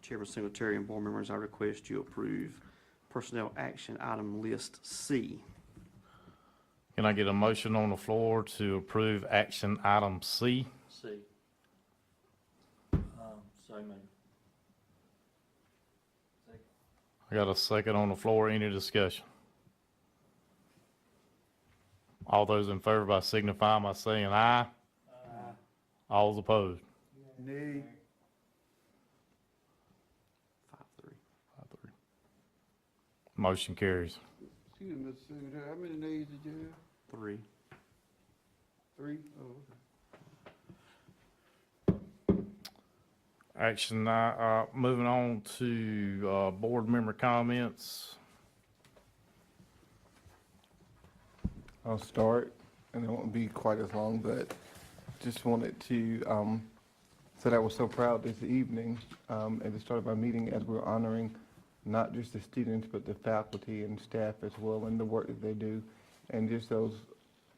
Speaker 3: Chairman, Singletary, and board members, I request you approve personnel action item list C.
Speaker 1: Can I get a motion on the floor to approve action item C?
Speaker 2: C. So moved. Second.
Speaker 1: I got a second on the floor. Any discussion? All those in favor by signifying by saying aye.
Speaker 2: Aye.
Speaker 1: All opposed.
Speaker 13: Nay.
Speaker 3: 5-3.
Speaker 1: Motion carries.
Speaker 13: Excuse me, Mr. Secretary, how many nays did you have?
Speaker 3: 3.
Speaker 13: 3? Oh, okay.
Speaker 1: Action, moving on to, board member comments.
Speaker 5: I'll start, and it won't be quite as long, but just wanted to say that I was so proud this evening at the start of our meeting as we're honoring not just the students, but the faculty and staff as well, and the work that they do, and just those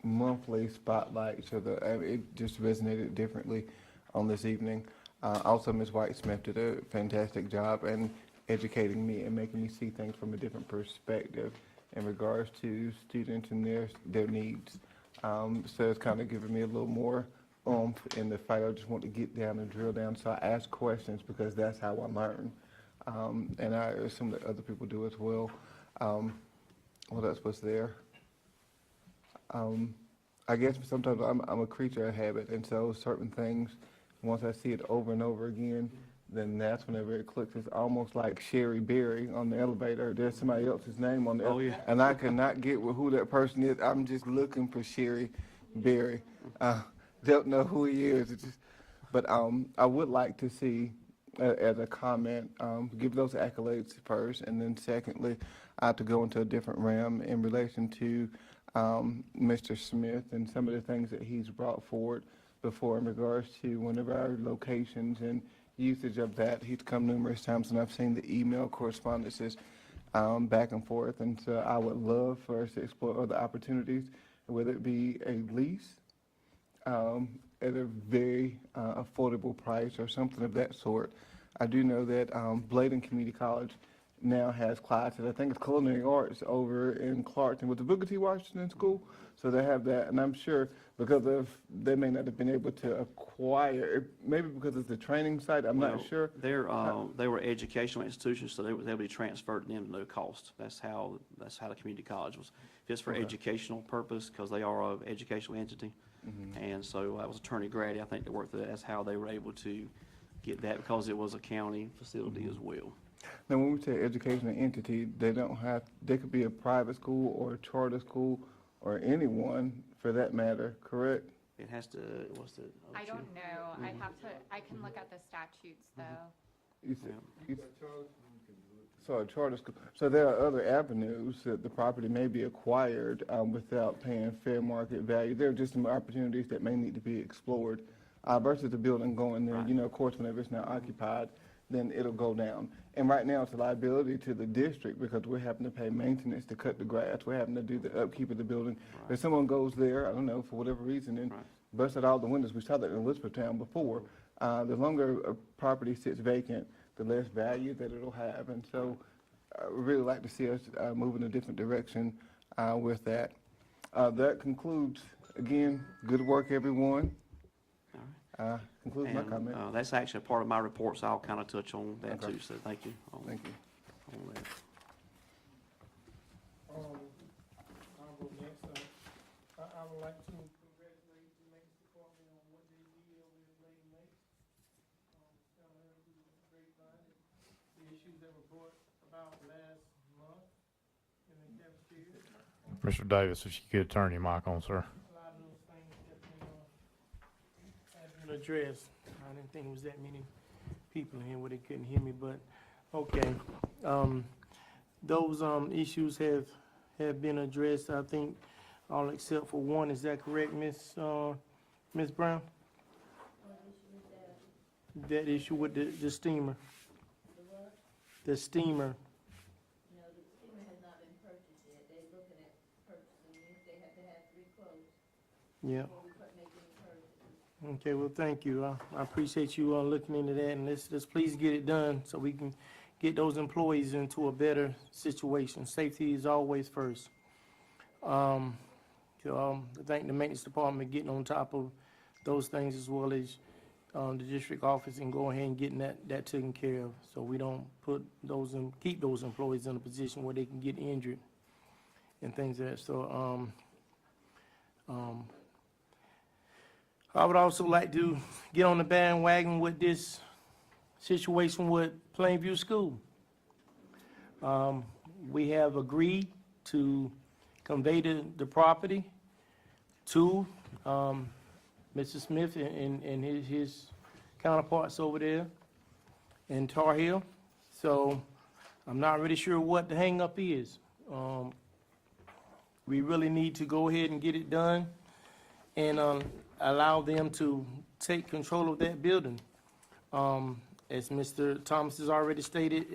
Speaker 5: monthly spotlights. So it just resonated differently on this evening. Also, Ms. Whitesmith did a fantastic job in educating me and making me see things from a different perspective in regards to students and their needs. So it's kind of giving me a little more oomph in the fight. I just want to get down and drill down. So I ask questions because that's how I learn. And I assume that other people do as well. What else was there? I guess sometimes I'm a creature of habit, and so certain things, once I see it over and over again, then that's whenever it clicks. It's almost like Sherry Berry on the elevator. There's somebody else's name on there.
Speaker 3: Oh, yeah.
Speaker 5: And I could not get who that person is. I'm just looking for Sherry Berry. Don't know who he is. It's just, but I would like to see, as a comment, give those accolades first, and then secondly, to go into a different realm in relation to Mr. Smith and some of the things that he's brought forward before in regards to one of our locations and usage of that. He's come numerous times, and I've seen the email correspondences back and forth, and so I would love for us to explore other opportunities, whether it be a lease at a very affordable price or something of that sort. I do know that Bladen Community College now has classes, I think it's culinary arts over in Clarkton with the Booker T. Washington School. So they have that, and I'm sure because they may not have been able to acquire, maybe because it's the training site, I'm not sure.
Speaker 3: They were educational institutions, so they'll be transferred to them at no cost. That's how the community college was. Just for educational purpose, because they are an educational entity. And so that was Attorney Grady, I think, that worked there. That's how they were able to get that, because it was a county facility as well.
Speaker 5: Now, when we say educational entity, they could be a private school or a charter school or anyone for that matter, correct?
Speaker 3: It has to, what's the?
Speaker 12: I don't know. I can look at the statutes though.
Speaker 5: So a charter school. So there are other avenues that the property may be acquired without paying fair market value. There are just some opportunities that may need to be explored versus the building going there.
Speaker 3: Right.
Speaker 5: You know, of course, whenever it's not occupied, then it'll go down. And right now, it's a liability to the district because we're having to pay maintenance to cut the grass. We're having to do the upkeep of the building. If someone goes there, I don't know, for whatever reason, and busts out all the windows, we saw that in Elizabethtown before, the longer a property sits vacant, the less value that it'll have. And so I would really like to see us move in a different direction with that. That concludes, again, good work, everyone. Concludes my
Speaker 3: And,
Speaker 5: comment.
Speaker 3: that's actually a part of my report, so I'll kind of touch on that too, so thank you.
Speaker 5: Thank you.
Speaker 3: On that.
Speaker 11: I'll go next. I would like to congratulate the maintenance department on what they did over in Bladen Lake. Kind of heard through the grapevine the issues that were brought about last month in the cafeteria.
Speaker 1: Mr. Davis, if you could turn your mic on, sir.
Speaker 11: A lot of those things have been addressed. I didn't think it was that many people in here where they couldn't hear me, but, okay. Those, issues have been addressed, I think, all except for one. Is that correct, Ms. Brown? That issue with the steamer. The steamer.
Speaker 8: No, the steamer has not been purchased yet. They're looking at purchasing it. They have to have 3 quotes
Speaker 11: Yeah.
Speaker 8: before we make any purchases.
Speaker 11: Okay, well, thank you. I appreciate you looking into that, and let's please get it done so we can get those employees into a better situation. Safety is always first. I thank the maintenance department getting on top of those things as well as the district office and go ahead and getting that taken care of, so we don't put those in, keep those employees in a position where they can get injured and things like that. So, I would also like to get on the bandwagon with this situation with Plainview School. We have agreed to convey the property to Mr. Smith and his counterparts over there in Tar Heel. So I'm not really sure what the hangup is. We really need to go ahead and get it done and allow them to take control of that building. As Mr. Thomas has already stated,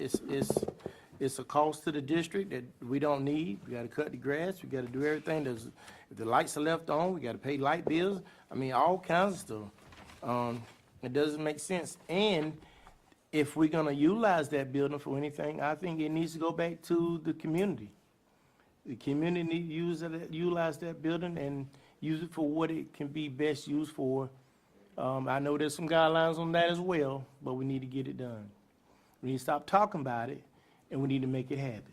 Speaker 11: it's a cost to the district that we don't need. We gotta cut the grass, we gotta do everything. If the lights are left on, we gotta pay light bills. I mean, all kinds of stuff. It doesn't make sense. And if we're gonna utilize that building for anything, I think it needs to go back to the community. The community need to utilize that building and use it for what it can be best used for. I know there's some guidelines on that as well, but we need to get it done. We need to stop talking about it, and we need to make it happen.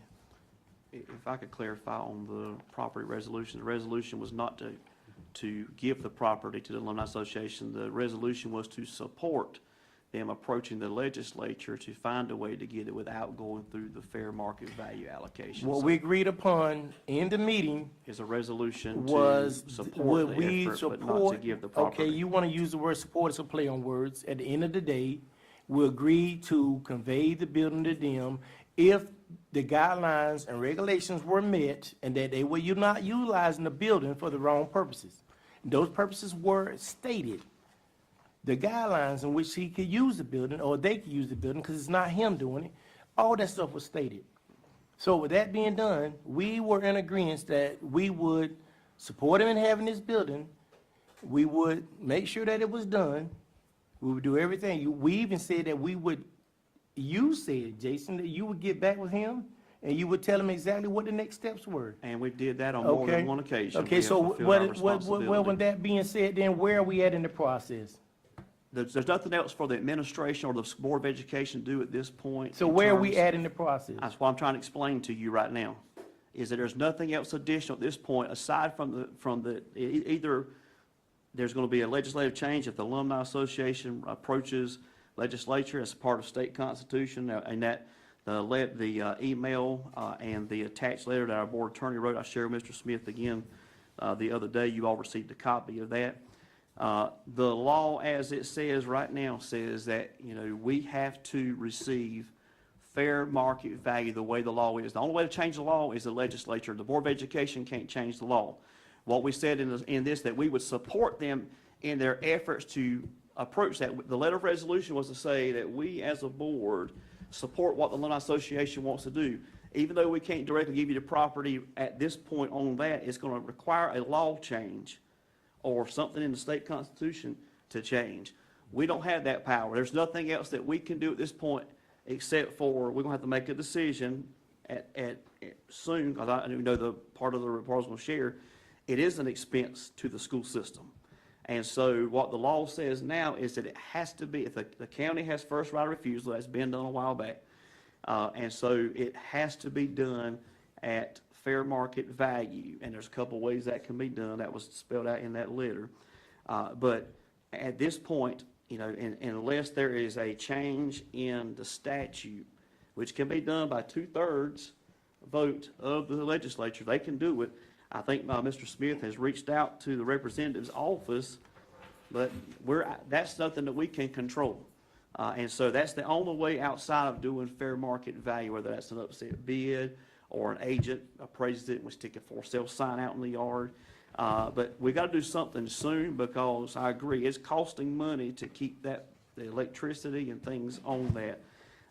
Speaker 3: If I could clarify on the property resolution, the resolution was not to give the property to the Alumni Association. The resolution was to support them approaching the legislature to find a way to get it without going through the fair market value allocation.
Speaker 11: What we agreed upon in the meeting
Speaker 3: Is a resolution to
Speaker 11: was,
Speaker 3: support
Speaker 11: would
Speaker 3: the
Speaker 11: we
Speaker 3: effort, but not to
Speaker 11: support,
Speaker 3: give the
Speaker 11: okay,
Speaker 3: property.
Speaker 11: you want to use the word support as a play on words. At the end of the day, we agreed to convey the building to them if the guidelines and regulations were met and that they were not utilizing the building for the wrong purposes. Those purposes were stated. The guidelines in which he could use the building, or they could use the building, because it's not him doing it, all that stuff was stated. So with that being done, we were in agreement that we would support him in having this building. We would make sure that it was done. We would do everything. We even said that we would, you said, Jason, that you would get back with him and you would tell him exactly what the next steps were.
Speaker 3: And we did that on more
Speaker 11: Okay.
Speaker 3: than one occasion. We
Speaker 11: Okay,
Speaker 3: have
Speaker 11: so
Speaker 3: fulfilled our
Speaker 11: well, with
Speaker 3: responsibility.
Speaker 11: that being said, then where are we at in the process?
Speaker 3: There's nothing else for the administration or the Board of Education to do at this point.
Speaker 11: So
Speaker 3: in
Speaker 11: where are we
Speaker 3: terms-
Speaker 11: at in the process?
Speaker 3: That's what I'm trying to explain to you right now, is that there's nothing else additional at this point, aside from the, either there's going to be a legislative change if the Alumni Association approaches legislature as part of state constitution, and that the email and the attached letter that our board attorney wrote, I shared with Mr. Smith again the other day. You all received a copy of that. The law, as it says right now, says that, we have to receive fair market value the way the law is. The only way to change the law is the legislature. The Board of Education can't change the law. What we said in this, that we would support them in their efforts to approach that. The letter of resolution was to say that we, as a board, support what the Alumni Association wants to do. Even though we can't directly give you the property at this point on that, it's going to require a law change or something in the state constitution to change. We don't have that power. There's nothing else that we can do at this point except for we're going to have to make a decision at soon, because I know the part of the report's going to share. It is an expense to the school system. And so what the law says now is that it has to be, if the county has first right of refusal, that's been done a while back. And so it has to be done at fair market value. And there's a couple ways that can be done. That was spelled out in that letter. But at this point, you know, unless there is a change in the statute, which can be done by 2/3 vote of the legislature, they can do it. I think Mr. Smith has reached out to the representative's office, but that's nothing that we can control. And so that's the only way outside of doing fair market value, whether that's an upset bid or an agent appraises it and we stick a for sale sign out in the yard. But we got to do something soon, because I agree, it's costing money to keep the electricity and things on that.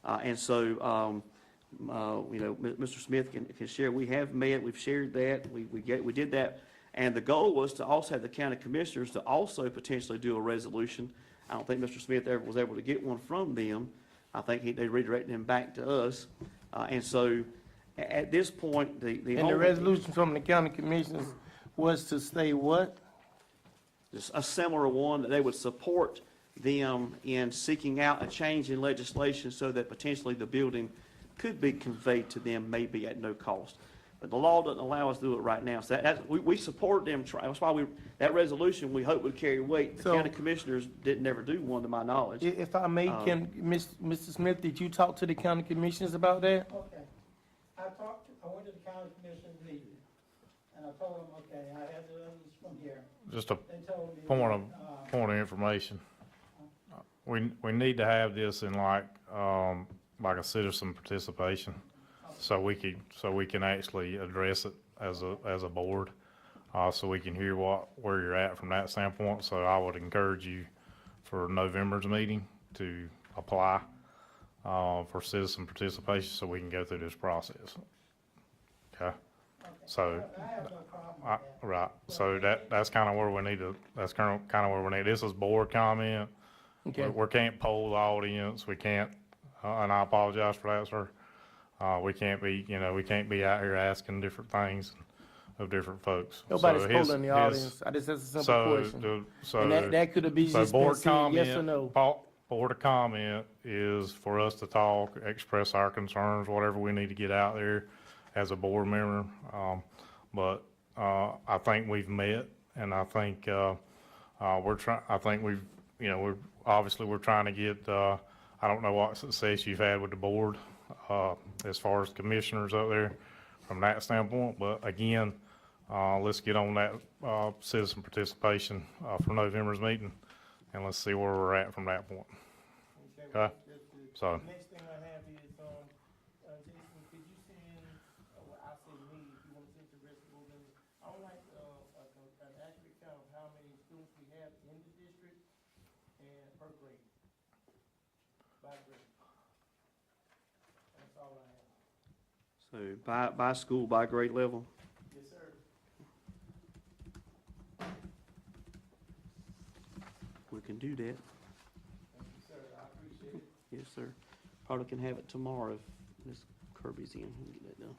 Speaker 3: And so, you know, Mr. Smith can share, we have met, we've shared that, we did that. And the goal was to also have the county commissioners to also potentially do a resolution. I don't think Mr. Smith ever was able to get one from them. I think they redirected him back to us. And so at this point,
Speaker 11: And the resolution from the county commissioners was to say what?
Speaker 3: Just a similar one, that they would support them in seeking out a change in legislation so that potentially the building could be conveyed to them, maybe at no cost. But the law doesn't allow us to do it right now. So we support them. That's why that resolution, we hope would carry weight. The county commissioners didn't ever do one, to my knowledge.
Speaker 11: If I may, Mr. Smith, did you talk to the county commissioners about that?
Speaker 2: Okay. I went to the county commissioners meeting, and I told them, okay, I had the others from here.
Speaker 1: Just a
Speaker 2: They told me.
Speaker 1: point of information. We need to have this in like a citizen participation, so we can actually address it as a board, so we can hear where you're at from that standpoint. So I would encourage you for November's meeting to apply for citizen participation, so we can go through this process. Okay. So,
Speaker 2: I have no problem with that.
Speaker 1: right, so that's kind of where we need to, that's kind of where we need, this is board comment.
Speaker 11: Okay.
Speaker 1: We can't poll the audience, we can't, and I apologize for that, sir. We can't be out here asking different things of different folks.
Speaker 11: Nobody's
Speaker 1: So his-
Speaker 11: polling the
Speaker 1: his-
Speaker 11: audience. I just asked a simple question.
Speaker 1: So,
Speaker 11: And that could have been
Speaker 1: so
Speaker 11: just been
Speaker 1: board
Speaker 11: said yes or
Speaker 1: comment,
Speaker 11: no.
Speaker 1: board of comment is for us to talk, express our concerns, whatever we need to get out there as a board member. But I think we've met, and I think we're trying to get, I don't know what success you've had with the board, as far as commissioners up there from that standpoint, but again, let's get on that, citizen participation, for November's meeting, and let's see where we're at from that point. Okay? So,
Speaker 11: Next thing I have is, Jason, could you send, I say me, if you want to send the rest of the board members, I would like, an accurate count of how many students we have in the district and per grade. By grade. That's all I have.
Speaker 3: So by school, by grade level.
Speaker 11: Yes, sir.
Speaker 3: We can do that.
Speaker 11: Thank you, sir. I appreciate it.
Speaker 3: Yes, sir. Probably can have it tomorrow if Ms. Kirby's in. We can get that done.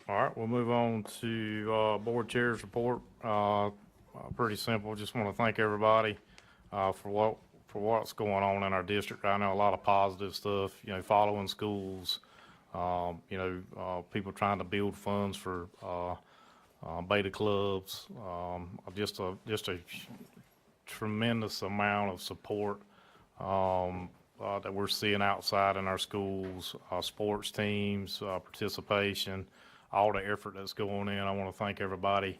Speaker 1: all right, we'll move on to, board chair's report. Pretty simple. Just want to thank everybody, for what's going on in our district. I know a lot of positive stuff, following schools, people trying to build funds for, beta clubs, just a tremendous amount of support, that we're seeing outside in our schools, sports teams, participation, all the effort that's going in. I want to thank everybody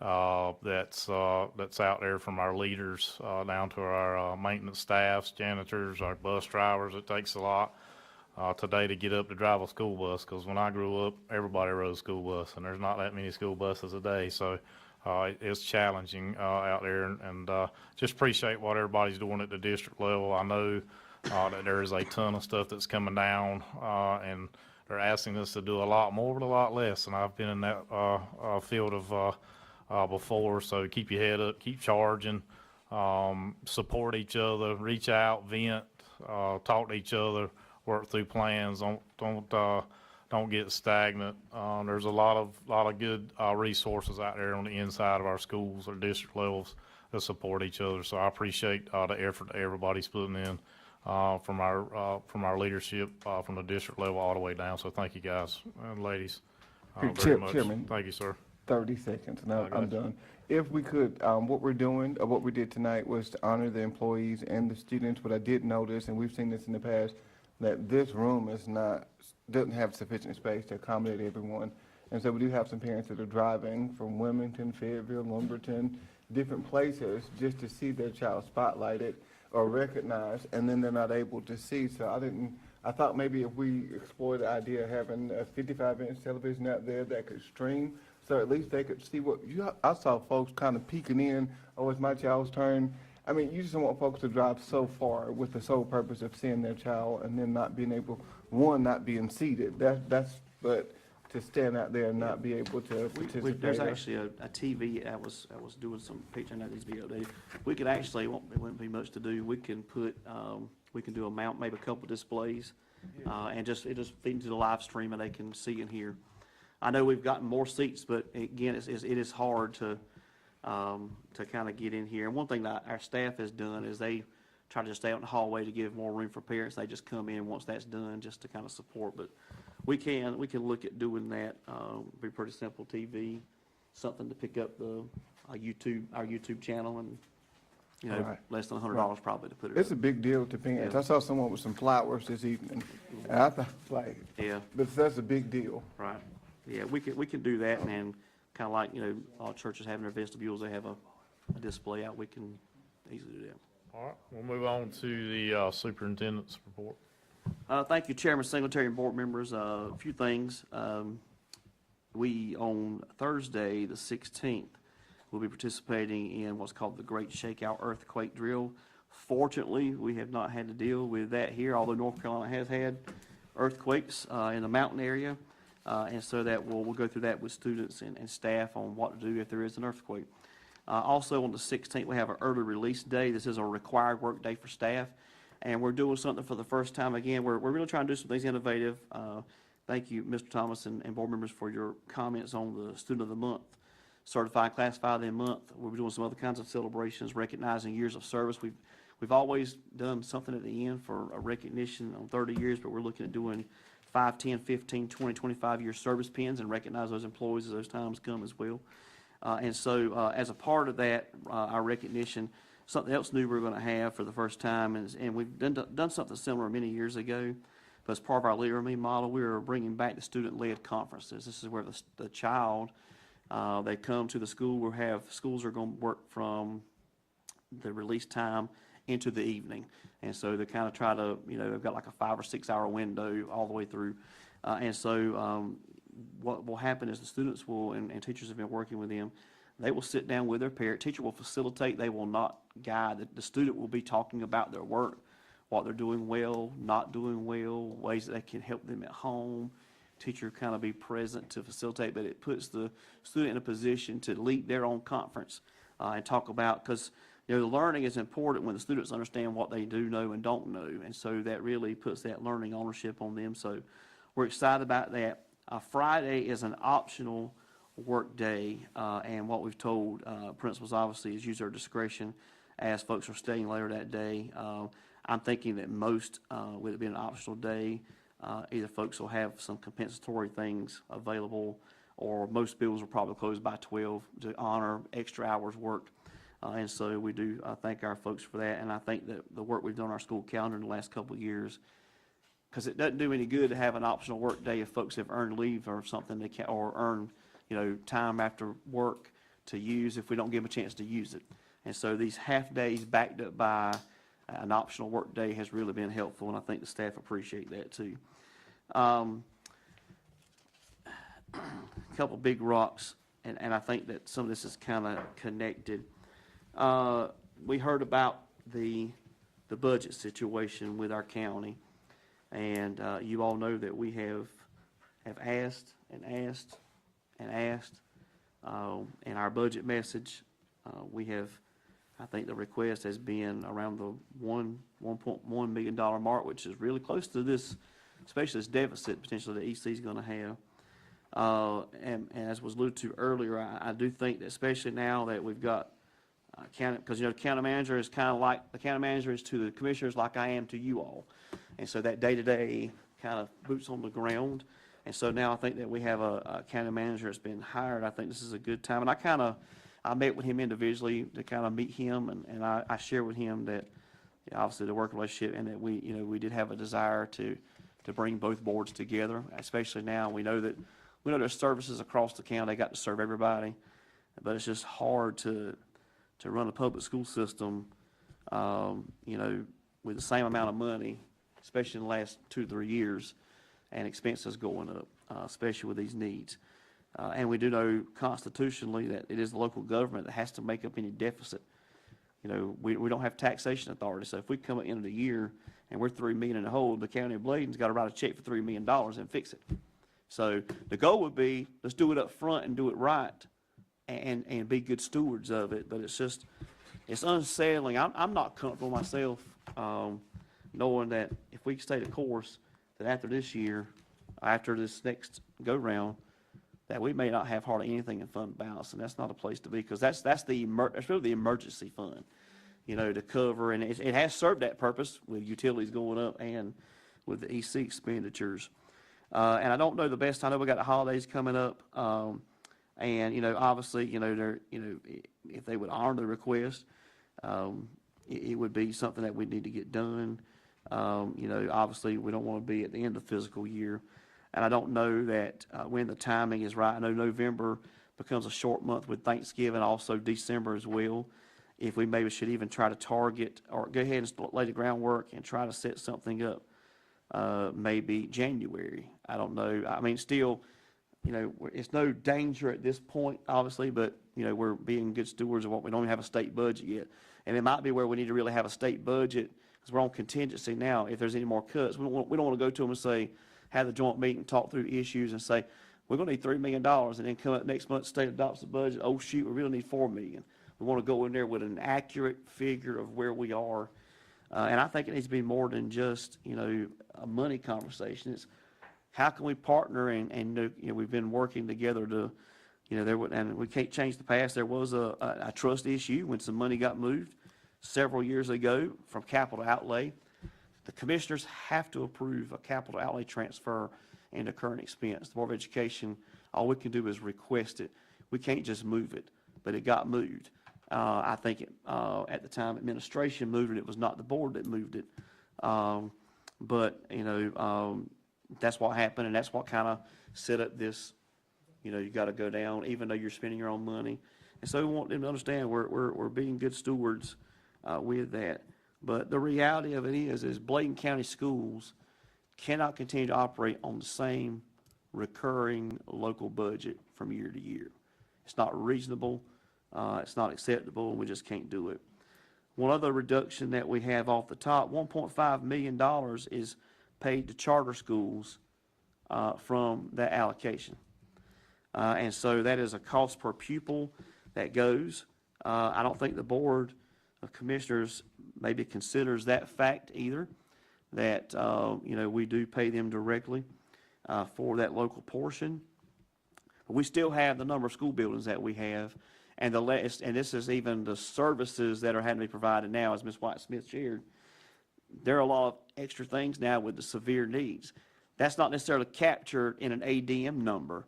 Speaker 1: that's out there, from our leaders down to our maintenance staffs, janitors, our bus drivers. It takes a lot today to get up to drive a school bus, because when I grew up, everybody rode a school bus, and there's not that many school buses a day, so it's challenging out there, and just appreciate what everybody's doing at the district level. I know that there is a ton of stuff that's coming down, and they're asking us to do a lot more with a lot less, and I've been in that field of before, so keep your head up, keep charging, support each other, reach out, vent, talk to each other, work through plans. Don't get stagnant. There's a lot of good resources out there on the inside of our schools or district levels that support each other. So I appreciate the effort that everybody's putting in from our leadership from the district level all the way down. So thank you guys and ladies very much.
Speaker 5: Chairman.
Speaker 1: Thank you, sir.
Speaker 5: 30 seconds, and
Speaker 1: I got
Speaker 5: I'm
Speaker 1: you.
Speaker 5: done. If we could, what we're doing, or what we did tonight was to honor the employees and the students, but I did notice, and we've seen this in the past, that this room doesn't have sufficient space to accommodate everyone. And so we do have some parents that are driving from Wilmington, Fayetteville, Lumberton, different places, just to see their child spotlighted or recognized, and then they're not able to see. So I thought maybe if we explored the idea of having a 55-inch television out there that could stream, so at least they could see I saw folks kind of peeking in, oh, it's my child's turn. I mean, you just don't want folks to drive so far with the sole purpose of seeing their child and then not being able, not being seated. But to stand out there and not be able to participate.
Speaker 3: There's actually a TV, I was doing some picture that needs to be updated. We could actually, it wouldn't be much to do, we can put, we can do a mount, maybe a couple displays, and it just feed into the live stream and they can see and hear. I know we've gotten more seats, but again, it is hard to kind of get in here. And one thing that our staff has done is they try to just stay out in the hallway to give more room for parents. They just come in once that's done just to kind of support. But we can look at doing that. Be pretty simple TV, something to pick up our YouTube channel, and
Speaker 5: Right.
Speaker 3: less than $100 probably to put it
Speaker 5: It's
Speaker 3: up.
Speaker 5: a big deal to parents.
Speaker 3: Yeah.
Speaker 5: I saw someone with some flowers this evening, and I thought,
Speaker 3: Yeah,
Speaker 5: but that's a big deal.
Speaker 3: right. Yeah, we can do that, and then kind of like, all churches having their vestibules, they have a display out. We can easily do that.
Speaker 1: All right, we'll move on to the superintendent's report.
Speaker 3: Thank you, Chairman Singletary and board members. A few things. We, on Thursday, the 16th, will be participating in what's called the Great Shakeout Earthquake Drill. Fortunately, we have not had to deal with that here, although North Carolina has had earthquakes in the mountain area. And so that we'll go through that with students and staff on what to do if there is an earthquake. Also, on the 16th, we have an early release day. This is a required work day for staff, and we're doing something for the first time. Again, we're really trying to do some things innovative. Thank you, Mr. Thomas and board members, for your comments on the Student of the Month, Certified Classified of the Month. We'll be doing some other kinds of celebrations, recognizing years of service. We've always done something at the end for a recognition on 30 years, but we're looking at doing 5, 10, 15, 20, 25-year service pins and recognize those employees as those times come as well. And so as a part of that, our recognition, something else new we're going to have for the first time, and we've done something similar many years ago, but as part of our Leader in Me model, we are bringing back the student-led conferences. This is where the child, they come to the school. Schools are going to work from the release time into the evening. And so they kind of try to, they've got like a 5 or 6 hour window all the way through. And so what will happen is the students will, and teachers have been working with them, they will sit down with their parent. Teacher will facilitate. They will not guide. The student will be talking about their work, what they're doing well, not doing well, ways that they can help them at home. Teacher kind of be present to facilitate, but it puts the student in a position to lead their own conference and talk about, because the learning is important when the students understand what they do know and don't know, and so that really puts that learning ownership on them. So we're excited about that. Friday is an optional work day, and what we've told principals obviously is use their discretion as folks are staying later that day. I'm thinking that most, with it being an optional day, either folks will have some compensatory things available, or most schools will probably close by 12 to honor extra hours worked. And so we do thank our folks for that, and I think that the work we've done on our school calendar in the last couple of years, because it doesn't do any good to have an optional work day if folks have earned leave or something, they can, or earn time after work to use if we don't give them a chance to use it. And so these half days backed up by an optional work day has really been helpful, and I think the staff appreciate that too. Couple big rocks, and I think that some of this is kind of connected. We heard about the budget situation with our county, and you all know that we have asked and asked and asked. In our budget message, we have, I think the request has been around the $1.1 million mark, which is really close to this, especially this deficit potentially that EC is going to have. And as was alluded to earlier, I do think that especially now that we've got county, because the county manager is kind of like, the county manager is to the commissioners like I am to you all. And so that day-to-day kind of boots on the ground. And so now I think that we have a county manager that's been hired. I think this is a good time. And I met with him individually to kind of meet him, and I shared with him that obviously the work relationship, and that we did have a desire to bring both boards together, especially now. We know there's services across the county. They got to serve everybody, but it's just hard to run a public school system, with the same amount of money, especially in the last 2 to 3 years, and expenses going up, especially with these needs. And we do know constitutionally that it is the local government that has to make up any deficit. We don't have taxation authority, so if we come at the end of the year and we're $3 million in the hole, the county of Bladen's got to write a check for $3 million and fix it. So the goal would be, let's do it up front and do it right and be good stewards of it, but it's unsettling. I'm not comfortable myself, knowing that if we stay the course, that after this year, after this next go-round, that we may not have hardly anything in fund balance, and that's not a place to be, because that's really the emergency fund, to cover, and it has served that purpose with utilities going up and with the EC expenditures. And I don't know the best. I know we got the holidays coming up, and obviously, if they would honor the request, it would be something that we need to get done. Obviously, we don't want to be at the end of the fiscal year. And I don't know that when the timing is right. I know November becomes a short month with Thanksgiving, also December as well. If we maybe should even try to target or go ahead and lay the groundwork and try to set something up, maybe January. I don't know. I mean, still, it's no danger at this point, obviously, but, we're being good stewards of what we don't even have a state budget yet. And it might be where we need to really have a state budget, because we're on contingency now. If there's any more cuts, we don't want to go to them and say, have the joint meeting, talk through issues and say, we're going to need $3 million, and then come up next month, state adopts the budget. Oh, shoot, we really need $4 million. We want to go in there with an accurate figure of where we are. And I think it needs to be more than just, a money conversation. It's how can we partner and we've been working together to, and we can't change the past. There was a trust issue when some money got moved several years ago from capital outlay. The commissioners have to approve a capital outlay transfer into current expense. The Board of Education, all we can do is request it. We can't just move it, but it got moved. I think at the time administration moved it. It was not the board that moved it. But that's what happened, and that's what kind of set up this, you got to go down, even though you're spending your own money. And so we want them to understand we're being good stewards with that. But the reality of it is Bladen County schools cannot continue to operate on the same recurring local budget from year to year. It's not reasonable, it's not acceptable, and we just can't do it. One other reduction that we have off the top, $1.5 million is paid to charter schools from that allocation. And so that is a cost per pupil that goes. I don't think the Board of Commissioners maybe considers that fact either, that, we do pay them directly for that local portion. But we still have the number of school buildings that we have, and this is even the services that are having to be provided now, as Ms. White-Smith shared. There are a lot of extra things now with the severe needs. That's not necessarily captured in an ADM number.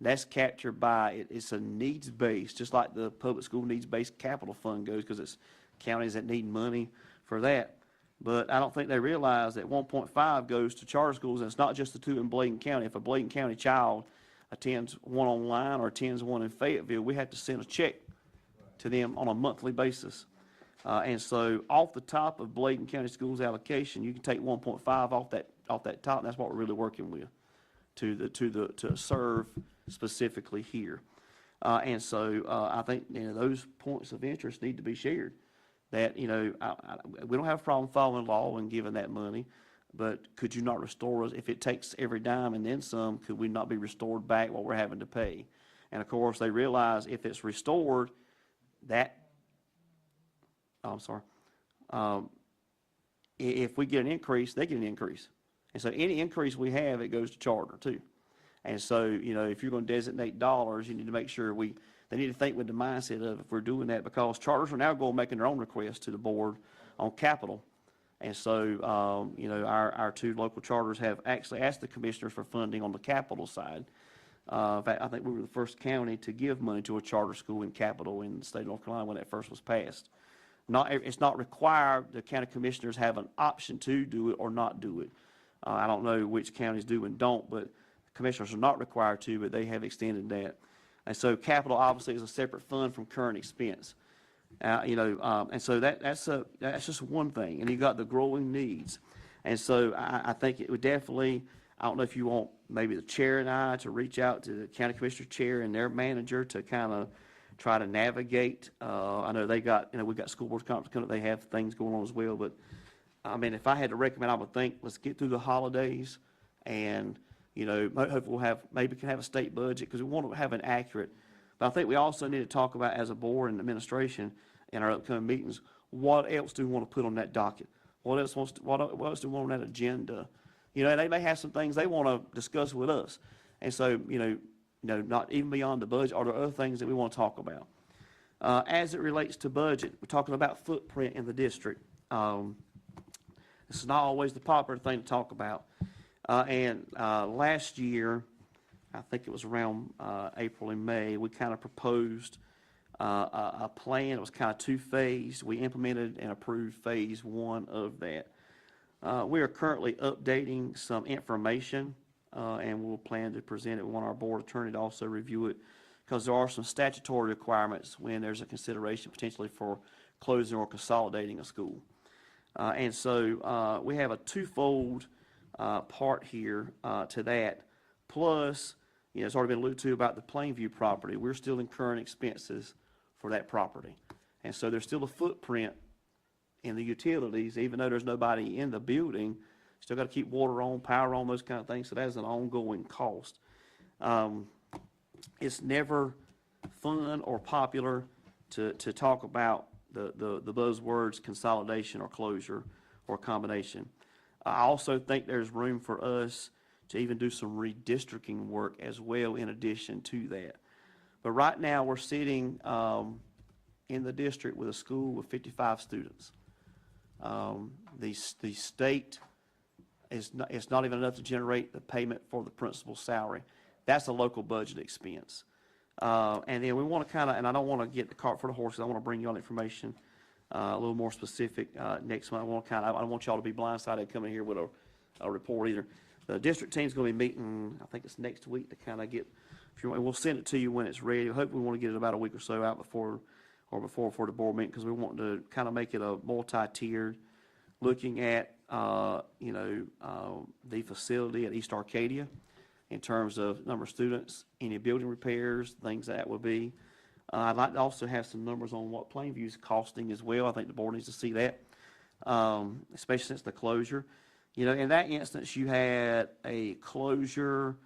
Speaker 3: That's captured by, it's a needs-based, just like the public school needs-based capital fund goes, because it's counties that need money for that. But I don't think they realize that 1.5 goes to charter schools, and it's not just the 2 in Bladen County. If a Bladen County child attends one online or attends one in Fayetteville, we have to send a check to them on a monthly basis. And so off the top of Bladen County Schools allocation, you can take 1.5 off that top, and that's what we're really working with to serve specifically here. And so, I think, those points of interest need to be shared. That, we don't have a problem following law and giving that money, but could you not restore us? If it takes every dime and then some, could we not be restored back what we're having to pay? And of course, they realize if it's restored, if we get an increase, they get an increase. And so any increase we have, it goes to charter too. And so, if you're going to designate dollars, you need to make sure they need to think with the mindset of if we're doing that, because charters are now going making their own requests to the board on capital. And so, our two local charters have actually asked the commissioners for funding on the capital side. In fact, I think we were the first county to give money to a charter school in capital in the state of North Carolina when that first was passed. It's not required. The county commissioners have an option to do it or not do it. I don't know which counties do and don't, but commissioners are not required to, but they have extended that. And so capital obviously is a separate fund from current expense. And so that's just one thing. And you got the growing needs. And so I think it would definitely, I don't know if you want maybe the chair and I to reach out to the county commissioner chair and their manager to kind of try to navigate. I know they got, we've got school board conference coming up, they have things going on as well. But I mean, if I had to recommend, I would think, let's get through the holidays and, hopefully we'll have, maybe can have a state budget because we want to have an accurate. But I think we also need to talk about as a board and administration in our upcoming meetings, what else do we want to put on that docket? What else do we want on that agenda? They may have some things they want to discuss with us. And so, not even beyond the budget, are there other things that we want to talk about? As it relates to budget, we're talking about footprint in the district. This is not always the popular thing to talk about. And last year, I think it was around April and May, we kind of proposed a plan. It was kind of two-phased. We implemented and approved phase one of that. We are currently updating some information, and we'll plan to present it. We want our board attorney to also review it, because there are some statutory requirements when there's a consideration potentially for closing or consolidating a school. And so we have a twofold part here to that. Plus, it's already been alluded to about the Plainview property. We're still incurring expenses for that property. And so there's still a footprint in the utilities, even though there's nobody in the building. Still got to keep water on, power on, those kind of things. So that is an ongoing cost. It's never fun or popular to talk about the buzzwords consolidation or closure or combination. I also think there's room for us to even do some redistricting work as well in addition to that. But right now, we're sitting in the district with a school with 55 students. The state it's not even enough to generate the payment for the principal's salary. That's a local budget expense. And then we want to kind of, and I don't want to get the cart for the horses, I want to bring you all information a little more specific next month. I don't want y'all to be blindsided coming here with a report either. The district team's going to be meeting, I think it's next week, to kind of get, if you want, we'll send it to you when it's ready. Hopefully we want to get it about a week or so out before the board meeting, because we want to kind of make it a multi-tiered, looking at, the facility at East Arcadia in terms of number of students, any building repairs, things that would be. I'd like to also have some numbers on what Plainview is costing as well. I think the board needs to see that, especially since the closure. In that instance, you had a closure,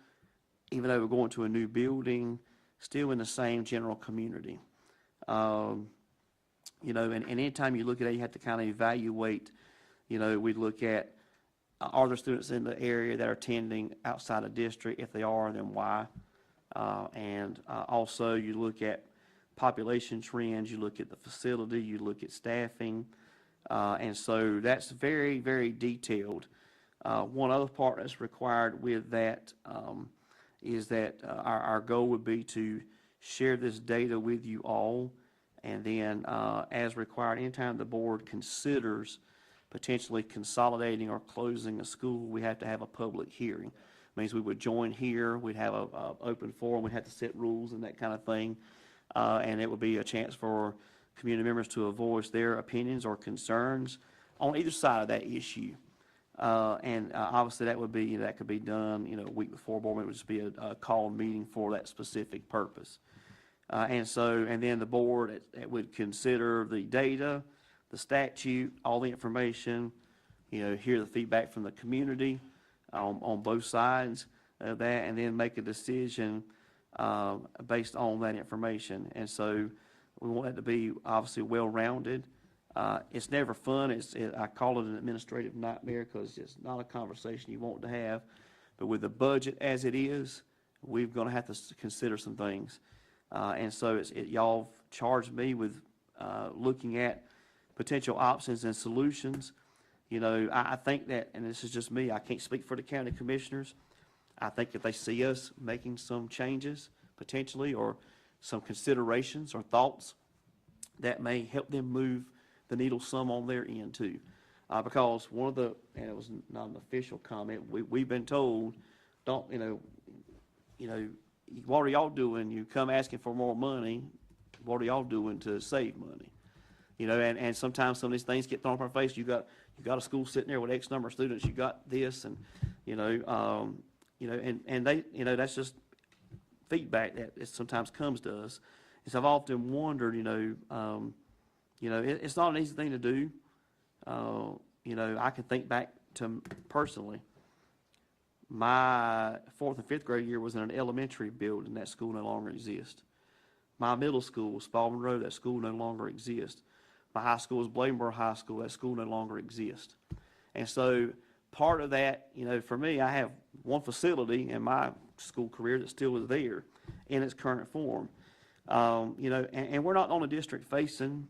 Speaker 3: even though we're going to a new building, still in the same general community. And anytime you look at it, you have to kind of evaluate, we look at, are there students in the area that are attending outside of district? If they are, then why? And also you look at population trends, you look at the facility, you look at staffing. And so that's very, very detailed. One other part that's required with that is that our goal would be to share this data with you all. And then as required, anytime the board considers potentially consolidating or closing a school, we have to have a public hearing. It means we would join here, we'd have a open forum, we'd have to set rules and that kind of thing. And it would be a chance for community members to voice their opinions or concerns on either side of that issue. Obviously, that could be done, a week before board meeting, would just be a called meeting for that specific purpose. And then the board it would consider the data, the statute, all the information, hear the feedback from the community on both sides of that, and then make a decision based on that information. And so we want it to be obviously well-rounded. It's never fun. I call it an administrative nightmare because it's not a conversation you want to have. But with the budget as it is, we're going to have to consider some things. And so y'all charged me with looking at potential options and solutions. I think that, and this is just me, I can't speak for the county commissioners. I think if they see us making some changes potentially, or some considerations or thoughts, that may help them move the needle some on their end too. Because one of the, and it was not an official comment, we've been told, what are y'all doing? You come asking for more money, what are y'all doing to save money? And sometimes some of these things get thrown up our face. You got a school sitting there with X number of students, you got this, and, and they, that's just feedback that it sometimes comes to us. And so I've often wondered, it's not an easy thing to do. I can think back to personally, my 4th and 5th grade year was in an elementary building. That school no longer exists. My middle school was Spalding Road. That school no longer exists. My high school was Bladenboro High School. That school no longer exists. And so part of that, for me, I have one facility in my school career that still is there in its current form. And we're not on a district-facing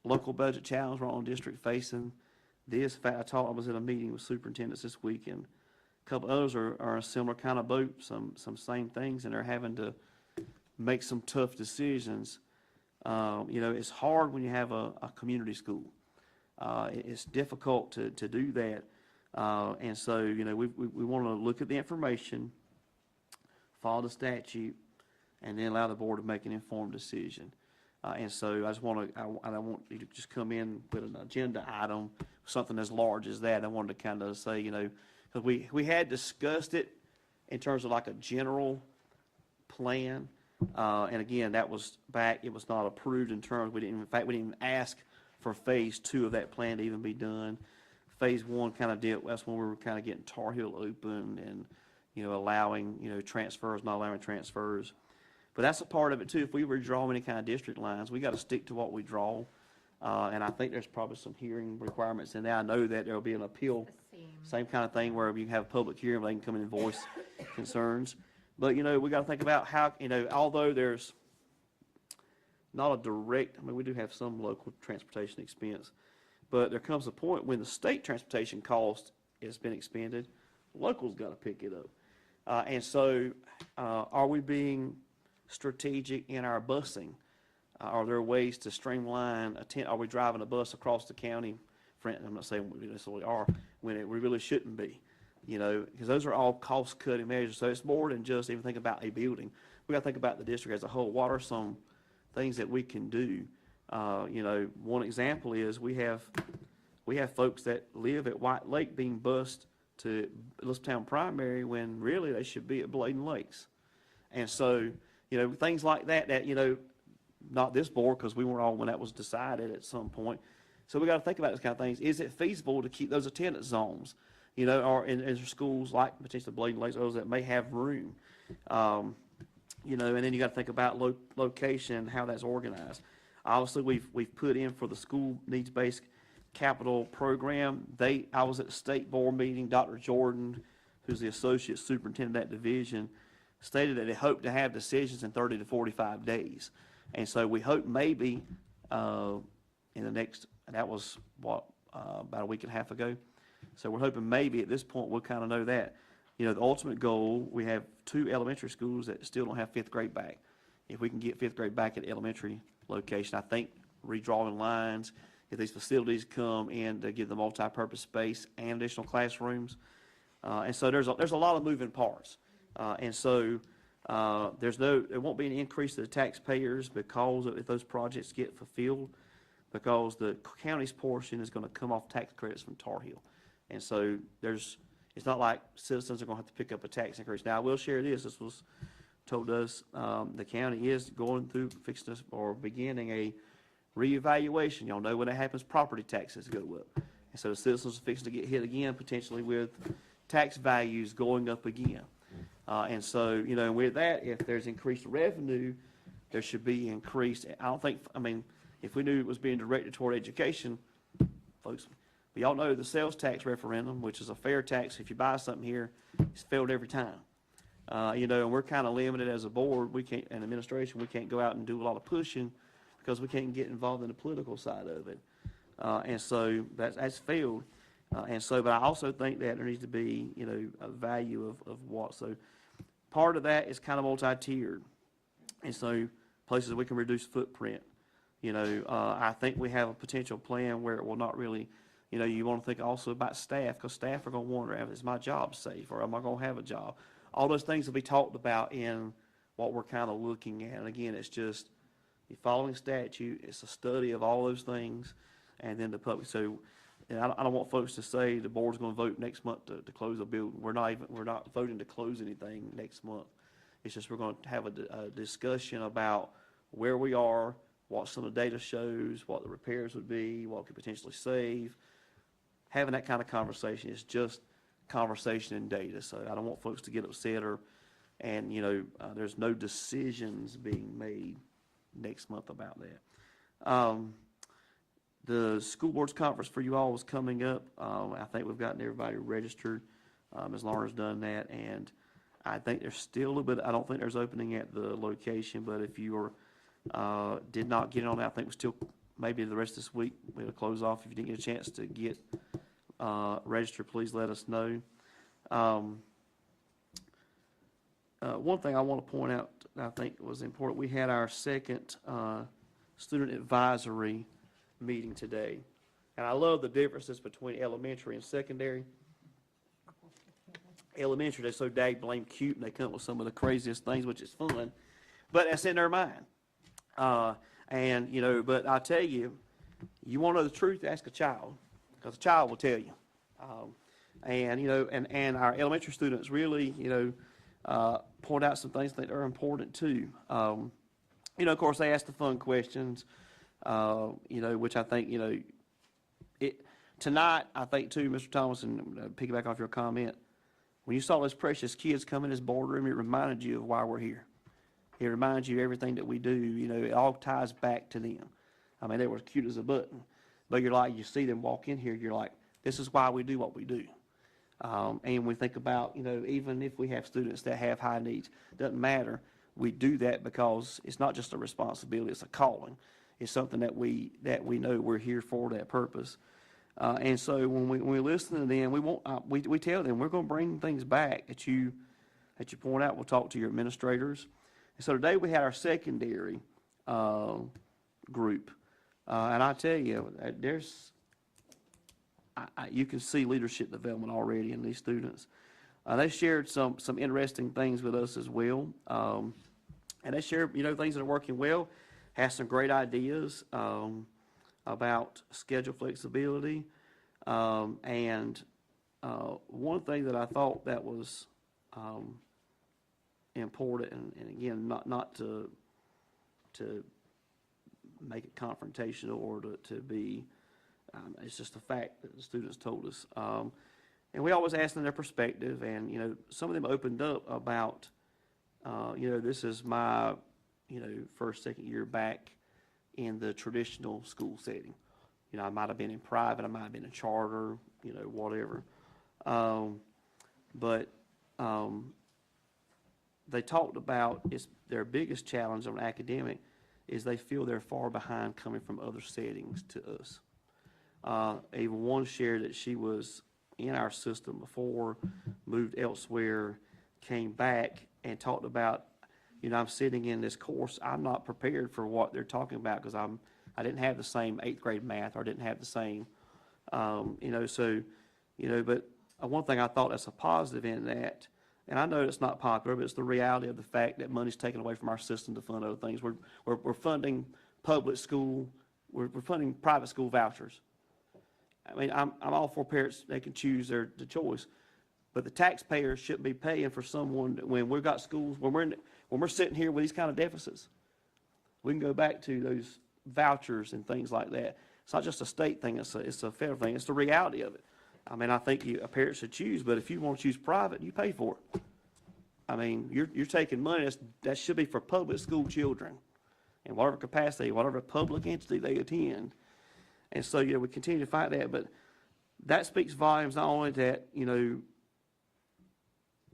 Speaker 3: local budget challenge. We're on district-facing this. In fact, I was at a meeting with superintendents this week, and a couple others are a similar kind of boat, some same things, and they're having to make some tough decisions. It's hard when you have a community school. It's difficult to do that. And so, we want to look at the information, follow the statute, and then allow the board to make an informed decision. And so I don't want you to just come in with an agenda item, something as large as that. I wanted to kind of say, because we had discussed it in terms of like a general plan. And again, that was back, it was not approved in terms, we didn't even ask for phase 2 of that plan to even be done. Phase 1 kind of that's when we were kind of getting Tar Heel open and, allowing, transfers, not allowing transfers. But that's a part of it too. If we were to draw any kind of district lines, we got to stick to what we draw. And I think there's probably some hearing requirements in there. I know that there'll be an appeal, same kind of thing where you have a public hearing, they can come in and voice concerns. But, we got to think about how, although there's not a direct, we do have some local transportation expense, but there comes a point when the state transportation cost has been expended, locals got to pick it up. And so, are we being strategic in our busing? Are there ways to streamline, are we driving a bus across the county? I'm not saying we necessarily are, when we really shouldn't be. Because those are all cost-cutting measures. So it's more than just even think about a building. We got to think about the district as a whole. What are some things that we can do? One example is we have folks that live at White Lake being bused to Elizabethtown Primary when really they should be at Bladen Lakes. And so, things like that, not this board, because we weren't all when that was decided at some point. So we got to think about this kind of things. Is it feasible to keep those attendance zones? Or in schools like potentially Bladen Lakes, those that may have room. And then you got to think about location and how that's organized. Obviously, we've put in for the school needs-based capital program. I was at the state board meeting. Dr. Jordan, who's the associate superintendent of that division, stated that they hope to have decisions in 30 to 45 days. And so we hope maybe in the next, that was about a week and a half ago. So we're hoping maybe at this point we'll kind of know that. The ultimate goal, we have 2 elementary schools that still don't have 5th grade back. If we can get 5th grade back at the elementary location, I think redrawing lines, if these facilities come in to give them multi-purpose space and additional classrooms. And so there's a lot of moving parts. And so There won't be an increase to the taxpayers because if those projects get fulfilled, because the county's portion is gonna come off tax credits from Tar Heel. And so it's not like citizens are gonna have to pick up a tax increase. Now, I will share this was told us, the county is going through, fixing this, or beginning a reevaluation. Y'all know when that happens, property taxes go up. And so the citizens are fixing to get hit again, potentially with tax values going up again. And so, with that, if there's increased revenue, there should be increased, if we knew it was being directed toward education, folks, we all know the sales tax referendum, which is a fair tax. If you buy something here, it's failed every time. And we're kind of limited as a board, and administration, we can't go out and do a lot of pushing because we can't get involved in the political side of it. And so that's failed. But I also think that there needs to be, a value of what. So part of that is kind of multi-tiered. And so places we can reduce footprint. I think we have a potential plan where it will not really, you want to think also about staff, because staff are going to wonder, is my job safe, or am I going to have a job? All those things will be talked about in what we're kind of looking at. And again, it's just, you're following statute, it's a study of all those things, and then the public. So, and I don't want folks to say the board's going to vote next month to close a building. We're not voting to close anything next month. It's just we're going to have a discussion about where we are, what some of the data shows, what the repairs would be, what could potentially save. Having that kind of conversation is just conversation and data. So I don't want folks to get upset there's no decisions being made next month about that. The school board's conference for you all is coming up. I think we've gotten everybody registered. Ms. Lauren's done that, and I think there's still a little bit, I don't think there's opening at the location, but if you did not get on that, I think we still, maybe the rest of this week, we'll close off. If you didn't get a chance to get registered, please let us know. One thing I want to point out that I think was important, we had our second student advisory meeting today. And I love the differences between elementary and secondary. Elementary, they're so blame cute, and they come up with some of the craziest things, which is fun, but that's in their mind. But I tell you, you want to know the truth, ask a child, because a child will tell you. And our elementary students really, point out some things that are important too. Of course, they ask the fun questions, which I think, tonight, I think too, Mr. Thomas, and piggyback off your comment, when you saw those precious kids come in this boardroom, it reminded you of why we're here. It reminds you of everything that we do, it all ties back to them. They were cute as a button, but you see them walk in here, you're like, this is why we do what we do. And we think about, even if we have students that have high needs, doesn't matter. We do that because it's not just a responsibility, it's a calling. It's something that we know we're here for that purpose. And so when we listen to them, we tell them we're going to bring things back that you point out. We'll talk to your administrators. And so today we had our secondary group, and I tell you, you can see leadership development already in these students. They shared some interesting things with us as well, and they shared things that are working well. Have some great ideas about schedule flexibility, and one thing that I thought that was important, and again, not to make it confrontational or to be, it's just a fact that the students told us. And we always ask them their perspective, and some of them opened up about, this is my first, second year back in the traditional school setting. I might have been in private, I might have been in charter, whatever. But they talked about their biggest challenge on academic is they feel they're far behind coming from other settings to us. Even one shared that she was in our system before, moved elsewhere, came back and talked about, I'm sitting in this course, I'm not prepared for what they're talking about because I didn't have the same 8th grade math, or I didn't have the same, but one thing I thought that's a positive in that, and I know it's not popular, but it's the reality of the fact that money's taken away from our system to fund other things. We're funding public school, we're funding private school vouchers. I mean, I'm all for parents, they can choose their choice, but the taxpayers shouldn't be paying for someone when we've got schools, when we're sitting here with these kind of deficits. We can go back to those vouchers and things like that. It's not just a state thing, it's a federal thing, it's the reality of it. I mean, I think a parent should choose, but if you want to choose private, you pay for it. I mean, you're taking money that should be for public school children in whatever capacity, whatever public entity they attend. And so, we continue to fight that, but that speaks volumes, not only that,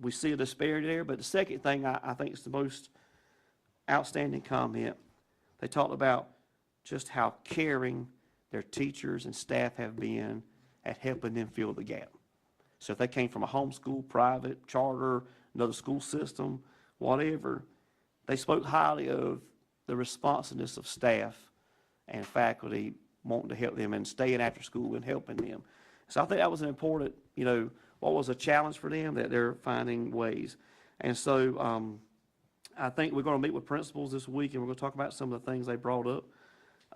Speaker 3: we see a disparity there, but the second thing I think is the most outstanding comment. They talked about just how caring their teachers and staff have been at helping them fill the gap. So if they came from a homeschool, private, charter, another school system, whatever, they spoke highly of the responsiveness of staff and faculty wanting to help them and staying after school and helping them. So I think that was an important, what was a challenge for them, that they're finding ways. And so I think we're going to meet with principals this week, and we're going to talk about some of the things they brought up.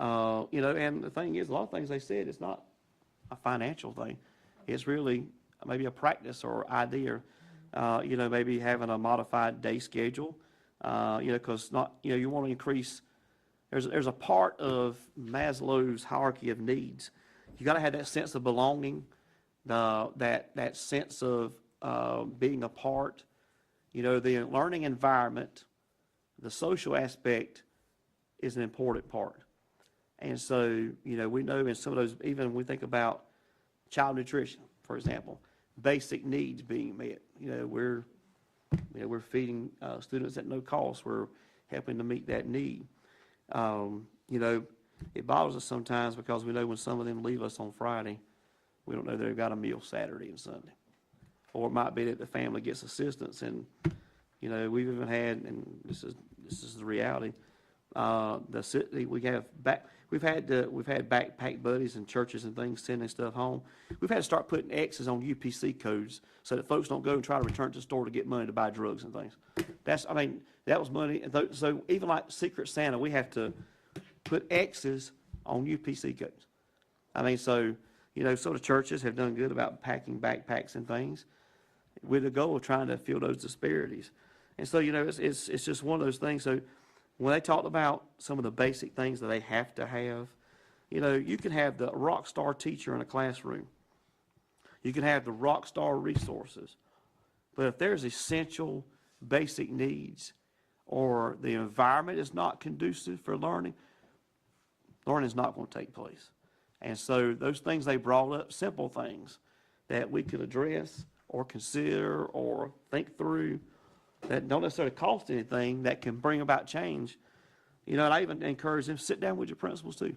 Speaker 3: And the thing is, a lot of things they said, it's not a financial thing. It's really maybe a practice or idea, maybe having a modified day schedule, because you want to increase. There's a part of Maslow's hierarchy of needs. You got to have that sense of belonging, that sense of being a part. The learning environment, the social aspect is an important part. And so, we know in some of those, even when we think about child nutrition, for example, basic needs being met. We're feeding students at no cost. We're helping to meet that need. It bothers us sometimes because we know when some of them leave us on Friday, we don't know they've got a meal Saturday and Sunday. Or it might be that the family gets assistance, and we've even had, and this is the reality. We've had backpack buddies and churches and things sending stuff home. We've had to start putting X's on UPC codes so that folks don't go and try to return to the store to get money to buy drugs and things. That was money. So even like Secret Santa, we have to put X's on UPC codes. So the churches have done good about packing backpacks and things with the goal of trying to fill those disparities. And so, it's just one of those things. So when they talked about some of the basic things that they have to have, you can have the rock star teacher in a classroom. You can have the rock star resources. But if there's essential basic needs or the environment is not conducive for learning, learning is not going to take place. And so those things they brought up, simple things that we could address or consider or think through, that don't necessarily cost anything, that can bring about change. And I even encourage them, sit down with your principals too.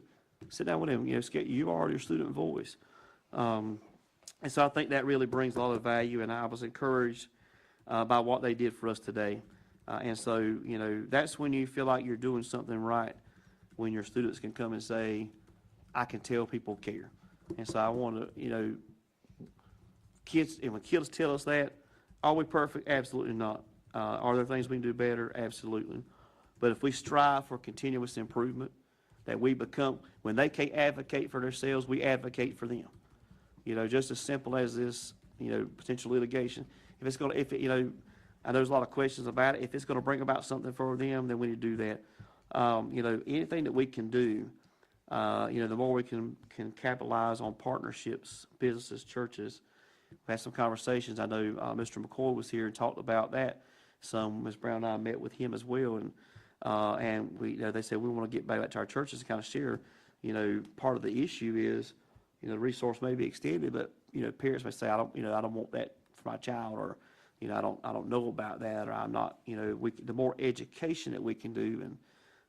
Speaker 3: Sit down with them, you are your student voice. And so I think that really brings a lot of value, and I was encouraged by what they did for us today. And so, that's when you feel like you're doing something right, when your students can come and say, I can tell people care. And so I want to, when kids tell us that, are we perfect? Absolutely not. Are there things we can do better? Absolutely. But if we strive for continuous improvement, that we become, when they can't advocate for themselves, we advocate for them. Just as simple as this, potential litigation. I know there's a lot of questions about it. If it's going to bring about something for them, then we need to do that. Anything that we can do, the more we can capitalize on partnerships, businesses, churches. We had some conversations. I know Mr. McCoy was here and talked about that. Ms. Brown and I met with him as well, and we, they said we want to get back to our churches and kind of share. Part of the issue is, the resource may be extended, but parents may say, I don't want that for my child, or I don't know about that, or I'm not. The more education that we can do and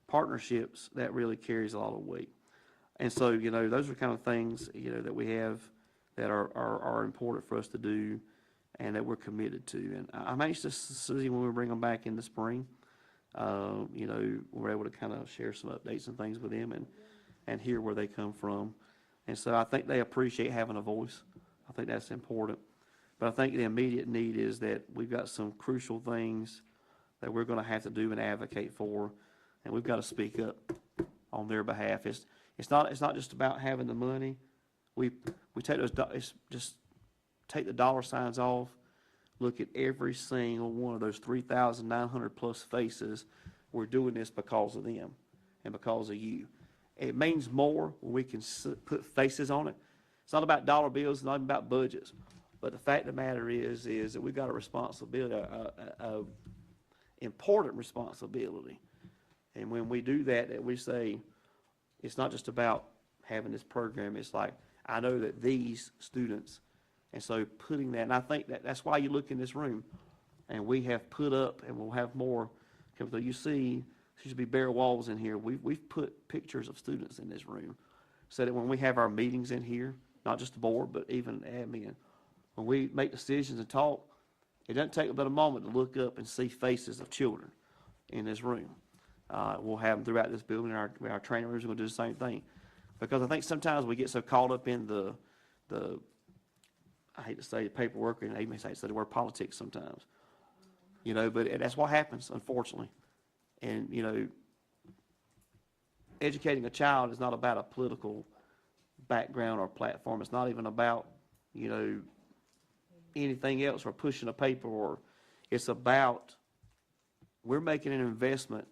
Speaker 3: partnerships, that really carries a lot of weight. And so those are kind of things that we have that are important for us to do, and that we're committed to. And I'm anxious to see when we bring them back in the spring. We're able to kind of share some updates and things with them and hear where they come from. And so I think they appreciate having a voice. I think that's important. But I think the immediate need is that we've got some crucial things that we're gonna have to do and advocate for, and we've got to speak up on their behalf. It's not just about having the money. We take it's just take the dollar signs off, look at every single one of those 3,900 plus faces. We're doing this because of them and because of you. It means more when we can put faces on it. It's not about dollar bills, it's not even about budgets. But the fact of the matter is that we've got a responsibility, a important responsibility. And when we do that, that we say, it's not just about having this program, it's like, I know that these students, and so putting that, and I think that's why you look in this room, and we have put up, and we'll have more, because you see, there should be bare walls in here. We've put pictures of students in this room, so that when we have our meetings in here, not just the board, but even admin, when we make decisions and talk, it doesn't take but a moment to look up and see faces of children in this room. We'll have them throughout this building. Our training rooms are going to do the same thing. Because I think sometimes we get so caught up in the I hate to say paperwork, and I even say the word politics sometimes. You know, but that's what happens, unfortunately. And, you know, educating a child is not about a political background or platform. It's not even about, you know, anything else or pushing a paper, or it's about we're making an investment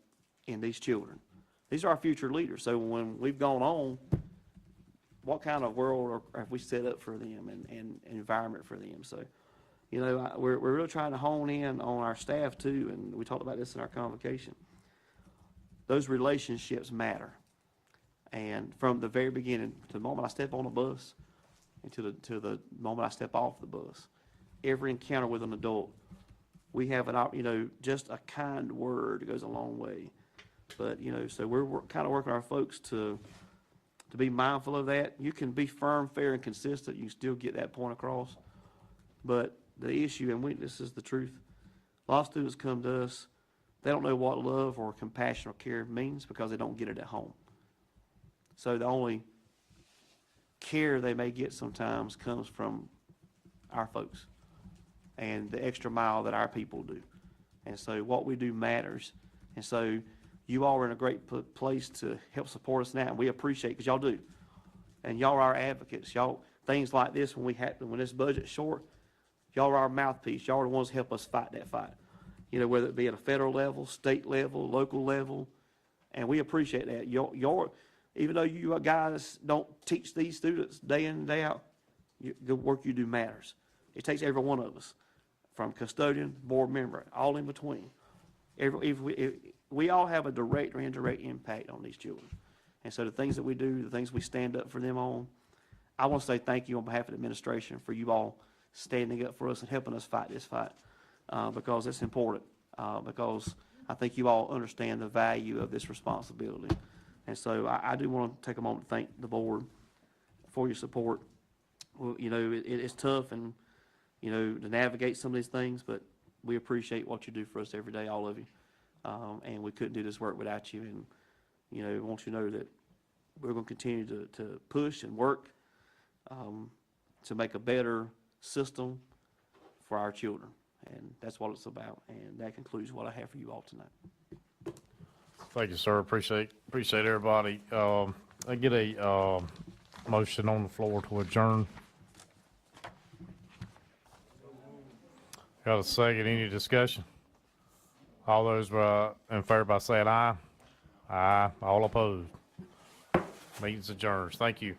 Speaker 3: in these children. These are our future leaders. So when we've gone on, what kind of world have we set up for them and environment for them? So, you know, we're really trying to hone in on our staff too, and we talked about this in our convocation. Those relationships matter. And from the very beginning, to the moment I step on the bus, and to the moment I step off the bus, every encounter with an adult, we have you know, just a kind word goes a long way. But, you know, so we're kind of working our folks to be mindful of that. You can be firm, fair, and consistent. You can still get that point across. But the issue, and this is the truth, a lot of students come to us, they don't know what love or compassion or care means because they don't get it at home. So the only care they may get sometimes comes from our folks and the extra mile that our people do. And so what we do matters. And so you all are in a great place to help support us now, and we appreciate it, because y'all do. And y'all are our advocates. Y'all, things like this, when this budget's short, y'all are our mouthpiece. Y'all are the ones that help us fight that fight. You know, whether it be at a federal level, state level, local level, and we appreciate that. Even though you guys don't teach these students day in and day out, the work you do matters. It takes every one of us, from custodian, board member, all in between. We all have a direct or indirect impact on these children. And so the things that we do, the things we stand up for them on, I want to say thank you on behalf of the administration for you all standing up for us and helping us fight this fight, because it's important, because I think you all understand the value of this responsibility. And so I do want to take a moment to thank the board for your support. Well, you know, it's tough and, you know, to navigate some of these things, but we appreciate what you do for us every day, all of you. And we couldn't do this work without you. And, you know, I want you to know that we're going to continue to push and work to make a better system for our children. And that's what it's about. And that concludes what I have for you all tonight.
Speaker 1: Thank you, sir. Appreciate everybody. I get a motion on the floor to adjourn. Got a second? Any discussion? All those in favor by saying aye. Aye. All opposed. Meeting's adjourned. Thank you.